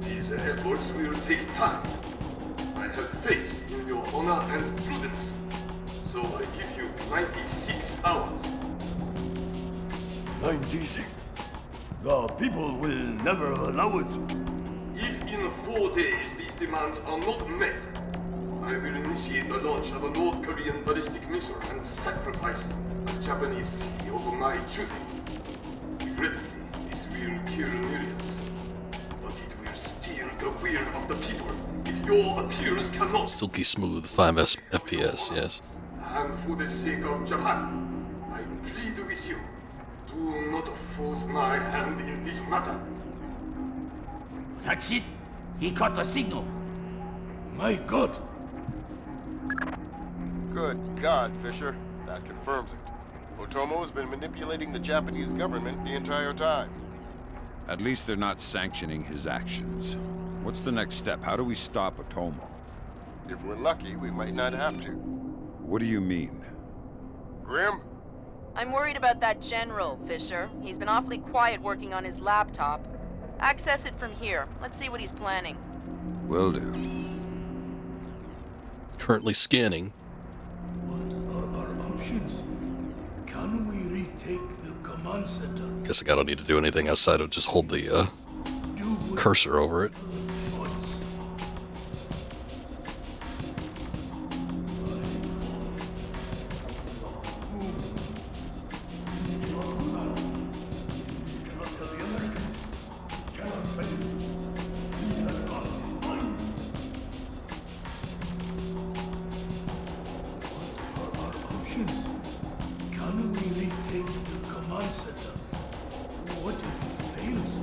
These efforts will take time. I have faith in your honor and prudence. So I give you 96 hours. 96. The people will never allow it. If in 4 days these demands are not met, I will initiate the launch of a North Korean ballistic missile and sacrifice a Japanese city of my choosing. Regrettably, this will kill millions, but it will steal the will of the people if your appeals cannot. Silky smooth 5 FPS, yes. And for the sake of Japan, I plead with you, do not force my hand in this matter. That's it. He caught the signal. My God. Good God, Fisher. That confirms it. Otomo has been manipulating the Japanese government the entire time. At least they're not sanctioning his actions. What's the next step? How do we stop Otomo? If we're lucky, we might not have to. What do you mean? Grim? I'm worried about that general, Fisher. He's been awfully quiet working on his laptop. Access it from here. Let's see what he's planning. Will do. Currently scanning. What are our options? Can we retake the command center? Guess I don't need to do anything outside of just hold the cursor over it. Choice. Can we retake the command center? What if it fails?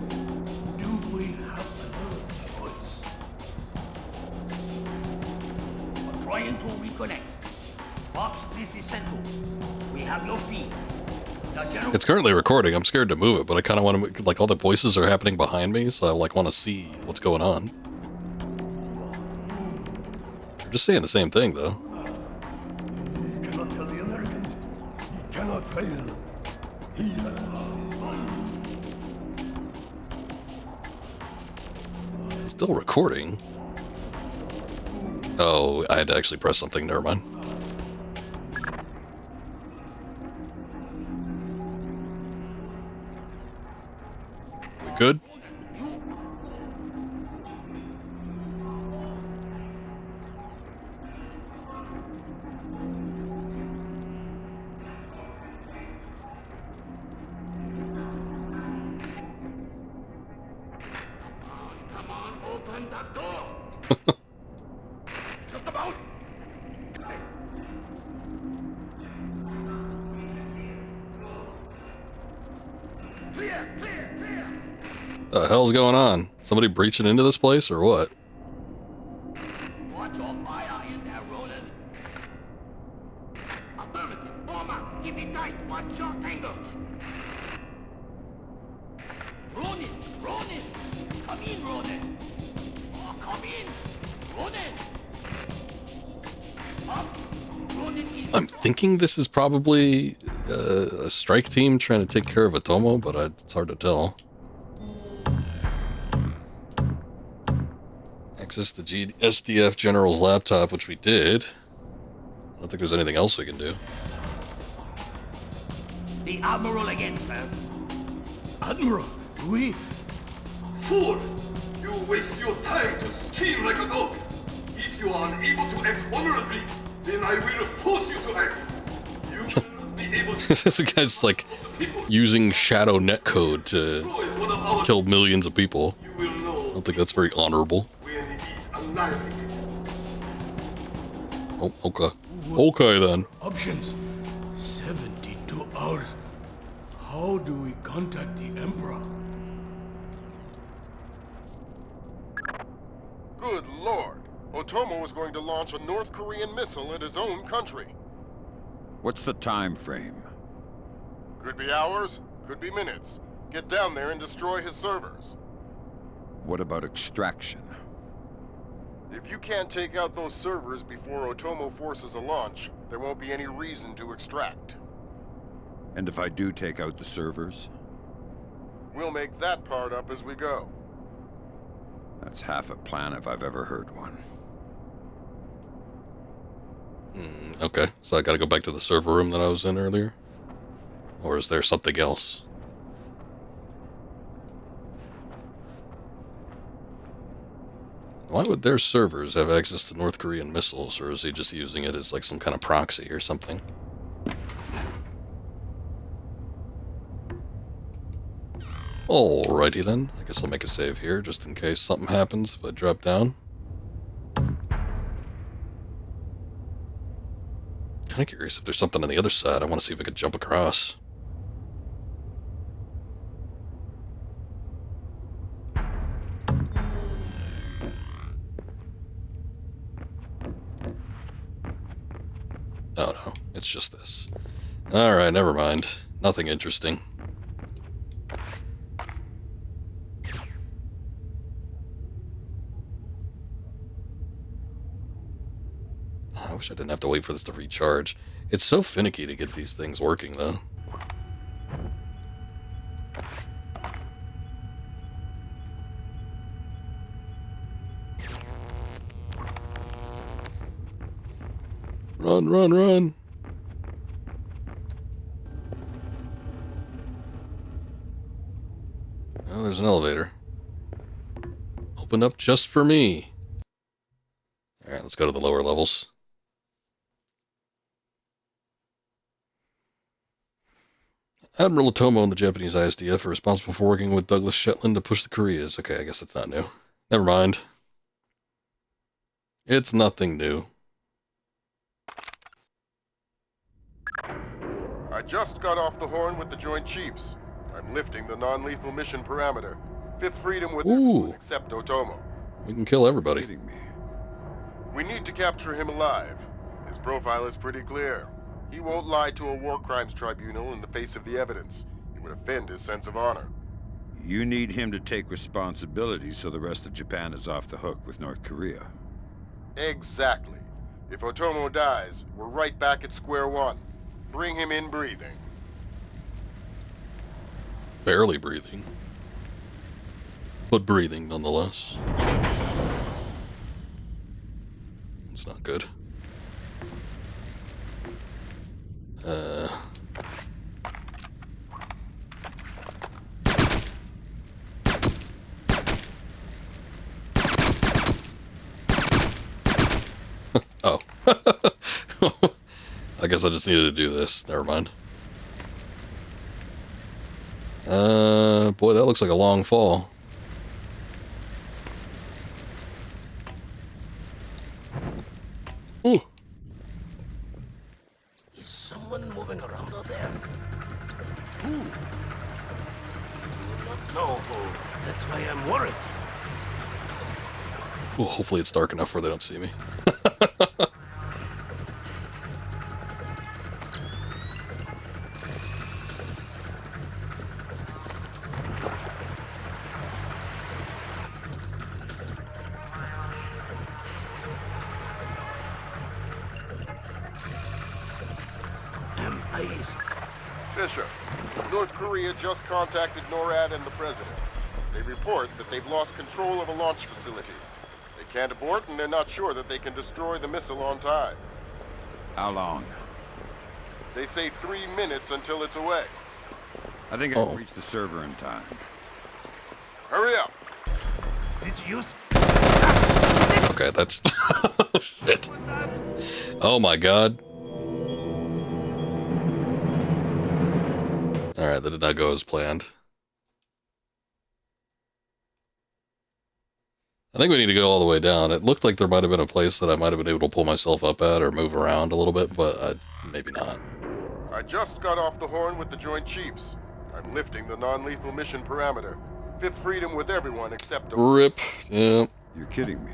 Do we have another choice? We're trying to reconnect. Fox, this is Central. We have your feed. The general... It's currently recording. I'm scared to move it, but I kind of want to, like, all the voices are happening behind me, so I, like, want to see what's going on. They're just saying the same thing, though. He cannot tell the Americans. He cannot fail. He has lost his mind. It's still recording. Oh, I had to actually press something. Never mind. We good? Come on, open the door. Just about. Clear, clear, clear. The hell's going on? Somebody breaching into this place or what? Watch your fire in there, Roland. Affirmative. Form up. Keep it tight. Watch your angle. Ronin, Ronin. Come in, Ronin. Oh, come in. I'm thinking this is probably a strike team trying to take care of Otomo, but it's hard to tell. Access the SDF General's laptop, which we did. I don't think there's anything else we can do. The Admiral again, sir. Admiral, we... Fool! You waste your time to scheme like a dog. If you are unable to act honorably, then I will force you to act. You will not be able to... This guy's like using shadow netcode to kill millions of people. I don't think that's very honorable. Oh, okay. Okay then. Options. 72 hours. How do we contact the Emperor? Good lord! Otomo is going to launch a North Korean missile at his own country. What's the time frame? Could be hours, could be minutes. Get down there and destroy his servers. What about extraction? If you can't take out those servers before Otomo forces a launch, there won't be any reason to extract. And if I do take out the servers? We'll make that part up as we go. That's half a plan if I've ever heard one. Okay, so I gotta go back to the server room that I was in earlier? Or is there something else? Why would their servers have access to North Korean missiles, or is he just using it as like some kind of proxy or something? Alrighty then, I guess I'll make a save here, just in case something happens if I drop down. Kinda curious if there's something on the other side. I want to see if I could jump across. Oh no, it's just this. Alright, never mind. Nothing interesting. I wish I didn't have to wait for this to recharge. It's so finicky to get these things working, though. Run, run, run! Oh, there's an elevator. Open up just for me. Alright, let's go to the lower levels. Admiral Otomo and the Japanese ISDF are responsible for working with Douglas Shetland to push the Koreas. Okay, I guess that's not new. Never mind. It's nothing new. I just got off the horn with the Joint Chiefs. I'm lifting the non-lethal mission parameter. Fifth freedom with everyone except Otomo. We can kill everybody. We need to capture him alive. His profile is pretty clear. He won't lie to a war crimes tribunal in the face of the evidence. It would offend his sense of honor. You need him to take responsibility so the rest of Japan is off the hook with North Korea. Exactly. If Otomo dies, we're right back at square one. Bring him in breathing. Barely breathing. But breathing nonetheless. It's not good. Oh. I guess I just needed to do this. Never mind. Boy, that looks like a long fall. Ooh. Is someone moving around out there? Who? I do not know who. That's why I'm worried. Well, hopefully it's dark enough where they don't see me. please. Fisher, North Korea just contacted NORAD and the President. They report that they've lost control of a launch facility. They can't abort, and they're not sure that they can destroy the missile on time. How long? They say 3 minutes until it's away. I think I can reach the server in time. Hurry up! Did you... Okay, that's... Shit. Oh my god. Alright, that did not go as planned. I think we need to go all the way down. It looked like there might have been a place that I might have been able to pull myself up at or move around a little bit, but maybe not. I just got off the horn with the Joint Chiefs. I'm lifting the non-lethal mission parameter. Fifth freedom with everyone except... RIP. Yeah. You're kidding me.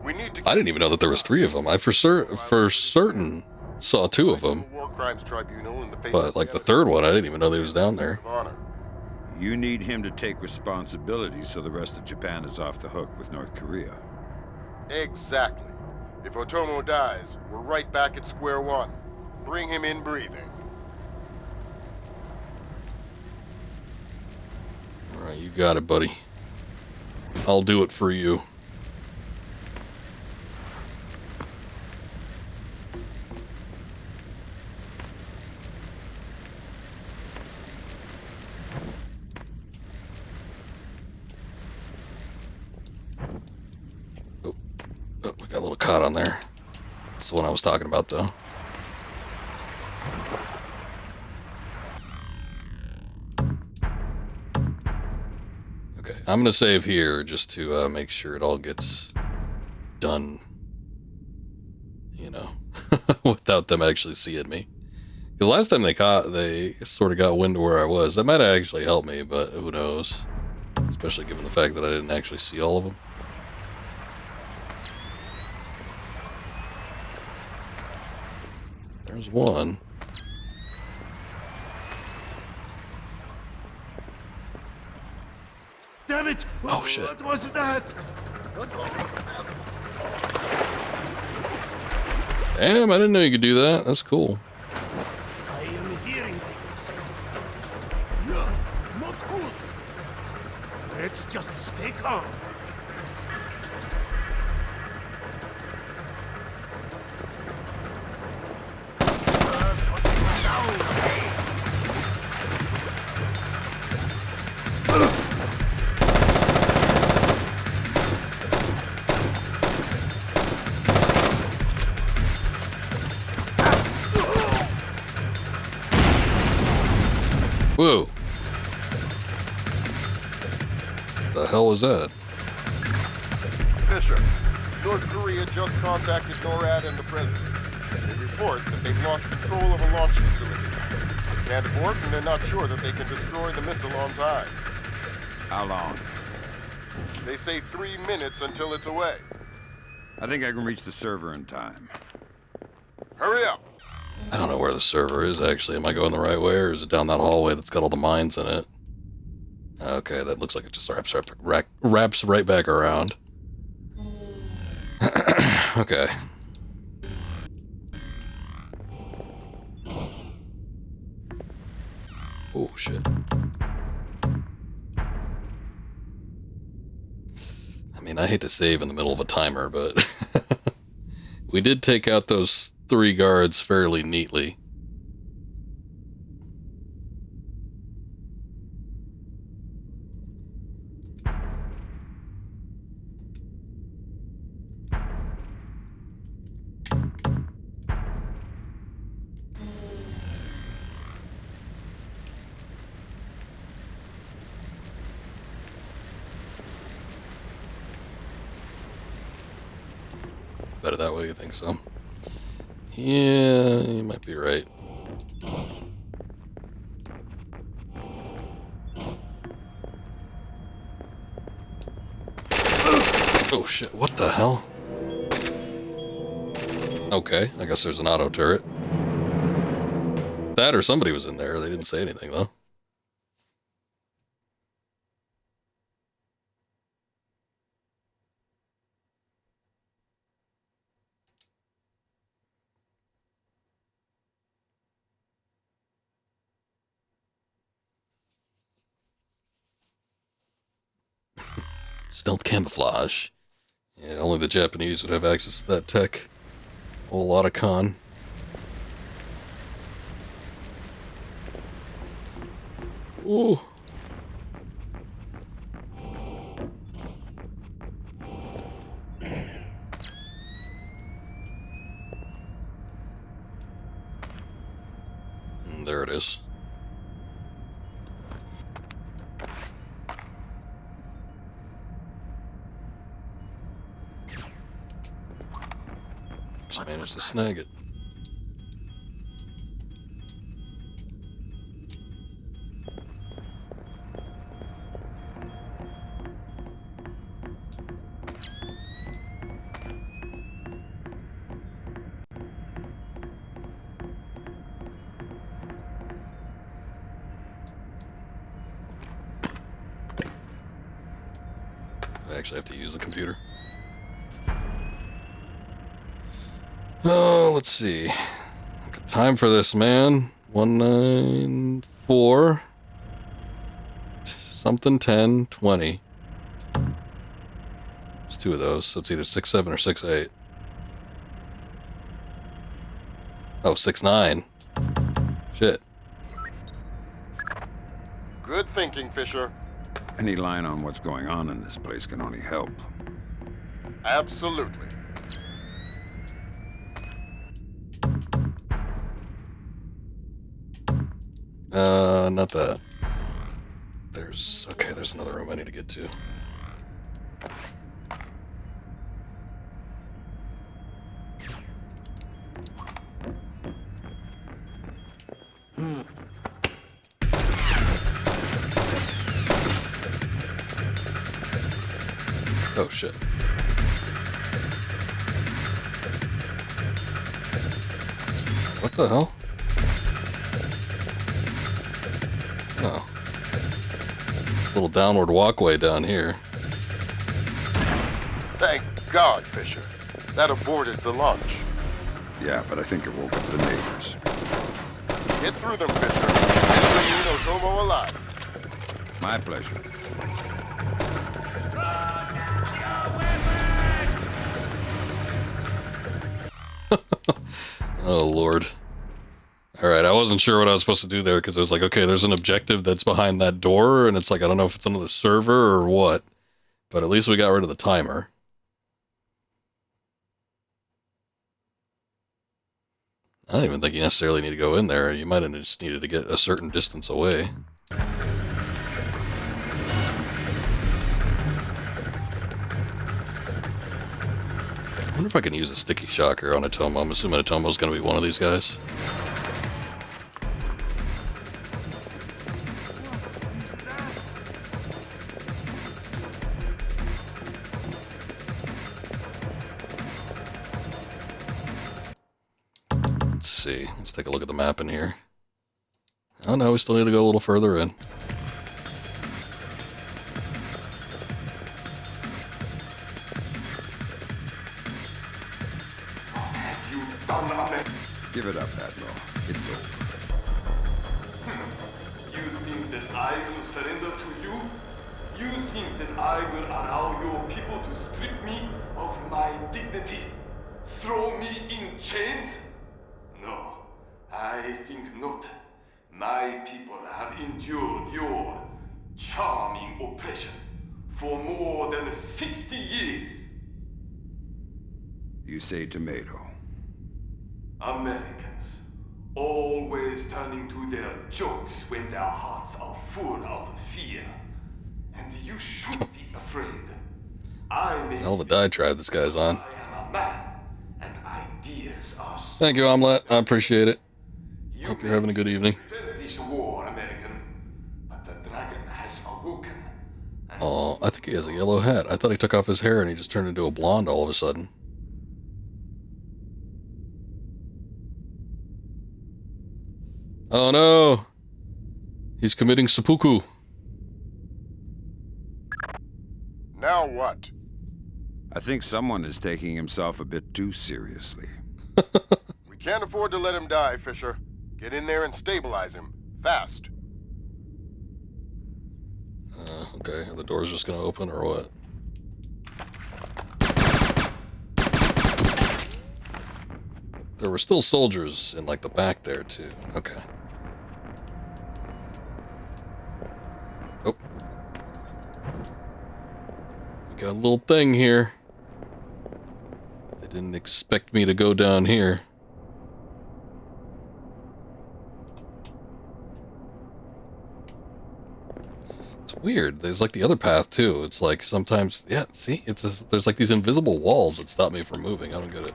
We need to... I didn't even know that there was 3 of them. I for certain saw 2 of them. War Crimes Tribunal in the face But like the 3rd one, I didn't even know they was down there. You need him to take responsibility so the rest of Japan is off the hook with North Korea. Exactly. If Otomo dies, we're right back at square one. Bring him in breathing. Alright, you got it, buddy. I'll do it for you. Oh, we got a little caught on there. That's the one I was talking about, though. Okay, I'm gonna save here just to make sure it all gets done, you know, without them actually seeing me. Because last time they sort of got wind of where I was. That might have actually helped me, but who knows? Especially given the fact that I didn't actually see all of them. There's one. Damn it! Oh shit! What was that? Damn! I didn't know you could do that. That's cool. I am hearing things. No, not good. Let's just stay calm. Whoa! The hell was that? Fisher, North Korea just contacted NORAD and the President. They report that they've lost control of a launch facility. They can't abort, and they're not sure that they can destroy the missile on time. How long? They say 3 minutes until it's away. I think I can reach the server in time. Hurry up! I don't know where the server is, actually. Am I going the right way, or is it down that hallway that's got all the mines in it? Okay, that looks like it just wraps right back around. Okay. Oh, shit. I mean, I hate to save in the middle of a timer, but... we did take out those 3 guards fairly neatly. Better that way, you think so? Yeah, you might be right. Oh shit, what the hell? Okay, I guess there's an auto turret. That or somebody was in there, they didn't say anything though. Stealth camouflage. Yeah, only the Japanese would have access to that tech. Whole lot of con. Ooh. There it is. Just managed to snag it. I actually have to use the computer. Oh, let's see. Got time for this, man. 194 something 10 20. There's two of those, so it's either 6-7 or 6-8. Oh, 6-9. Shit. Good thinking, Fisher. Any line on what's going on in this place can only help. Absolutely. Not that. There's another room I need to get to. Oh shit. What the hell? Oh. Little downward walkway down here. Thank God, Fisher. That aborted the launch. Yeah, but I think it woke up the neighbors. Get through them, Fisher. And bring in Otomo alive. My pleasure. Oh, Lord. Alright, I wasn't sure what I was supposed to do there, because I was like, okay, there's an objective that's behind that door, and it's like, I don't know if it's another server or what, but at least we got rid of the timer. I don't even think you necessarily need to go in there. You might have just needed to get a certain distance away. I wonder if I can use a sticky shocker on Otomo. I'm assuming Otomo's going to be one of these guys. Let's see. Let's take a look at the map in here. Oh no, we still need to go a little further in. Give it up, Admiral. It's over. You think that I will surrender to you? You think that I will allow your people to strip me of my dignity? Throw me in chains? No, I think not. My people have endured your charming oppression for more than 60 years. You say tomato. Americans, always turning to their jokes when their hearts are full of fear. And you should be afraid. It's a hell of a diatribe this guy's on. I am a man, and ideas are... Thank you, Omelette. I appreciate it. Hope you're having a good evening. Prevent this war, American. But the dragon has awoken. Oh, I think he has a yellow hat. I thought he took off his hair and he just turned into a blonde all of a sudden. Oh no! He's committing seppuku. Now what? I think someone is taking himself a bit too seriously. We can't afford to let him die, Fisher. Get in there and stabilize him. Fast. Okay, are the doors just gonna open or what? There were still soldiers in, like, the back there, too. Okay. Oh. We got a little thing here. They didn't expect me to go down here. It's weird. There's, like, the other path, too. It's, like, sometimes... Yeah, see? There's, like, these invisible walls that stop me from moving. I don't get it.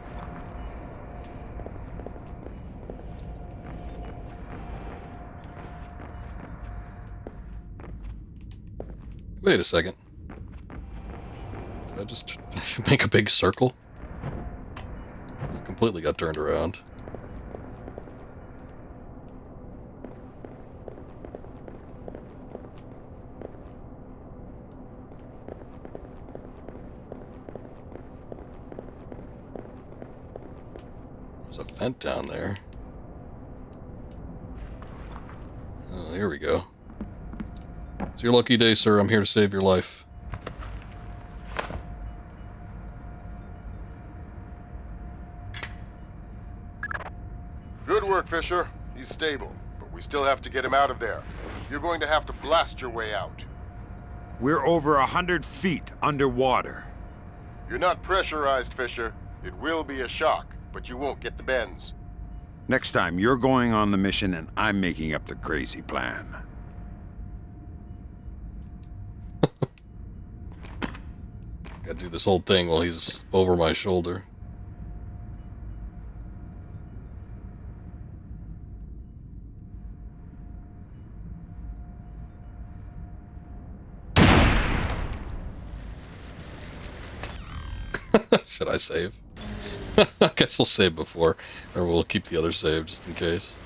Wait a second. Did I just make a big circle? I completely got turned around. There's a vent down there. Oh, here we go. It's your lucky day, sir. I'm here to save your life. Good work, Fisher. He's stable, but we still have to get him out of there. You're going to have to blast your way out. We're over 100 feet underwater. You're not pressurized, Fisher. It will be a shock, but you won't get the bends. Next time, you're going on the mission and I'm making up the crazy plan. Gotta do this whole thing while he's over my shoulder. Should I save? I guess we'll save before, or we'll keep the other save just in case.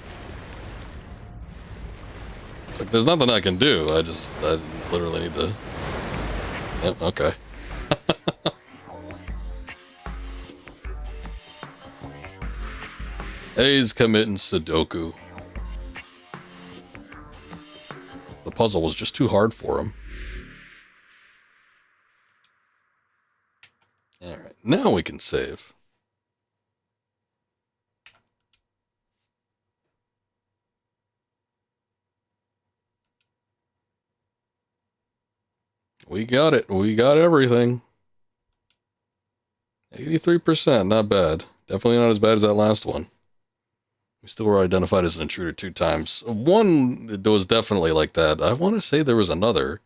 It's like, there's nothing I can do. I literally need to... Yep, okay. He's committing Sudoku. The puzzle was just too hard for him. Alright, now we can save. We got it. We got everything. 83%, not bad. Definitely not as bad as that last one. We still were identified as an intruder 2 times. One, it was definitely like that. I want to say there was another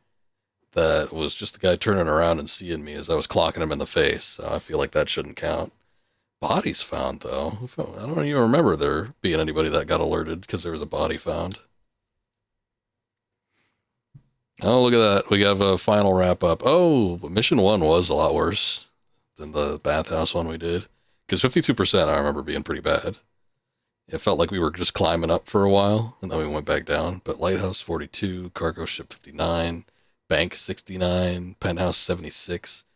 that was just the guy turning around and seeing me as I was clocking him in the face. So I feel like that shouldn't count. Bodies found, though. I don't even remember there being anybody that got alerted because there was a body found. Oh, look at that. We have a final wrap up. Oh, mission 1 was a lot worse than the bathhouse one we did. Because 52% I remember being pretty bad. It felt like we were just climbing up for a while, and then we went back down. But Lighthouse 42, Cargo Ship 59, Bank 69, Penthouse 76.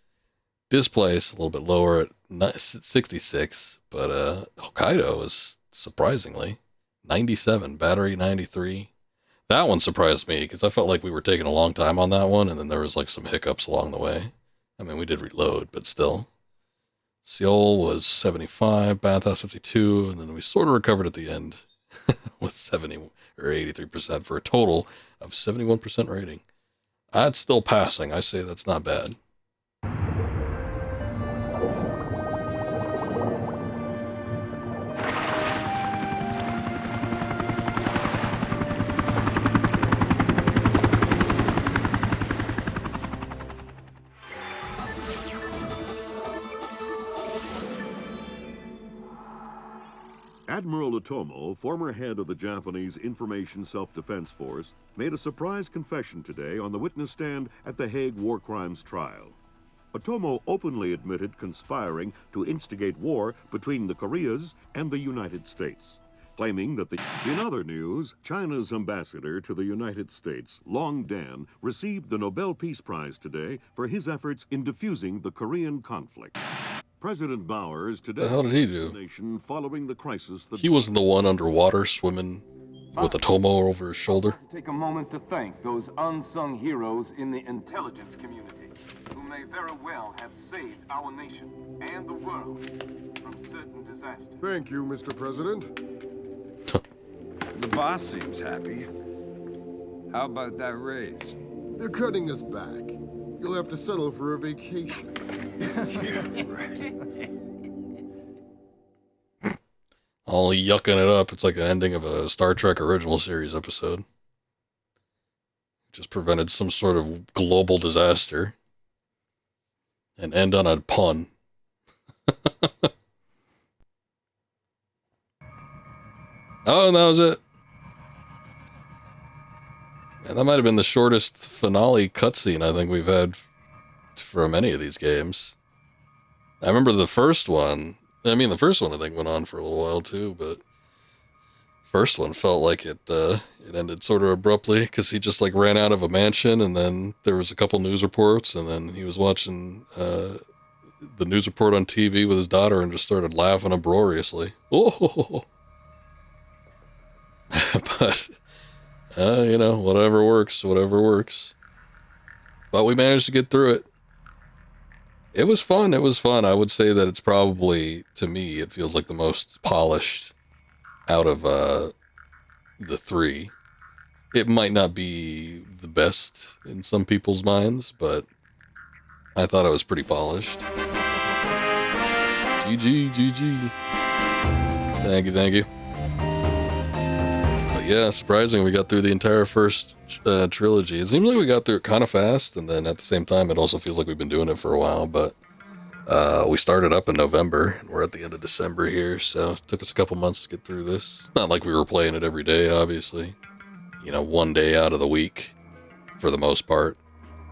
This place, a little bit lower at 66, but Hokkaido is surprisingly 97, Battery 93. That one surprised me, because I felt like we were taking a long time on that one, and then there was like some hiccups along the way. I mean, we did reload, but still. Seoul was 75, Bathhouse 52, and then we sort of recovered at the end with 70 or 83% for a total of 71% rating. That's still passing. I say that's not bad. Admiral Otomo, former head of the Japanese Information Self-Defense Force, made a surprise confession today on the witness stand at the Hague War Crimes trial. Otomo openly admitted conspiring to instigate war between the Koreas and the United States, claiming that In other news, China's ambassador to the United States, Long Dan, received the Nobel Peace Prize today for his efforts in defusing the Korean conflict. President Bowers today... The hell did he do? Following the crisis that... He wasn't the one underwater swimming with Otomo over his shoulder. Take a moment to thank those unsung heroes in the intelligence community who may very well have saved our nation and the world from from certain disasters. Thank you, Mr. President. The boss seems happy. How about that raise? They're cutting us back. You'll have to settle for a vacation. Yeah, right. All yucking it up. It's like an ending of a Star Trek original series episode. Just prevented some sort of global disaster. And end on a pun. Oh, and that was it. And that might have been the shortest finale cutscene I think we've had from any of these games. I remember the first one. I mean, the first one I think went on for a little while too, but first one felt like it ended sort of abruptly because he just like ran out of a mansion, and then there was a couple news reports, and then he was watching the news report on TV with his daughter and just started laughing uproariously. Oh, but you know, whatever works. But we managed to get through it. It was fun. I would say that it's probably, to me, it feels like the most polished out of the three. It might not be the best in some people's minds, but I thought it was pretty polished. GG. Thank you. But yeah, surprising, we got through the entire first trilogy. It seems like we got through it kind of fast, and then at the same time, it also feels like we've been doing it for a while, but we started up in November, and we're at the end of December here, so it took us a couple months to get through this. It's not like we were playing it every day, obviously. You know, one day out of the week, for the most part.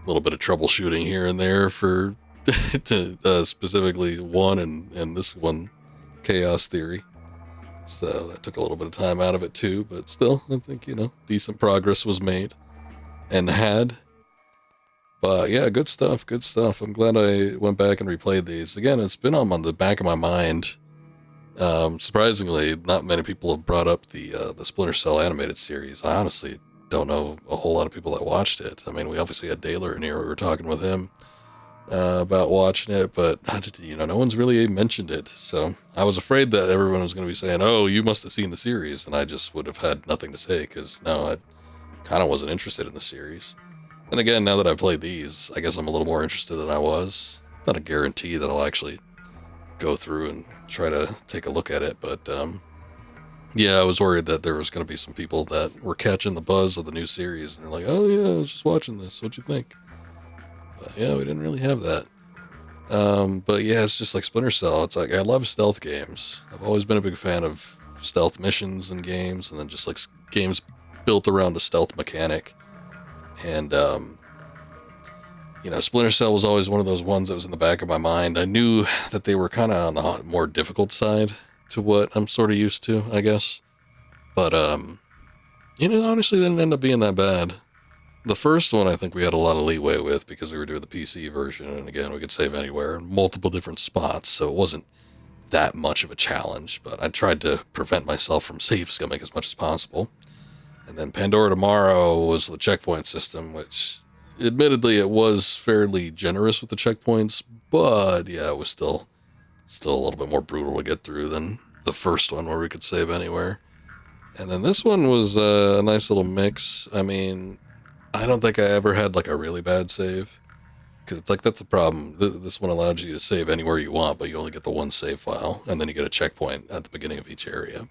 A little bit of troubleshooting here and there for specifically one and this one, Chaos Theory. So that took a little bit of time out of it too, but still, I think, you know, decent progress was made and had. But yeah, good stuff. I'm glad I went back and replayed these. Again, it's been on the back of my mind. Surprisingly, not many people have brought up the Splinter Cell animated series. I honestly don't know a whole lot of people that watched it. I mean, we obviously had Daler in here. We were talking with him about watching it, but you know, no one's really mentioned it. So I was afraid that everyone was going to be saying, "Oh, you must have seen the series," and I just would have had nothing to say because no, I kind of wasn't interested in the series. And again, now that I've played these, I guess I'm a little more interested than I was. Not a guarantee that I'll actually go through and try to take a look at it, but yeah, I was worried that there was going to be some people that were catching the buzz of the new series and they're like, "Oh yeah, I was just watching this. What'd you think?" But yeah, we didn't really have that. But yeah, it's just like Splinter Cell. It's like, I love stealth games. I've always been a big fan of stealth missions and games, and then just like games built around a stealth mechanic. And you know, Splinter Cell was always one of those ones that was in the back of my mind. I knew that they were kind of on the more difficult side to what I'm sort of used to, I guess. But you know, honestly, they didn't end up being that bad. The first one, I think we had a lot of leeway with because we were doing the PC version, and again, we could save anywhere in multiple different spots, so it wasn't that much of a challenge, but I tried to prevent myself from save scumming as much as possible. And then Pandora Tomorrow was the checkpoint system, which admittedly it was fairly generous with the checkpoints, but yeah, it was still a little bit more brutal to get through than the first one where we could save anywhere. And then this one was a nice little mix. I mean, I don't think I ever had like a really bad save, because it's like, that's the problem. This one allows you to save anywhere you want, but you only get the one save file, and then you get a checkpoint at the beginning of each area.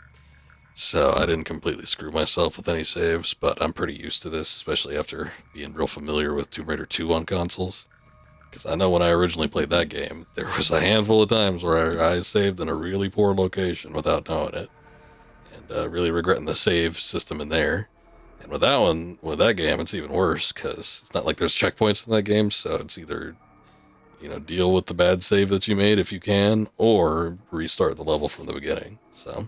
So I didn't completely screw myself with any saves, but I'm pretty used to this, especially after being real familiar with Tomb Raider 2 on consoles. Because I know when I originally played that game, there was a handful of times where I saved in a really poor location without knowing it, and really regretting the save system in there. And with that game, it's even worse, because it's not like there's checkpoints in that game, so it's either, you know, deal with the bad save that you made if you can, or restart the level from the beginning. So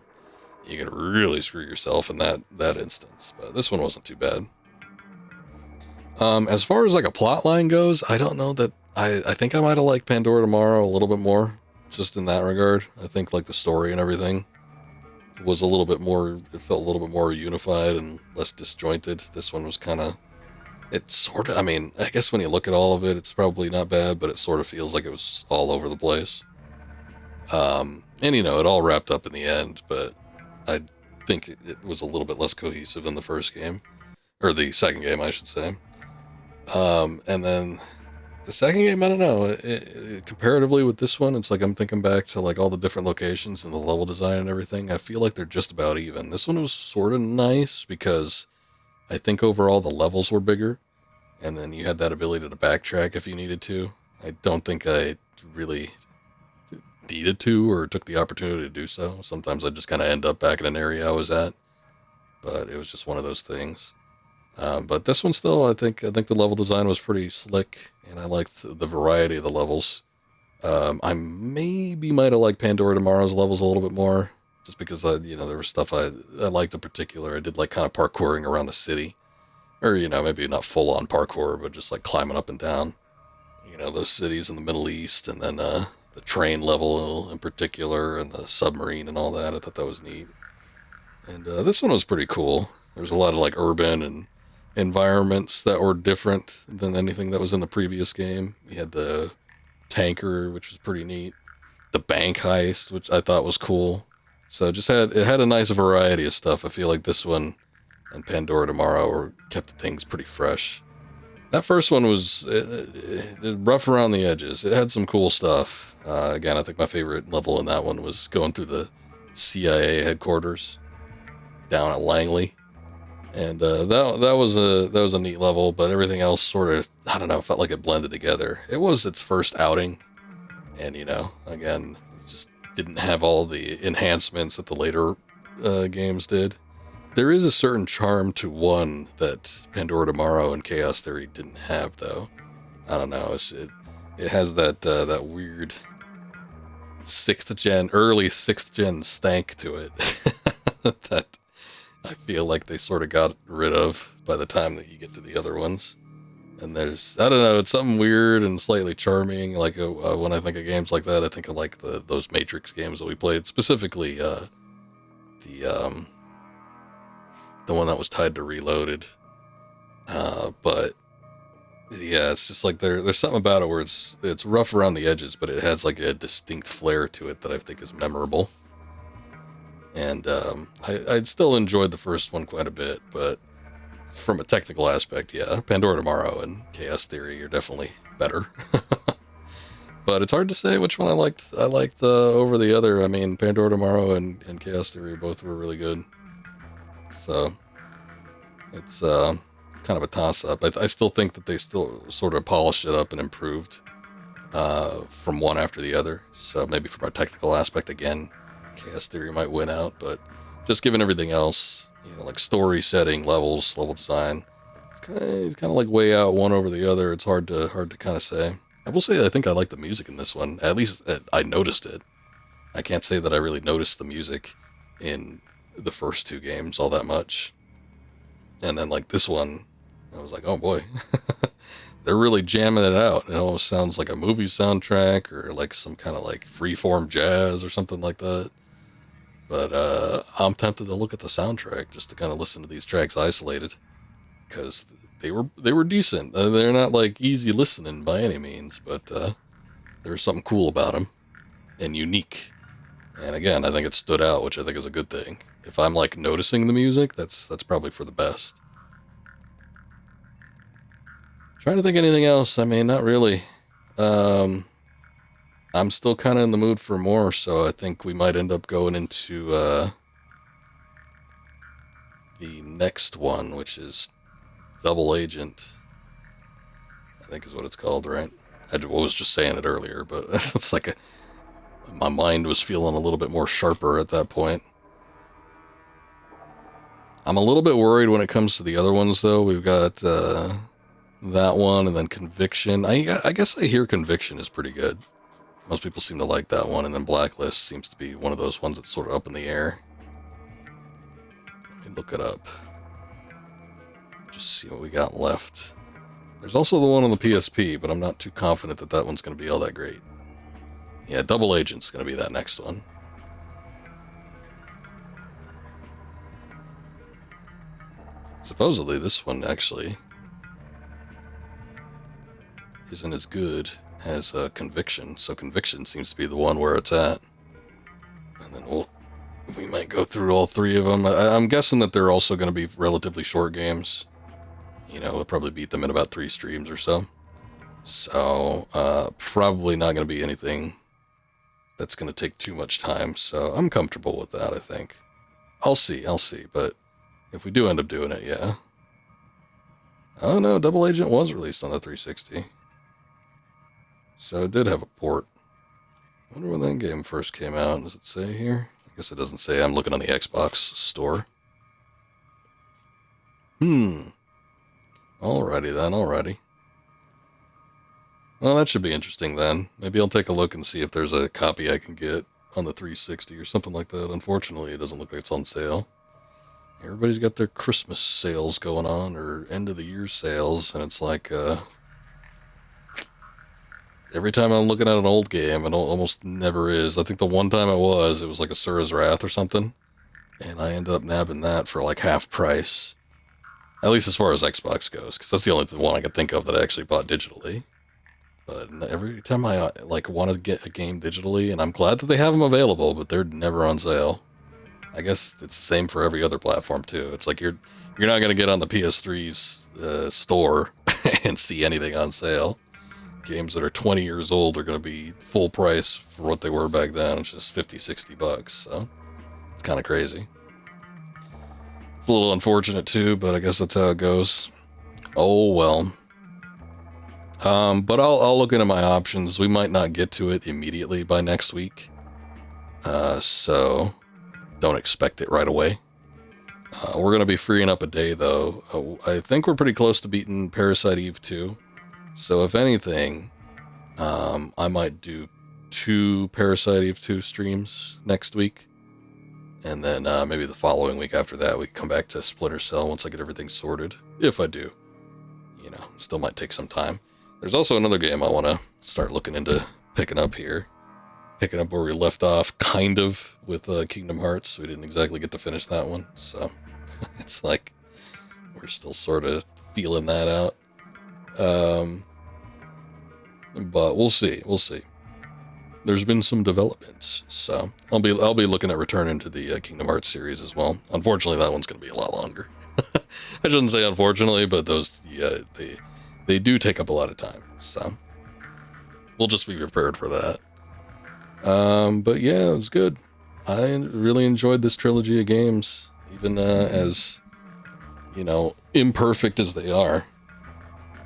you can really screw yourself in that instance. But this one wasn't too bad. As far as like a plot line goes, I don't know that I think I might have liked Pandora Tomorrow a little bit more, just in that regard. I think like the story and everything was a little bit more, it felt a little bit more unified and less disjointed. This one was kind of, it's sort of, I mean, I guess when you look at all of it, it's probably not bad, but it sort of feels like it was all over the place. And, you know, it all wrapped up in the end, but I think it was a little bit less cohesive in the first game. Or the second game, I should say. And then the second game, I don't know. Comparatively with this one, it's like I'm thinking back to like all the different locations and the level design and everything. I feel like they're just about even. This one was sort of nice because I think overall the levels were bigger. And then you had that ability to backtrack if you needed to. I don't think I really needed to or took the opportunity to do so. Sometimes I just kind of end up back in an area I was at. But it was just one of those things. But this one still, I think the level design was pretty slick, and I liked the variety of the levels. I might have liked Pandora Tomorrow's levels a little bit more, just because there was stuff I liked in particular. I did like kind of parkouring around the city, or maybe not full on parkour, but just like climbing up and down, those cities in the Middle East, and then the train level in particular, and the submarine and all that. I thought that was neat. And this one was pretty cool. There was a lot of like urban and environments that were different than anything that was in the previous game. You had the tanker, which was pretty neat. The bank heist, which I thought was cool. So it had a nice variety of stuff. I feel like this one and Pandora Tomorrow kept things pretty fresh. That first one was rough around the edges. It had some cool stuff. Again, I think my favorite level in that one was going through the CIA headquarters down at Langley. And that was a neat level, but everything else sort of, I don't know, felt like it blended together. It was its first outing, and again, it just didn't have all the enhancements that the later games did. There is a certain charm to one that Pandora Tomorrow and Chaos Theory didn't have, though. I don't know, it has that weird early 6th gen stank to it that I feel like they sort of got rid of by the time that you get to the other ones. And there's, I don't know, it's something weird and slightly charming. Like when I think of games like that, I think of like those Matrix games that we played, specifically the one that was tied to Reloaded. But yeah, it's just like there's something about it where it's rough around the edges, but it has like a distinct flair to it that I think is memorable. And I still enjoyed the first one quite a bit, but from a technical aspect, yeah, Pandora Tomorrow and Chaos Theory are definitely better. But it's hard to say which one I liked. I liked over the other. I mean, Pandora Tomorrow and Chaos Theory both were really good. So it's kind of a toss-up. I still think that they still sort of polished it up and improved from one after the other. So maybe from a technical aspect, again, Chaos Theory might win out, but just given everything else, like story setting, levels, level design, it's kind of like way out one over the other. It's hard to kind of say. I will say I think I like the music in this one. At least I noticed it. I can't say that I really noticed the music in the first two games all that much. And then like this one, I was like, oh boy, they're really jamming it out. It almost sounds like a movie soundtrack or like some kind of like freeform jazz or something like that. But I'm tempted to look at the soundtrack just to kind of listen to these tracks isolated, because they were decent. They're not like easy listening by any means, but there's something cool about them and unique. And again, I think it stood out, which I think is a good thing. If I'm like noticing the music, that's probably for the best. Trying to think of anything else. I mean, not really. I'm still kind of in the mood for more, so I think we might end up going into the next one, which is Double Agent, I think is what it's called, right? I was just saying it earlier, but it's like my mind was feeling a little bit more sharper at that point. I'm a little bit worried when it comes to the other ones, though. We've got that one, and then Conviction. I guess I hear Conviction is pretty good. Most people seem to like that one, and then Blacklist seems to be one of those ones that's sort of up in the air. Let me look it up. Just see what we got left. There's also the one on the PSP, but I'm not too confident that that one's going to be all that great. Yeah, Double Agent's going to be that next one. Supposedly this one actually isn't as good as Conviction, so Conviction seems to be the one where it's at. And then we might go through all 3 of them. I'm guessing that they're also going to be relatively short games. You know, we'll probably beat them in about 3 streams or so. So, probably not going to be anything that's going to take too much time. So, I'm comfortable with that, I think. I'll see. But if we do end up doing it, yeah. Oh no, Double Agent was released on the 360. So, it did have a port. I wonder when that game first came out. Does it say here? I guess it doesn't say. I'm looking on the Xbox store. Alrighty then, alrighty. Well, that should be interesting then. Maybe I'll take a look and see if there's a copy I can get on the 360 or something like that. Unfortunately, it doesn't look like it's on sale. Everybody's got their Christmas sales going on, or end of the year sales, and it's like, every time I'm looking at an old game, it almost never is. I think the one time it was like Asura's Wrath or something, and I ended up nabbing that for like half price. At least as far as Xbox goes, because that's the only one I could think of that I actually bought digitally. But every time I like want to get a game digitally, and I'm glad that they have them available, but they're never on sale. I guess it's the same for every other platform too. It's like you're not gonna get on the PS3's store and see anything on sale. Games that are 20 years old are gonna be full price for what they were back then. It's just $50-$60. So it's kind of crazy. It's a little unfortunate too, but I guess that's how it goes. Oh well. But I'll look into my options. We might not get to it immediately by next week. So don't expect it right away. We're going to be freeing up a day though. I think we're pretty close to beating Parasite Eve 2. So if anything, I might do 2 Parasite Eve 2 streams next week. And then maybe the following week after that, we can come back to Splinter Cell once I get everything sorted. If I do. You know, still might take some time. There's also another game I want to start looking into picking up here. Picking up where we left off, kind of, with Kingdom Hearts. We didn't exactly get to finish that one, so it's like we're still sort of feeling that out. But we'll see. There's been some developments, so I'll be looking at returning to the Kingdom Hearts series as well. Unfortunately, that one's going to be a lot longer. I shouldn't say unfortunately, but those, they do take up a lot of time, so we'll just be prepared for that. But yeah, it was good. I really enjoyed this trilogy of games, even as, imperfect as they are.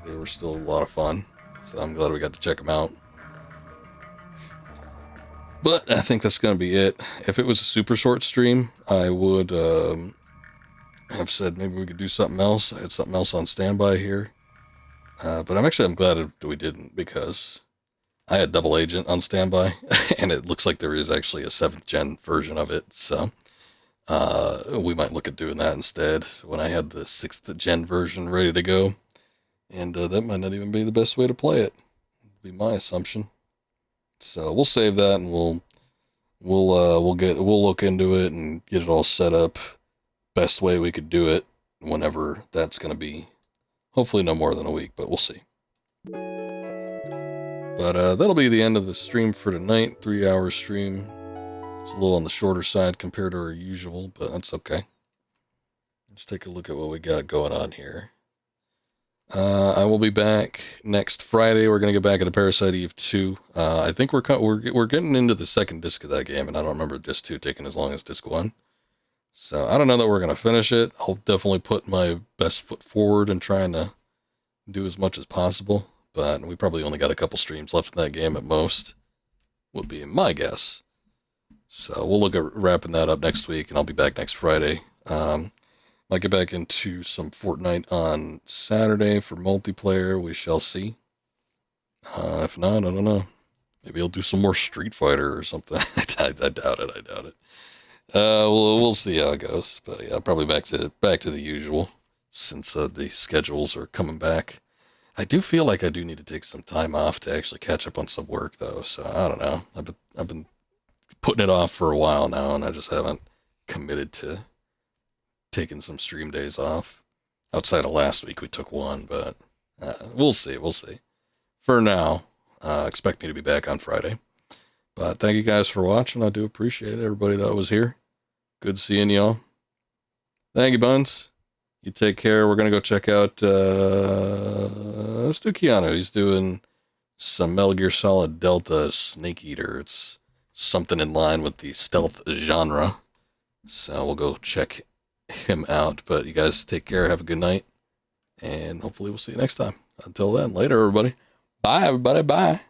They were still a lot of fun, so I'm glad we got to check them out. But I think that's going to be it. If it was a super short stream, I would have said maybe we could do something else. I had something else on standby here. But I'm glad we didn't, because I had Double Agent on standby, and it looks like there is actually a 7th gen version of it, so we might look at doing that instead when I had the 6th gen version ready to go. And that might not even be the best way to play it. Would be my assumption. So we'll save that, and we'll look into it and get it all set up best way we could do it whenever that's going to be. Hopefully no more than a week, but we'll see. But that'll be the end of the stream for tonight. 3-hour stream. It's a little on the shorter side compared to our usual, but that's okay. Let's take a look at what we got going on here. I will be back next Friday. We're going to get back into Parasite Eve 2. I think we're getting into the second disc of that game, and I don't remember disc 2 taking as long as disc 1. So I don't know that we're going to finish it. I'll definitely put my best foot forward and trying to do as much as possible. But we probably only got a couple streams left in that game at most, would be my guess. So we'll look at wrapping that up next week, and I'll be back next Friday. Might get back into some Fortnite on Saturday for multiplayer. We shall see. If not, I don't know. Maybe I'll do some more Street Fighter or something. I doubt it. We'll see how it goes. But yeah, probably back to the usual, since the schedules are coming back. I do feel like I do need to take some time off to actually catch up on some work, though. So I don't know. I've been putting it off for a while now, and I just haven't committed to taking some stream days off. Outside of last week, we took one, but we'll see. For now, expect me to be back on Friday. But thank you guys for watching. I do appreciate it. Everybody that was here. Good seeing y'all. Thank you, Buns. You take care. We're going to go check out, let's do Keanu. He's doing some Metal Gear Solid Delta Snake Eater. It's something in line with the stealth genre. So we'll go check him out. But you guys take care. Have a good night. And hopefully we'll see you next time. Until then, later, everybody. Bye, everybody. Bye.